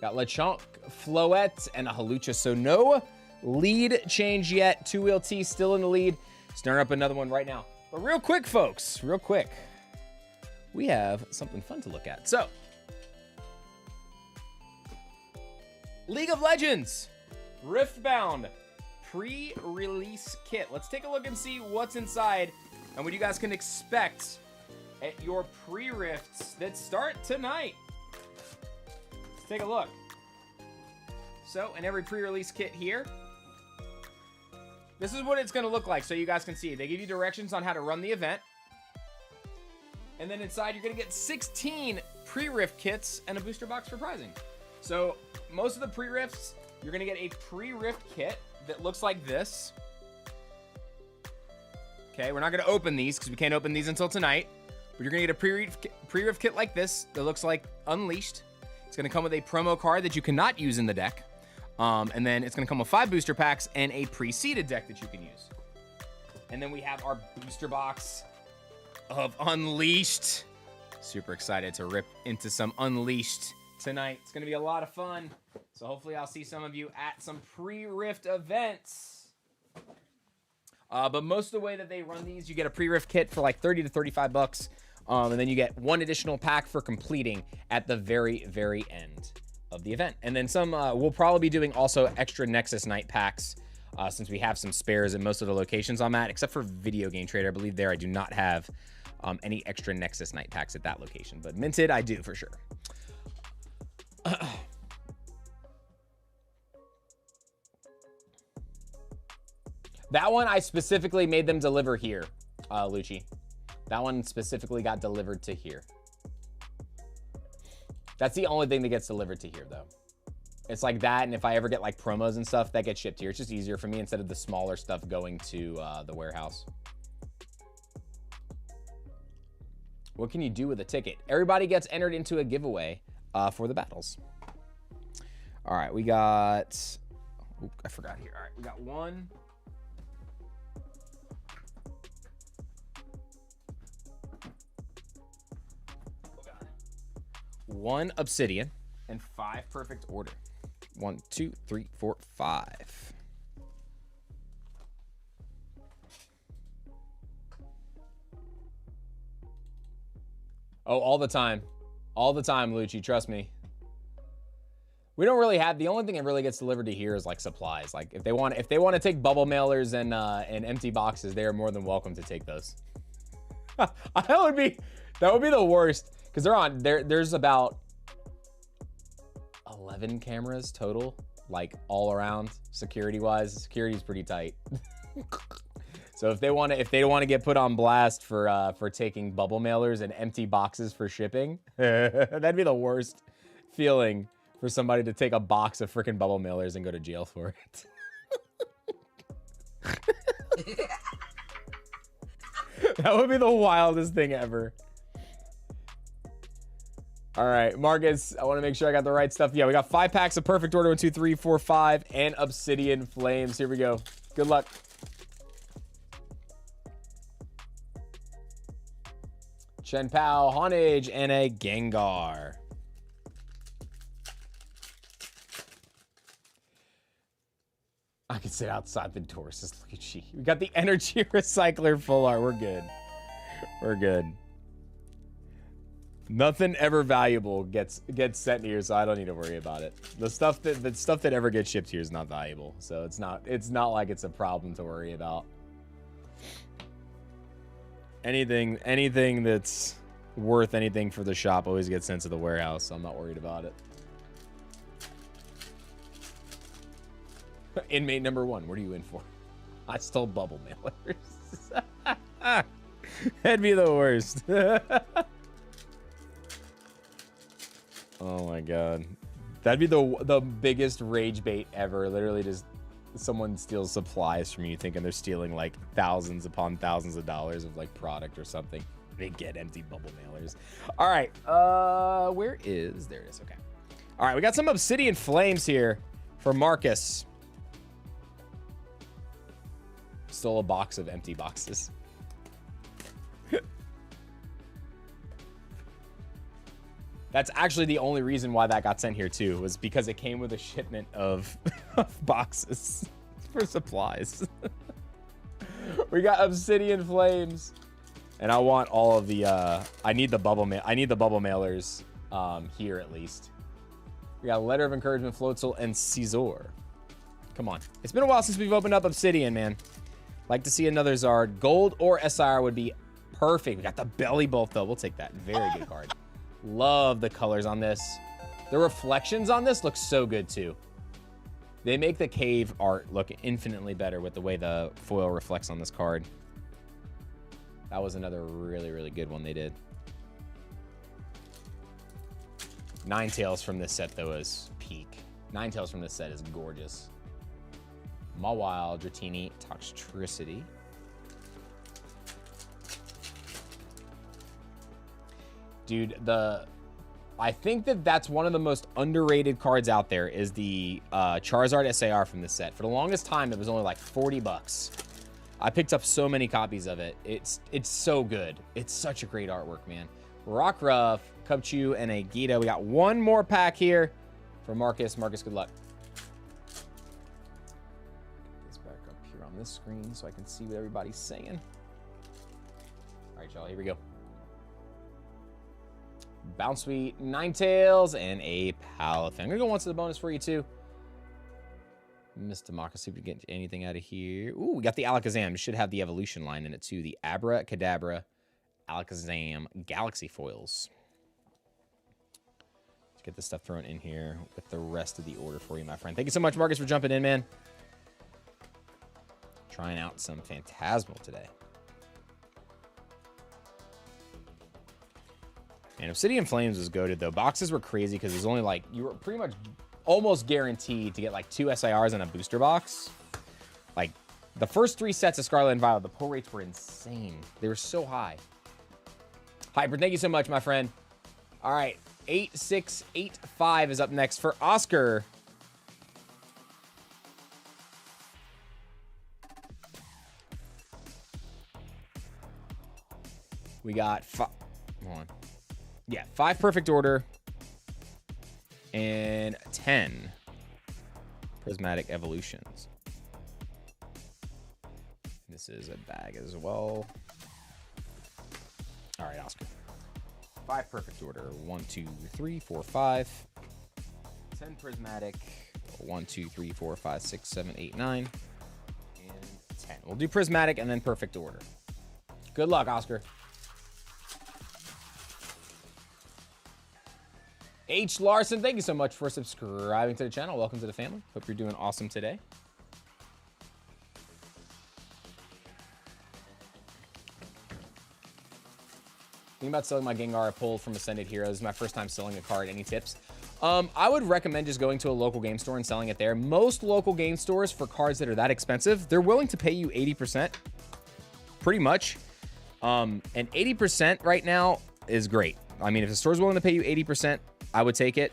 Got Lechonk, Floette, and a Halucha. So no lead change yet. Two-Wheel T still in the lead. Stirring up another one right now. But real quick, folks, real quick. We have something fun to look at. So, League of Legends, Riftbound, pre-release kit. Let's take a look and see what's inside and what you guys can expect at your pre-rifts that start tonight. Let's take a look. So, in every pre-release kit here, this is what it's going to look like so you guys can see. They give you directions on how to run the event. And then inside, you're going to get 16 pre-rift kits and a booster box for prizing. So, most of the pre-rifts, you're going to get a pre-rift kit that looks like this. Okay, we're not going to open these because we can't open these until tonight. But you're going to get a pre-rift kit like this that looks like Unleashed. It's going to come with a promo card that you cannot use in the deck. And then it's going to come with 5 booster packs and a pre-seeded deck that you can use. And then we have our booster box of Unleashed. Super excited to rip into some Unleashed tonight. It's going to be a lot of fun. So hopefully I'll see some of you at some pre-rift events. But most of the way that they run these, you get a pre-rift kit for like 30 to 35 bucks. And then you get 1 additional pack for completing at the very, very end of the event. And then some, we'll probably be doing also extra Nexus Night packs since we have some spares in most of the locations I'm at, except for Video Game Trader. I believe there I do not have any extra Nexus Night packs at that location. But Minted, I do for sure. That one I specifically made them deliver here, Lucci. That one specifically got delivered to here. That's the only thing that gets delivered to here, though. It's like that, and if I ever get like promos and stuff, that gets shipped here. It's just easier for me instead of the smaller stuff going to the warehouse. What can you do with a ticket? Everybody gets entered into a giveaway for the battles. All right, we got... Oop, I forgot here. All right, we got one... One obsidian and 5 perfect order. 1, 2, 3, 4, 5. Oh, all the time. All the time, Lucci, trust me. We don't really have, the only thing that really gets delivered to here is like supplies. Like if they want to take bubble mailers and empty boxes, they are more than welcome to take those. that would be the worst. Because there's about 11 cameras total, like all around security-wise. Security's pretty tight. So if they want to get put on blast for taking bubble mailers and empty boxes for shipping, that'd be the worst feeling for somebody to take a box of freaking bubble mailers and go to jail for it. That would be the wildest thing ever. All right, Marcus, I want to make sure I got the right stuff. Yeah, we got 5 packs of perfect order, 1, 2, 3, 4, 5, and obsidian flames. Here we go. Good luck. Chen Pao, Honage, and a Gengar. I can sit outside the door, says Lucci. We got the energy recycler full art. We're good. We're good. Nothing ever valuable gets sent here, so I don't need to worry about it. The stuff that ever gets shipped here is not valuable, so it's not like it's a problem to worry about. Anything that's worth anything for the shop always gets sent to the warehouse, so I'm not worried about it. Inmate number 1, what are you in for? I stole bubble mailers. That'd be the worst. Oh my god. That'd be the biggest rage bait ever. Literally just someone steals supplies from you thinking they're stealing like thousands upon thousands of dollars of like product or something. They get empty bubble mailers. All right. Where is... There it is. Okay. All right. We got some Obsidian Flames here for Marcus. Stole a box of empty boxes. That's actually the only reason why that got sent here too, was because it came with a shipment of boxes for supplies. We got Obsidian Flames, and I want all of the. I need the bubble mailers here at least. We got Letter of Encouragement, Floatzel, and Caesar. Come on, it's been a while since we've opened up Obsidian, man. Like to see another Zard. Gold or SIR would be perfect. We got the Belly Bolt though. We'll take that. Very good card. Love the colors on this. The reflections on this look so good too. They make the cave art look infinitely better with the way the foil reflects on this card. That was another really, really good one they did. Ninetales from this set though is peak. Ninetales from this set is gorgeous. Mawile, Dratini, Toxtricity. Dude, I think that's one of the most underrated cards out there is the Charizard SAR from this set. For the longest time, it was only like 40 bucks. I picked up so many copies of it. It's so good. It's such a great artwork, man. Rockruff, Cubchoo, and a Gita. We got one more pack here for Marcus. Marcus, good luck. Get this back up here on this screen so I can see what everybody's saying. All right, y'all, here we go. Bounce Sweet, Ninetales, and a Palafin. I'm going to go once to the bonus for you, too. Mr. Marcus, see if we can get anything out of here. Ooh, we got the Alakazam. Should have the evolution line in it, too. The Abra Kadabra Alakazam Galaxy Foils. Let's get this stuff thrown in here with the rest of the order for you, my friend. Thank you so much, Marcus, for jumping in, man. Trying out some Phantasmal today. And Obsidian Flames was goated though. Boxes were crazy because there's only like, you were pretty much almost guaranteed to get like 2 SIRs in a booster box. Like the first 3 sets of Scarlet and Violet, the pull rates were insane. They were so high. Hyper, thank you so much, my friend. All right, 8685 is up next for Oscar. We got hold on. Yeah, 5 perfect order and 10 prismatic evolutions. This is a bag as well. All right, Oscar. 5 perfect order. 1, 2, 3, 4, 5. 10 prismatic. 1, 2, 3, 4, 5, 6, 7, 8, 9. And 10. We'll do prismatic and then perfect order. Good luck, Oscar. H. Larson, thank you so much for subscribing to the channel. Welcome to the family. Hope you're doing awesome today. Thinking about selling my Gengar I pulled from Ascended Heroes. This is my first time selling a card. Any tips? I would recommend just going to a local game store and selling it there. Most local game stores for cards that are that expensive, they're willing to pay you 80%. Pretty much. And 80% right now is great. I mean, if the store's willing to pay you 80%, I would take it,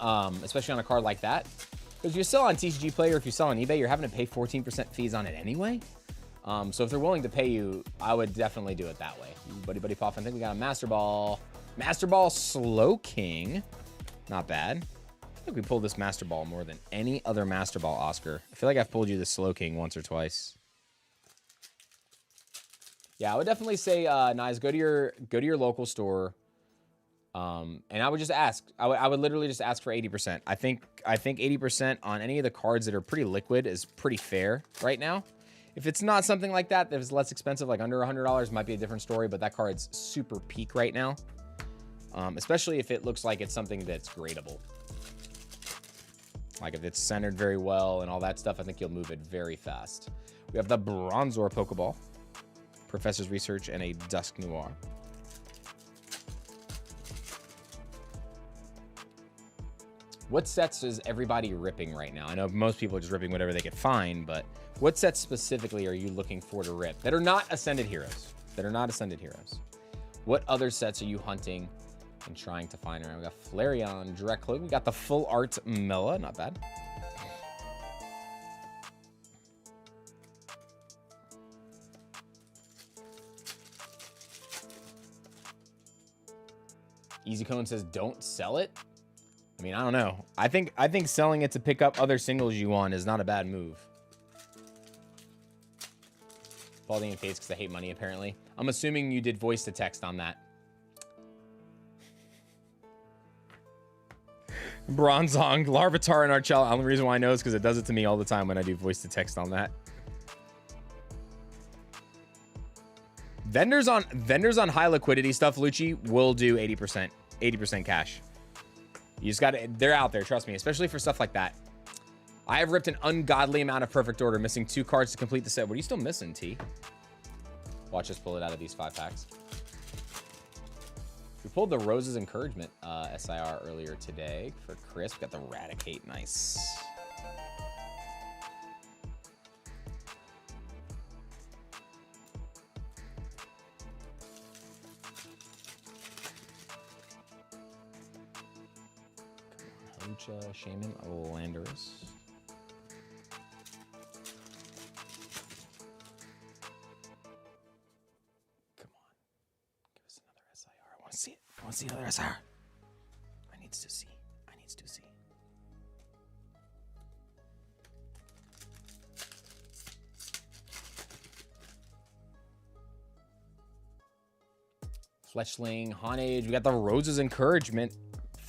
especially on a card like that. Because if you sell on TCG Player, if you sell on eBay, you're having to pay 14% fees on it anyway. So if they're willing to pay you, I would definitely do it that way. Buddy Puff, I think we got a Master Ball. Master Ball Slow King. Not bad. I think we pulled this Master Ball more than any other Master Ball, Oscar. I feel like I've pulled you the Slow King once or twice. Yeah, I would definitely say, Nice, go to your local store. And I would just ask. I would literally just ask for 80%. I think 80% on any of the cards that are pretty liquid is pretty fair right now. If it's not something like that, if it's less expensive, like under $100, might be a different story. But that card's super peak right now, especially if it looks like it's something that's gradable. Like if it's centered very well and all that stuff, I think you'll move it very fast. We have the Bronzor Pokeball, Professor's Research, and a Dusk Noir. What sets is everybody ripping right now? I know most people are just ripping whatever they could find, but what sets specifically are you looking for to rip that are not Ascended Heroes? That are not Ascended Heroes. What other sets are you hunting and trying to find around? We got Flareon, Direct Cloak. We got the Full Art Mela, not bad. Easy Cone says, don't sell it. I mean, I don't know. I think selling it to pick up other singles you want is not a bad move. Balding and Fates because I hate money, apparently. I'm assuming you did voice to text on that. Bronzong, Larvitar, and Archella. The only reason why I know is because it does it to me all the time when I do voice to text on that. Vendors on high liquidity stuff, Lucci, will do 80% cash. You just gotta, they're out there, trust me, especially for stuff like that. I have ripped an ungodly amount of Perfect Order, missing 2 cards to complete the set. What are you still missing, T? Watch us pull it out of these 5 packs. We pulled the Rose's Encouragement SIR earlier today for Chris. We got the Eradicate, nice. Shaman, Landorus. Come on. Give us another SIR. I want to see it. I want to see another SIR. I need to see. I need to see. Fletchling, Honage. We got the Rose's Encouragement.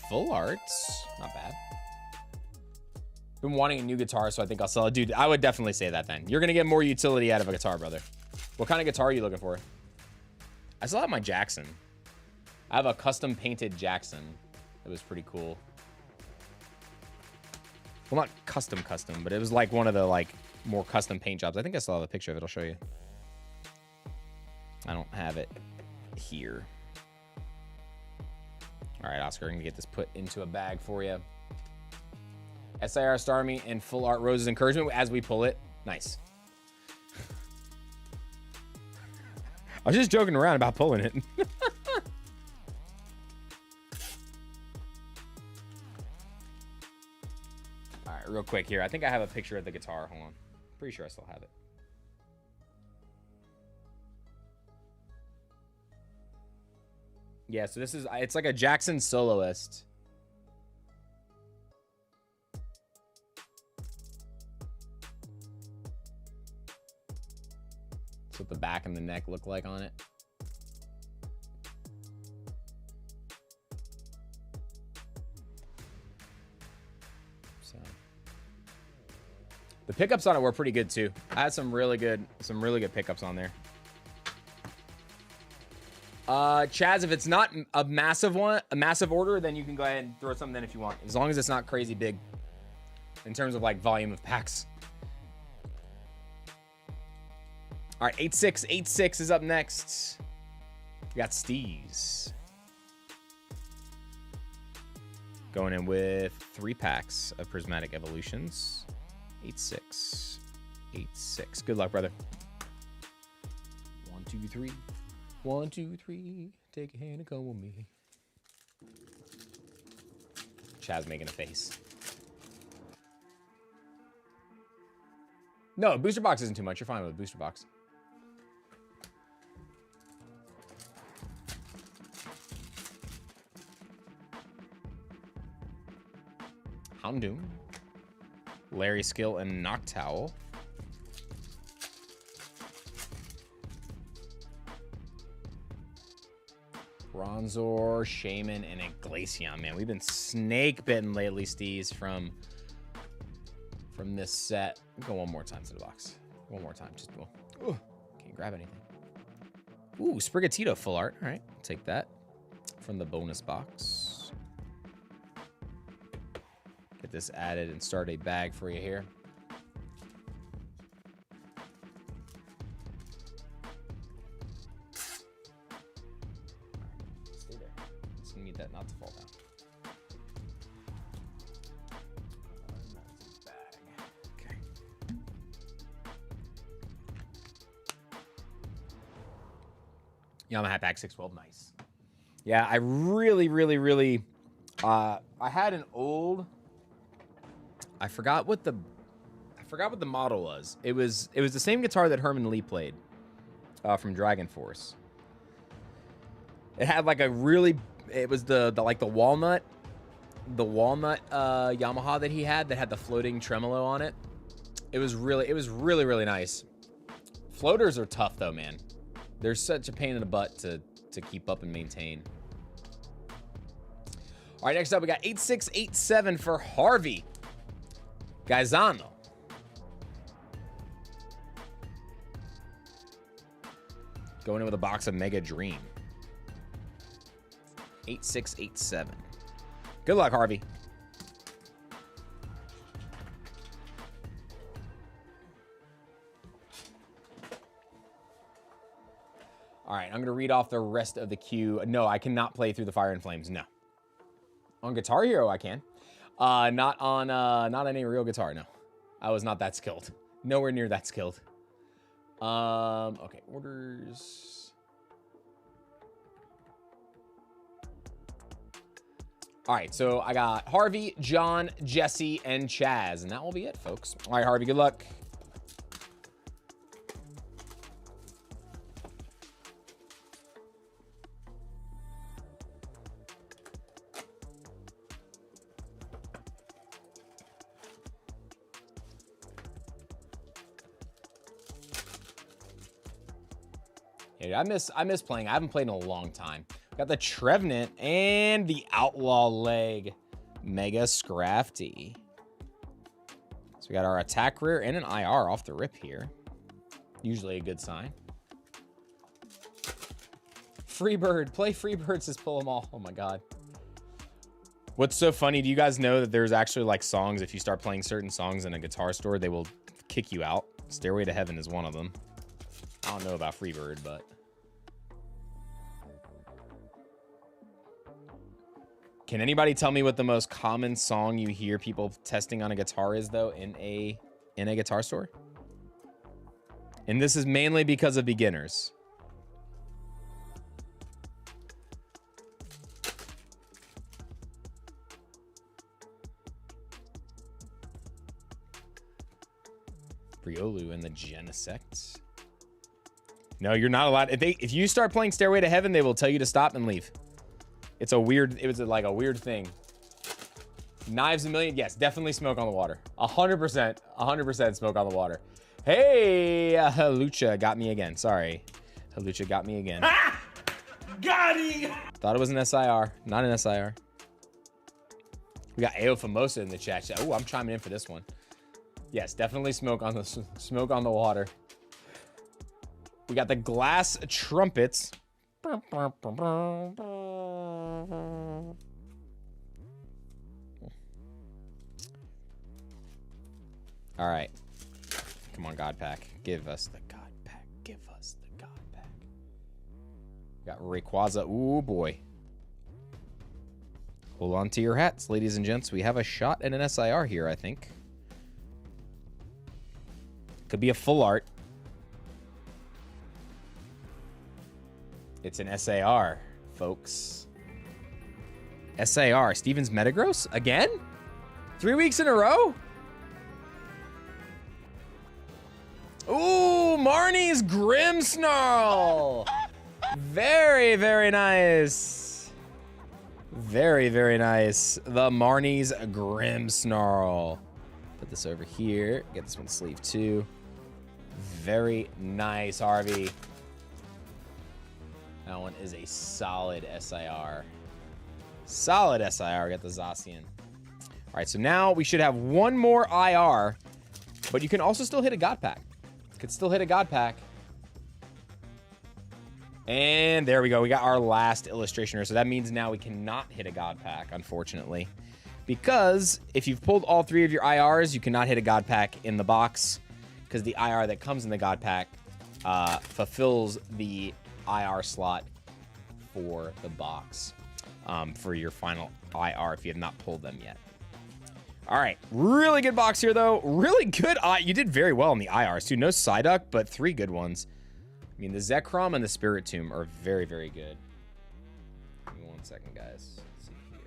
Full arts. Not bad. Been wanting a new guitar, so I think I'll sell it. Dude, I would definitely say that then. You're going to get more utility out of a guitar, brother. What kind of guitar are you looking for? I still have my Jackson. I have a custom painted Jackson. It was pretty cool. Well, not custom, but it was like one of the like more custom paint jobs. I think I still have a picture of it. I'll show you. I don't have it here. All right, Oscar, I'm going to get this put into a bag for you. SIR Starmie and Full Art Rose's Encouragement as we pull it. Nice. I was just joking around about pulling it. All right, real quick here. I think I have a picture of the guitar. Hold on. Pretty sure I still have it. Yeah, so this is, it's like a Jackson Soloist. That's what the back and the neck look like on it. So the pickups on it were pretty good too. I had some really good pickups on there. Chaz, if it's not a massive order, then you can go ahead and throw something in if you want, as long as it's not crazy big in terms of like volume of packs. All right, 8686 is up next. We got Steez going in with 3 packs of Prismatic Evolutions. 8686. Good luck, brother. 1, 2, 3. 1, 2, 3. Take a hand and come with me. Chaz making a face. No, booster box isn't too much. You're fine with a booster box. Houndoom. Larry Skill and Noctowl. Bronzor, Shaman, and a Glaceon. Man, we've been snake bitten lately, Steez, from this set. Go one more time to the box. One more time. Just go. Can't grab anything. Ooh, Sprigatito full art. All right, I'll take that from the bonus box. Get this added and start a bag for you here. Stay there. Just need that not to fall down. Yamaha Pack 612, nice. Yeah, I really, I had an old, I forgot what the model was. It was the same guitar that Herman Lee played from Dragon Force. It had like a really, it was the walnut Yamaha that he had that had the floating tremolo on it. It was really nice. Floaters are tough though, man. They're such a pain in the butt to keep up and maintain. All right, next up we got 8687 for Harvey Gaisano. Going in with a box of Mega Dream. 8687. Good luck, Harvey. All right, I'm going to read off the rest of the queue. No, I cannot play Through the Fire and Flames. No. On Guitar Hero, I can. Not on any real guitar, no. I was not that skilled. Nowhere near that skilled. Okay, orders. All right, so I got Harvey, John, Jesse, and Chaz, and that will be it, folks. All right, Harvey, good luck. Yeah, I miss playing. I haven't played in a long time. Got the Trevenant and the Outlaw Leg Mega Scrafty. So we got our attack rear and an IR off the rip here. Usually a good sign. Freebird. Play Freebird, says Pull 'em All. Oh my god. What's so funny, do you guys know that there's actually like songs, if you start playing certain songs in a guitar store, they will kick you out? Stairway to Heaven is one of them. I don't know about Freebird, but... Can anybody tell me what the most common song you hear people testing on a guitar is, though, in a guitar store? And this is mainly because of beginners. Briolu and the Genesect. No, you're not allowed. If you start playing Stairway to Heaven, they will tell you to stop and leave. It was like a weird thing. Knives a Million, yes, definitely Smoke on the Water. 100% Smoke on the Water. Hey, Halucha got me again. Sorry, Halucha got me again. Ah! Got him! Thought it was an SIR, not an SIR. We got Ao Famosa in the chat. Oh, I'm chiming in for this one. Yes, definitely Smoke on the Water. We got the Glass Trumpets. All right. Come on, God Pack. Give us the God Pack. Give us the God Pack. We got Rayquaza. Ooh, boy. Hold on to your hats, ladies and gents. We have a shot at an SIR here, I think. Could be a full art. It's an SAR, folks. SAR. Stevens Metagross? Again? 3 weeks in a row? Ooh, Marnie's Grimmsnarl. Very, very nice. Very, very nice. The Marnie's Grimmsnarl. Put this over here. Get this one sleeve too. Very nice, Harvey. That one is a solid SIR. Solid SIR. We got the Zacian. All right, so now we should have one more IR, but you can also still hit a God Pack. Could still hit a God Pack. And there we go. We got our last illustration here. So that means now we cannot hit a God Pack, unfortunately. Because if you've pulled all 3 of your IRs, you cannot hit a God Pack in the box. Because the IR that comes in the God Pack fulfills the IR slot for the box for your final IR if you have not pulled them yet. All right, really good box here though. Really good. You did very well in the IRs too. No Psyduck, but 3 good ones. I mean, the Zekrom and the Spiritomb are very, very good. Give me 1 second, guys. Let's see here.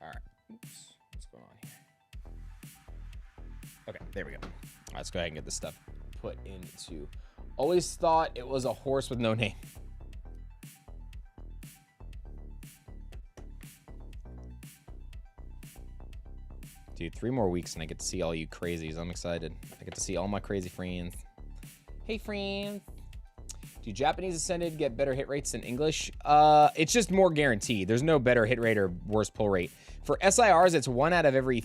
All right. Oops. What's going on here? Okay, there we go. All right, let's go ahead and get this stuff put into. Always thought it was a horse with no name. Dude, 3 more weeks and I get to see all you crazies. I'm excited. I get to see all my crazy friends. Hey, friends. Do Japanese Ascended get better hit rates than English? It's just more guaranteed. There's no better hit rate or worse pull rate. For SIRs, it's 1 out of every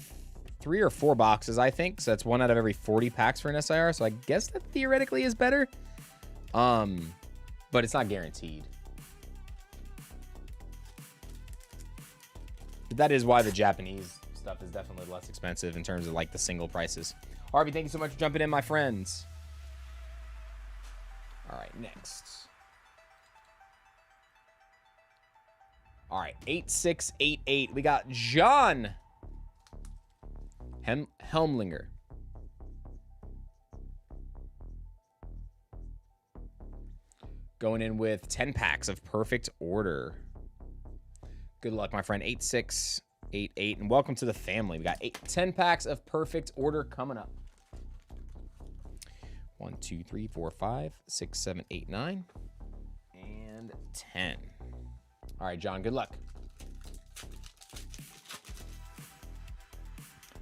3 or 4 boxes, I think. So that's 1 out of every 40 packs for an SIR. So I guess that theoretically is better. But it's not guaranteed. But that is why the Japanese stuff is definitely less expensive in terms of like the single prices. Harvey, thank you so much for jumping in, my friends. All right, next. All right, 8688. We got John Helmlinger. Going in with 10 packs of Perfect Order. Good luck, my friend. 8688. And welcome to the family. We got 10 packs of Perfect Order coming up. 1, 2, 3, 4, 5, 6, 7, 8, 9, and 10. All right, John, good luck.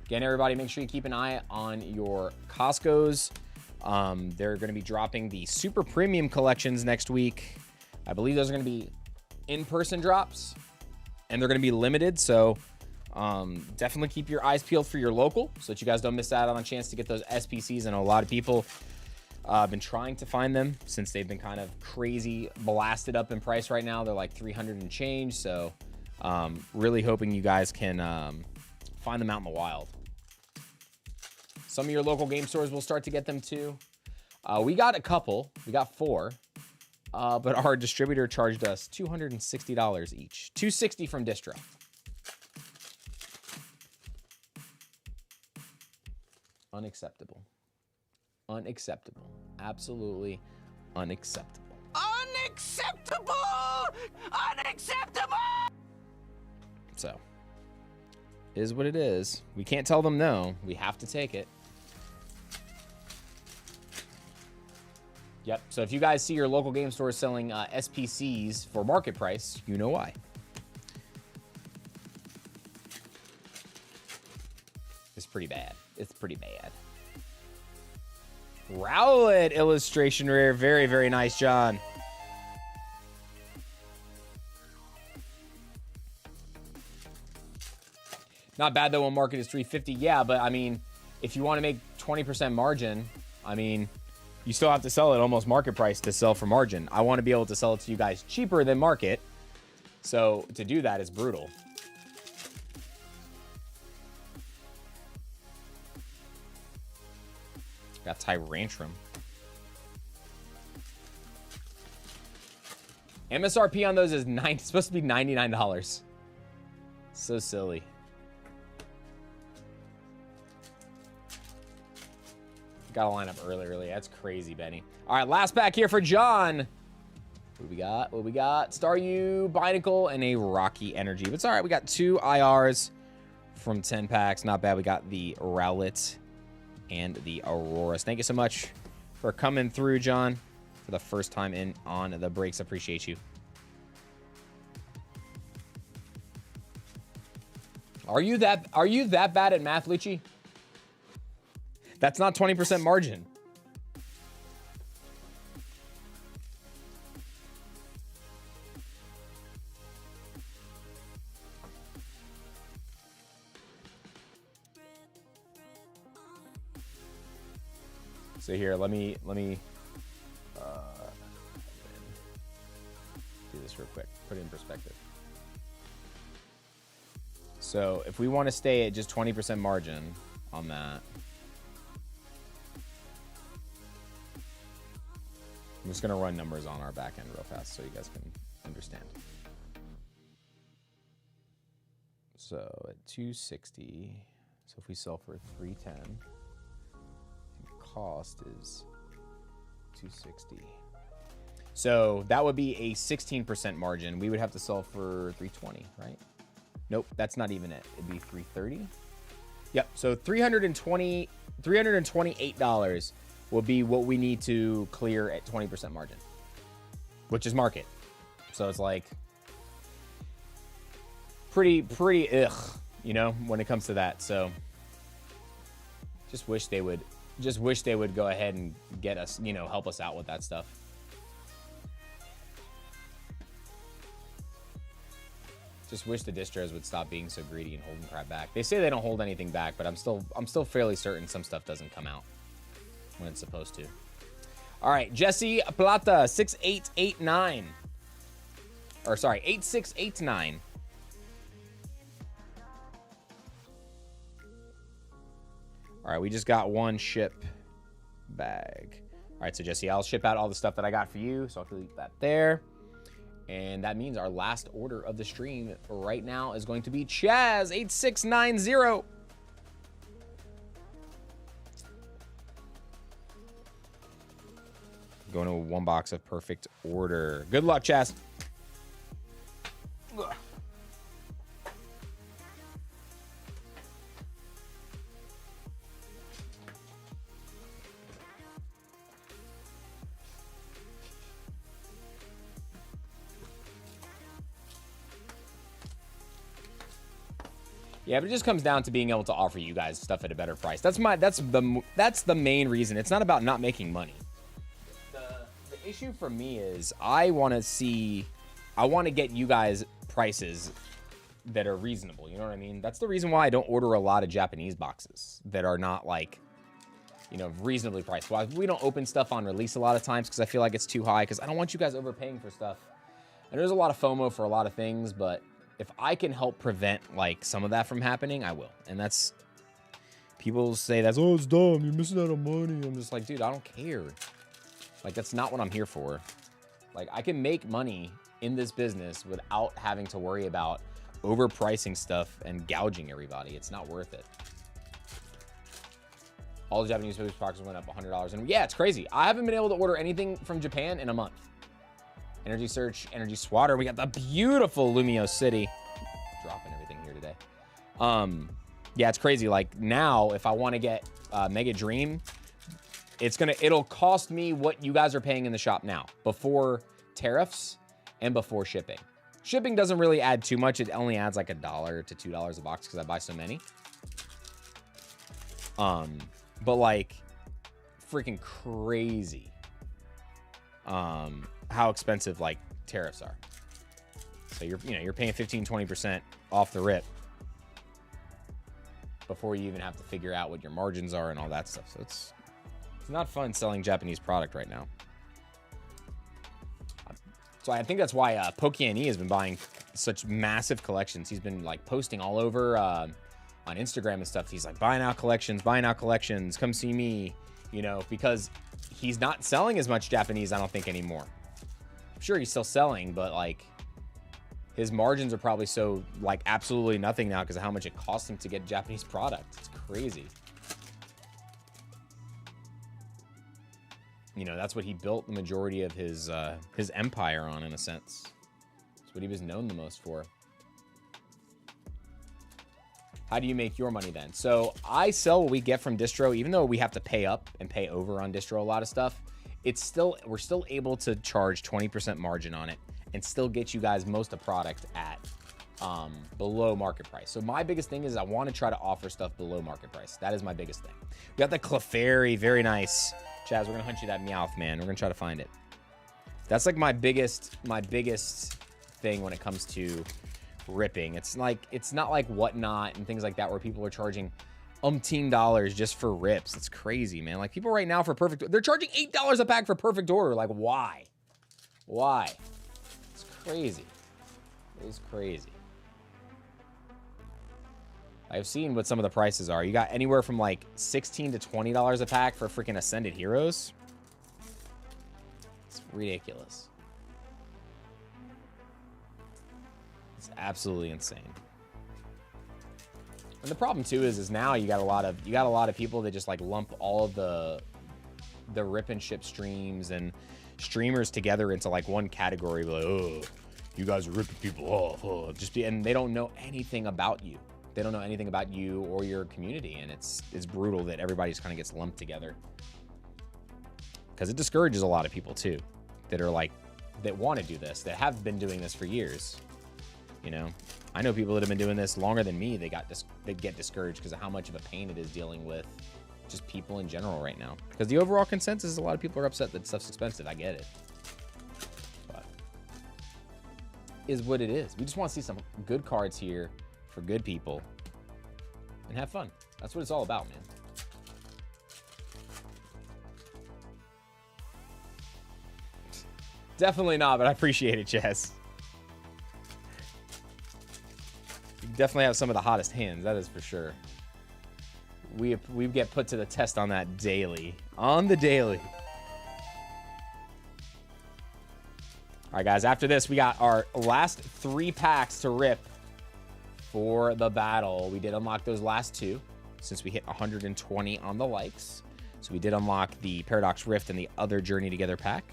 Again, everybody, make sure you keep an eye on your Costco's. They're going to be dropping the super premium collections next week. I believe those are going to be in-person drops, and they're going to be limited. So definitely keep your eyes peeled for your local so that you guys don't miss out on a chance to get those SPCs. I know a lot of people have been trying to find them since they've been kind of crazy blasted up in price right now. They're like 300 and change. So really hoping you guys can find them out in the wild. Some of your local game stores will start to get them too. We got a couple. We got 4. But our distributor charged us $260 each. $260 from distro. Unacceptable. Unacceptable. Absolutely unacceptable. Unacceptable! Unacceptable! So, is what it is. We can't tell them no. We have to take it. Yep. So if you guys see your local game store selling SPCs for market price, you know why. It's pretty bad. It's pretty bad. Rowlet illustration rare. Very, very nice, John. Not bad though when market is $350. Yeah, but I mean, if you want to make 20% margin, I mean, you still have to sell it almost market price to sell for margin. I want to be able to sell it to you guys cheaper than market. So to do that is brutal. Got Tyrantrum. MSRP on those is supposed to be $99. So silly. Got to line up early. That's crazy, Benny. All right, last pack here for John. What we got? What we got? Staryu, Binacle, and a Rocky Energy. But it's all right. We got 2 IRs from 10 packs. Not bad. We got the Rowlet and the Auroras. Thank you so much for coming through, John, for the first time in on the breaks. Appreciate you. Are you that bad at math, Lucci? That's not 20% margin. So here, let me do this real quick. Put it in perspective. So if we want to stay at just 20% margin on that, I'm just going to run numbers on our back end real fast so you guys can understand. So at 260, so if we sell for 310, cost is 260. So that would be a 16% margin. We would have to sell for 320, right? Nope, that's not even it. It'd be 330. Yep, so $328 will be what we need to clear at 20% margin, which is market. So it's like pretty ugh, you know, when it comes to that. So just wish they would go ahead and get us, you know, help us out with that stuff. Just wish the distros would stop being so greedy and holding crap back. They say they don't hold anything back, but I'm still fairly certain some stuff doesn't come out when it's supposed to. All right, Jesse Plata 6889. Or sorry, 8689. All right, we just got one ship bag. All right, so Jesse, I'll ship out all the stuff that I got for you, so I'll leave that there. And that means our last order of the stream for right now is going to be Chaz 8690. Going to one box of perfect order. Good luck, Chaz. Ugh. Yeah, but it just comes down to being able to offer you guys stuff at a better price. That's the main reason. It's not about not making money. The issue for me is I want to get you guys prices that are reasonable. You know what I mean? That's the reason why I don't order a lot of Japanese boxes that are not like, you know, reasonably priced. Why we don't open stuff on release a lot of times because I feel like it's too high because I don't want you guys overpaying for stuff. And there's a lot of FOMO for a lot of things, but if I can help prevent like some of that from happening, I will. And that's, people say that's, oh, it's dumb, you're missing out on money. I'm just like, dude, I don't care. Like, that's not what I'm here for. Like, I can make money in this business without having to worry about overpricing stuff and gouging everybody. It's not worth it. All the Japanese food boxes went up $100. And yeah, it's crazy. I haven't been able to order anything from Japan in a month. Energy Search, Energy Swatter. We got the beautiful Lumio City. Dropping everything here today. Yeah, it's crazy. Like now, if I want to get Mega Dream, it'll cost me what you guys are paying in the shop now, before tariffs and before shipping. Shipping doesn't really add too much. It only adds like $1 to $2 a box because I buy so many. But like freaking crazy. How expensive like tariffs are. So you're paying 15-20% off the rip before you even have to figure out what your margins are and all that stuff. So it's not fun selling Japanese product right now. So I think that's why Pokeani has been buying such massive collections. He's been like posting all over on Instagram and stuff. He's like buying out collections, come see me, you know, because he's not selling as much Japanese, I don't think, anymore. I'm sure he's still selling, but like his margins are probably so like absolutely nothing now because of how much it costs him to get Japanese product. It's crazy. You know, that's what he built the majority of his empire on, in a sense. It's what he was known the most for. How do you make your money then? So I sell what we get from distro, even though we have to pay up and pay over on distro a lot of stuff. We're still able to charge 20% margin on it and still get you guys most of product at below market price. So my biggest thing is I want to try to offer stuff below market price. That is my biggest thing. We got the Clefairy, very nice. Chaz, we're gonna hunt you that Meowth, man. We're gonna try to find it. That's like my biggest thing when it comes to ripping. It's not like Whatnot and things like that where people are charging $umpteen just for rips. It's crazy, man. Like people right now for perfect, they're charging $8 a pack for perfect order. Like why? It's crazy. It is crazy. I've seen what some of the prices are. You got anywhere from like $16 to $20 a pack for freaking Ascended Heroes. It's ridiculous. It's absolutely insane. And the problem too is now you got a lot of people that just like lump all of the rip and ship streams and streamers together into like one category. Like, oh, you guys are ripping people off. Oh. And they don't know anything about you. They don't know anything about you or your community, and it's brutal that everybody just kind of gets lumped together. Because it discourages a lot of people too, that are like, that want to do this, that have been doing this for years. You know, I know people that have been doing this longer than me. They get discouraged because of how much of a pain it is dealing with just people in general right now. Because the overall consensus is a lot of people are upset that stuff's expensive. I get it, but is what it is. We just want to see some good cards here for good people and have fun. That's what it's all about, man. Definitely not, but I appreciate it, Jess. You definitely have some of the hottest hands, that is for sure. We get put to the test on that daily. On the daily. All right, guys, after this, we got our last 3 packs to rip for the battle. We did unlock those last 2 since we hit 120 on the likes. So we did unlock the Paradox Rift and the other Journey Together pack.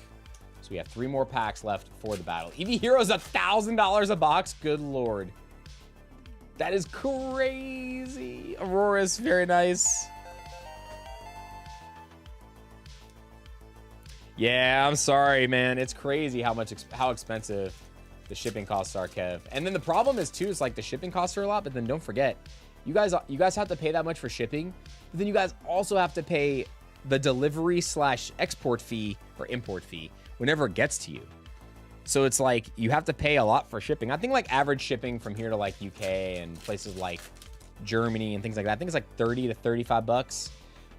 So we have 3 more packs left for the battle. EV Heroes, $1,000 a box. Good Lord. That is crazy. Aurora's very nice. Yeah, I'm sorry, man. It's crazy how expensive the shipping costs are, Kev. And then the problem is too, it's like the shipping costs are a lot, but then don't forget, you guys have to pay that much for shipping, but then you guys also have to pay the delivery / export fee or import fee whenever it gets to you. So it's like you have to pay a lot for shipping. I think like average shipping from here to like UK and places like Germany and things like that, I think it's like 30 to 35 bucks.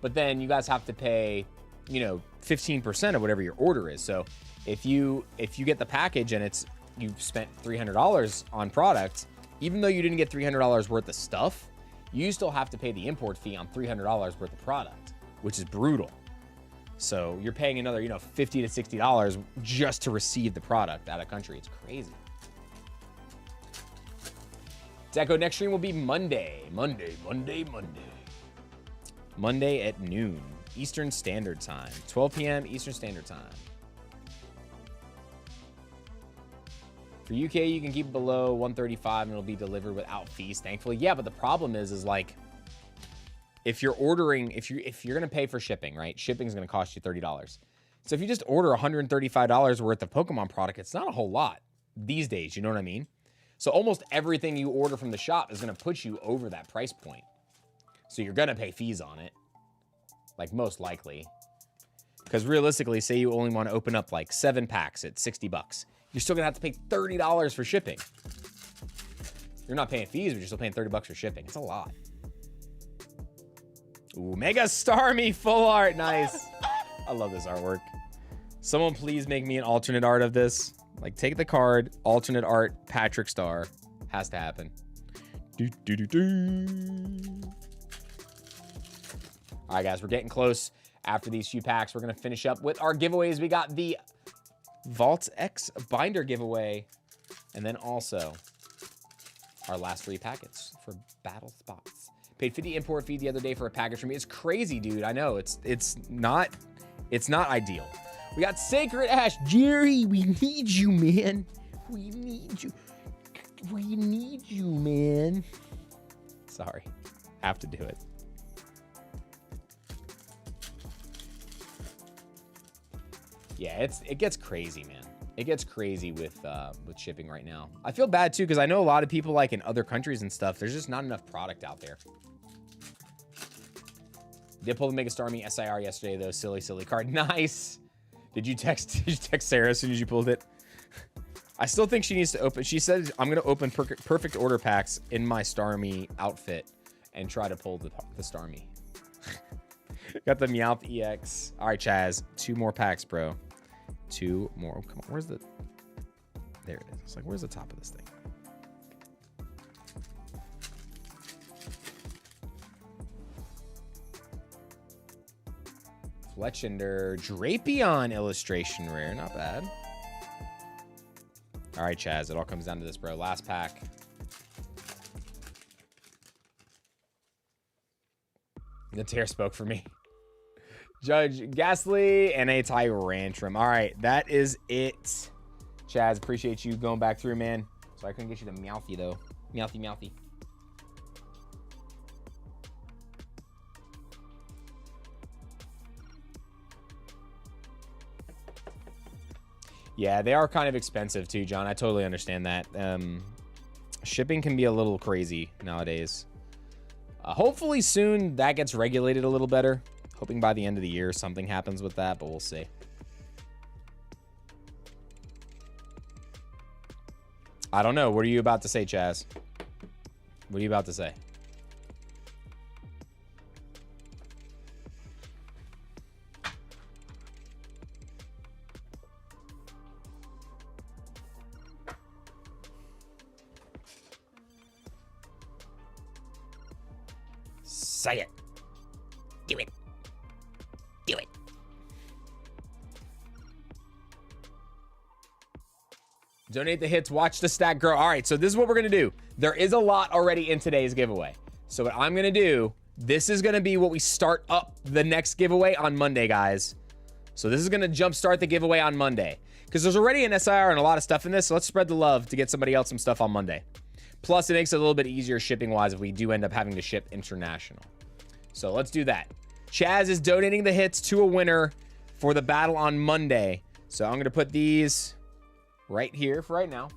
But then you guys have to pay, you know, 15% of whatever your order is. So if you get the package and you've spent $300 on product, even though you didn't get $300 worth of stuff, you still have to pay the import fee on $300 worth of product, which is brutal. So you're paying another, you know, $50 to $60 just to receive the product out of country. It's crazy. Deco, next stream will be Monday at noon Eastern Standard Time, 12 p.m. Eastern Standard Time. For UK, you can keep it below 135 and it'll be delivered without fees, thankfully. Yeah, but the problem is like, if you're ordering, if you're gonna pay for shipping, right? Shipping is gonna cost you $30. So if you just order $135 worth of Pokemon product, it's not a whole lot these days, you know what I mean? So almost everything you order from the shop is gonna put you over that price point. So you're gonna pay fees on it, like most likely. Because realistically, say you only wanna open up like 7 packs at 60 bucks. You're still gonna have to pay $30 for shipping. You're not paying fees, but you're still paying 30 bucks for shipping. It's a lot. Ooh, Mega Starmie full art, nice. I love this artwork. Someone please make me an alternate art of this. Like, take the card, alternate art, Patrick Star. Has to happen. All right, guys, we're getting close. After these few packs, we're gonna finish up with our giveaways. We got the Vault X binder giveaway, and then also our last 3 packets for battle spots. Paid 50 import fee the other day for a package from me. It's crazy, dude. I know it's not ideal. We got Sacred Ash. Jerry, we need you, man. We need you. We need you, man. Sorry. Have to do it. Yeah, it gets crazy, man. It gets crazy with shipping right now. I feel bad too, because I know a lot of people like in other countries and stuff, there's just not enough product out there. Did pull the Mega Starmie SIR yesterday though. Silly card. Nice. Did you text Sarah as soon as you pulled it? I still think she needs to open. She said I'm gonna open perfect order packs in my Starmie outfit and try to pull the Starmie. Got the Meowth EX. All right, Chaz. 2 more packs, bro. 2 more. Oh, come on. Where's the... There it is. It's like, where's the top of this thing? Fletchender, Drapion illustration rare. Not bad. All right, Chaz. It all comes down to this, bro. Last pack. The tear spoke for me. Judge Ghastly and a Tyrantrum. All right, that is it. Chaz, appreciate you going back through, man. So I couldn't get you the Meowthy, though. Meowthy. Yeah, they are kind of expensive too, John. I totally understand that. Shipping can be a little crazy nowadays. Hopefully soon that gets regulated a little better. Hoping by the end of the year something happens with that, but we'll see. I don't know. What are you about to say, Chaz? What are you about to say? Say it. Do it. Do it. Donate the hits, watch the stack grow. All right, so this is what we're gonna do. There is a lot already in today's giveaway. So what I'm gonna do, this is gonna be what we start up the next giveaway on Monday, guys. So this is gonna jumpstart the giveaway on Monday. Because there's already an SIR and a lot of stuff in this, so let's spread the love to get somebody else some stuff on Monday. Plus, it makes it a little bit easier shipping-wise if we do end up having to ship international. So let's do that. Chaz is donating the hits to a winner for the battle on Monday. So I'm gonna put these right here for right now.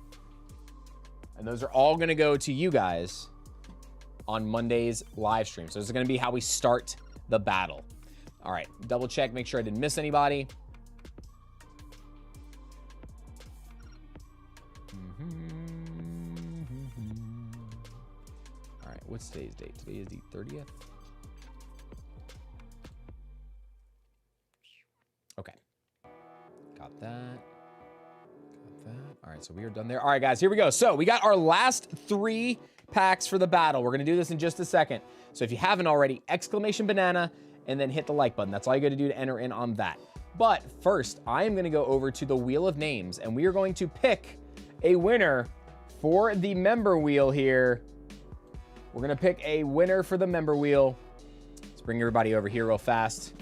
And those are all gonna go to you guys on Monday's live stream. So this is gonna be how we start the battle. All right, double check, make sure I didn't miss anybody. All right, what's today's date? Today is the 30th. Okay, got that. All right, so we are done there. All right, guys, here we go. So we got our last 3 packs for the battle. We're gonna do this in just a second. So if you haven't already, exclamation banana, and then hit the like button. That's all you gotta do to enter in on that. But first, I am gonna go over to the wheel of names, and we are going to pick a winner for the member wheel here. We're gonna pick a winner for the member wheel. Let's bring everybody over here real fast.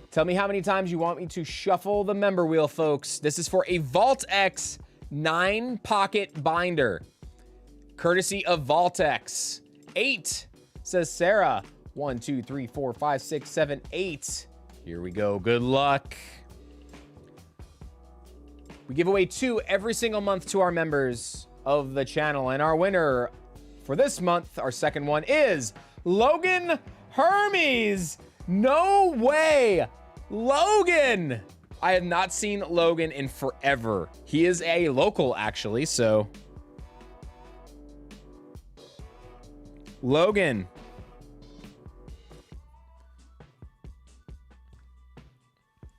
Tell me how many times you want me to shuffle the member wheel, folks. This is for a Vault X 9-pocket binder, courtesy of Vault X. 8, says Sarah. 1, 2, 3, 4, 5, 6, 7, 8. Here we go. Good luck. We give away 2 every single month to our members of the channel, and our winner for this month, our second one, is Logan Hermes. No way. Logan! I have not seen Logan in forever. He is a local, actually, so. Logan.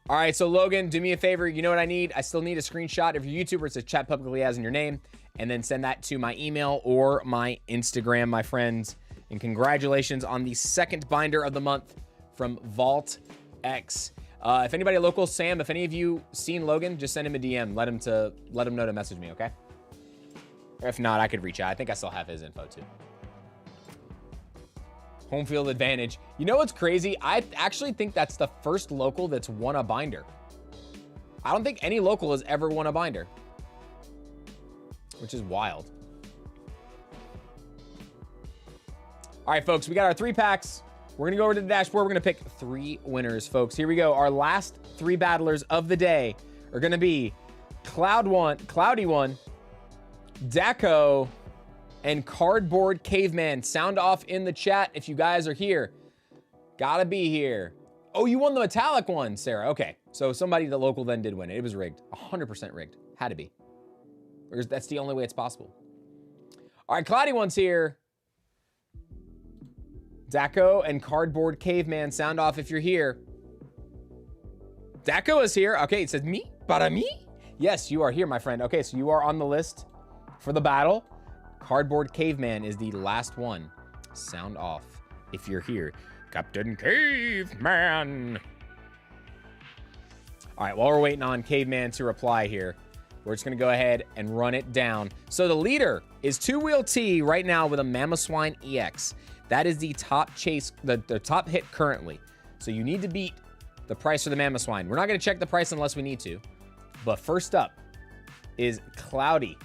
All right, so Logan, do me a favor. You know what I need? I still need a screenshot of your YouTube where it says chat publicly as in your name, and then send that to my email or my Instagram, my friends. And congratulations on the second binder of the month from Vault X. If anybody local, Sam, if any of you seen Logan, just send him a DM. Let him know to message me, okay? Or if not, I could reach out. I think I still have his info too. Home field advantage. You know what's crazy? I actually think that's the first local that's won a binder. I don't think any local has ever won a binder, which is wild. All right, folks, we got our 3 packs. We're gonna go over to the dashboard. We're gonna pick 3 winners, folks. Here we go. Our last 3 battlers of the day are gonna be Cloudy One, Daco, and Cardboard Caveman. Sound off in the chat if you guys are here. Gotta be here. Oh, you won the metallic one, Sarah. Okay, so somebody, the local, then did win it. It was rigged, 100% rigged. Had to be. Or that's the only way it's possible. All right, Cloudy One's here. Daco and Cardboard Caveman, sound off if you're here. Daco is here. Okay, it says me, para me. Yes, you are here, my friend. Okay, so you are on the list for the battle. Cardboard Caveman is the last one. Sound off if you're here. Captain Caveman. All right, while we're waiting on Caveman to reply here, we're just going to go ahead and run it down. So the leader is Two Wheel T right now with a Mamoswine EX. That is the top chase, the top hit currently. So you need to beat the price for the Mamoswine. We're not going to check the price unless we need to. But first up is Cloudy.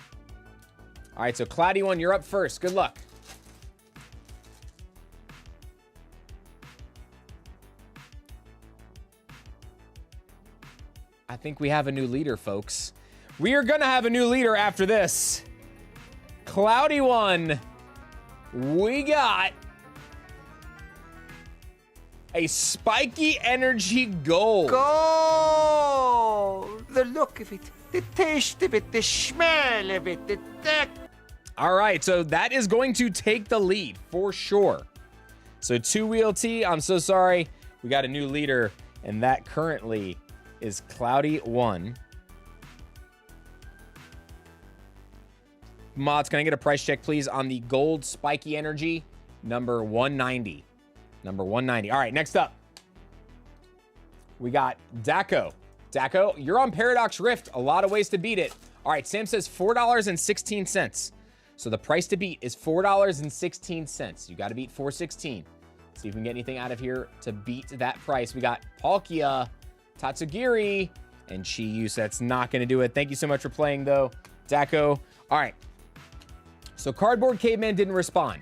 All right, so Cloudy One, you're up first. Good luck. I think we have a new leader, folks. We are going to have a new leader after this. Cloudy One. We got a Spiky Energy Gold. Gold! The look of it, the taste of it, the smell of it, the deck. All right, so that is going to take the lead for sure. So Two Wheel T, I'm so sorry. We got a new leader, and that currently is Cloudy One. Mods, can I get a price check, please, on the gold Spiky Energy, number 190. Number 190. All right, next up, we got Daco. Daco, you're on Paradox Rift. A lot of ways to beat it. All right, Sam says $4.16. So the price to beat is $4.16. You got to beat $4.16. See if we can get anything out of here to beat that price. We got Palkia, Tatsugiri, and Chi-Yu. So that's not going to do it. Thank you so much for playing, though, Daco. All right. So Cardboard Caveman didn't respond.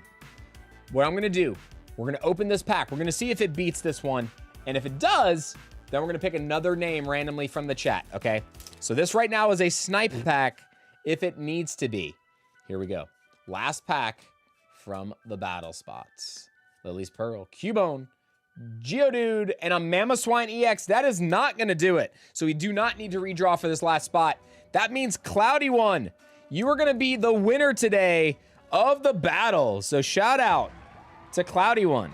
What I'm going to do, we're going to open this pack. We're going to see if it beats this one. And if it does, then we're going to pick another name randomly from the chat, okay? So this right now is a snipe pack if it needs to be. Here we go. Last pack from the battle spots. Lily's Pearl, Cubone, Geodude, and a Mamoswine EX. That is not going to do it. So we do not need to redraw for this last spot. That means Cloudy One, you are going to be the winner today of the battle. So shout out to Cloudy One.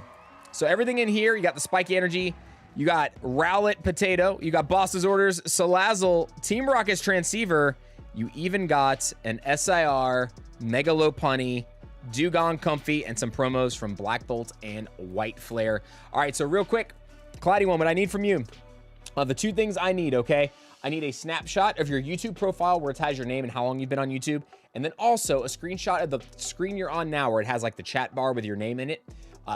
So everything in here, you got the Spiky Energy, you got Rowlet Potato, you got Boss's Orders, Salazzle, Team Rocket's Transceiver, you even got an SIR, Mega Lopunny, Dugong Comfy, and some promos from Black Bolt and White Flare. All right, so real quick, Cloudy One, what I need from you, the two things I need, okay? I need a snapshot of your YouTube profile where it has your name and how long you've been on YouTube, and then also a screenshot of the screen you're on now where it has like the chat bar with your name in it.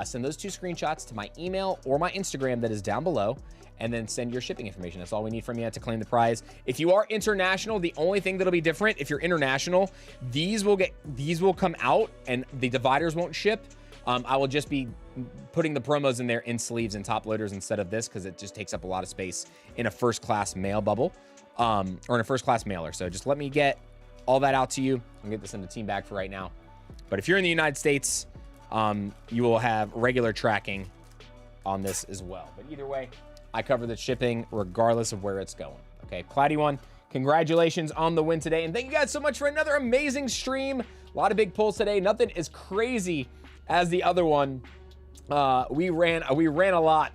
Send those two screenshots to my email or my Instagram that is down below, and then send your shipping information. That's all we need from you to claim the prize. If you are international, the only thing that'll be different, if you're international, these will come out and the dividers won't ship. I will just be putting the promos in there in sleeves and top loaders instead of this because it just takes up a lot of space in a first class mail bubble or in a first class mailer. So just let me get all that out to you. I'll get this in the team bag for right now. But if you're in the United States, you will have regular tracking on this as well. But either way, I cover the shipping regardless of where it's going. Okay, Cloudy One, congratulations on the win today. And thank you guys so much for another amazing stream. A lot of big pulls today. Nothing as crazy as the other one. We ran a lot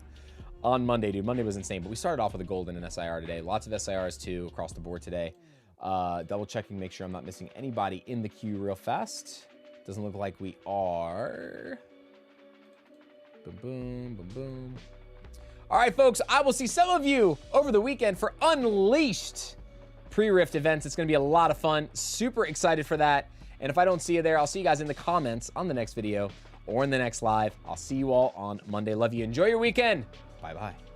on Monday, dude. Monday was insane, but we started off with a golden and SIR today. Lots of SIRs too across the board today. Double checking, make sure I'm not missing anybody in the queue real fast. Doesn't look like we are. Boom, boom, boom, boom. All right, folks, I will see some of you over the weekend for Unleashed pre-Rift events. It's going to be a lot of fun. Super excited for that. And if I don't see you there, I'll see you guys in the comments on the next video or in the next live. I'll see you all on Monday. Love you. Enjoy your weekend. Bye-bye.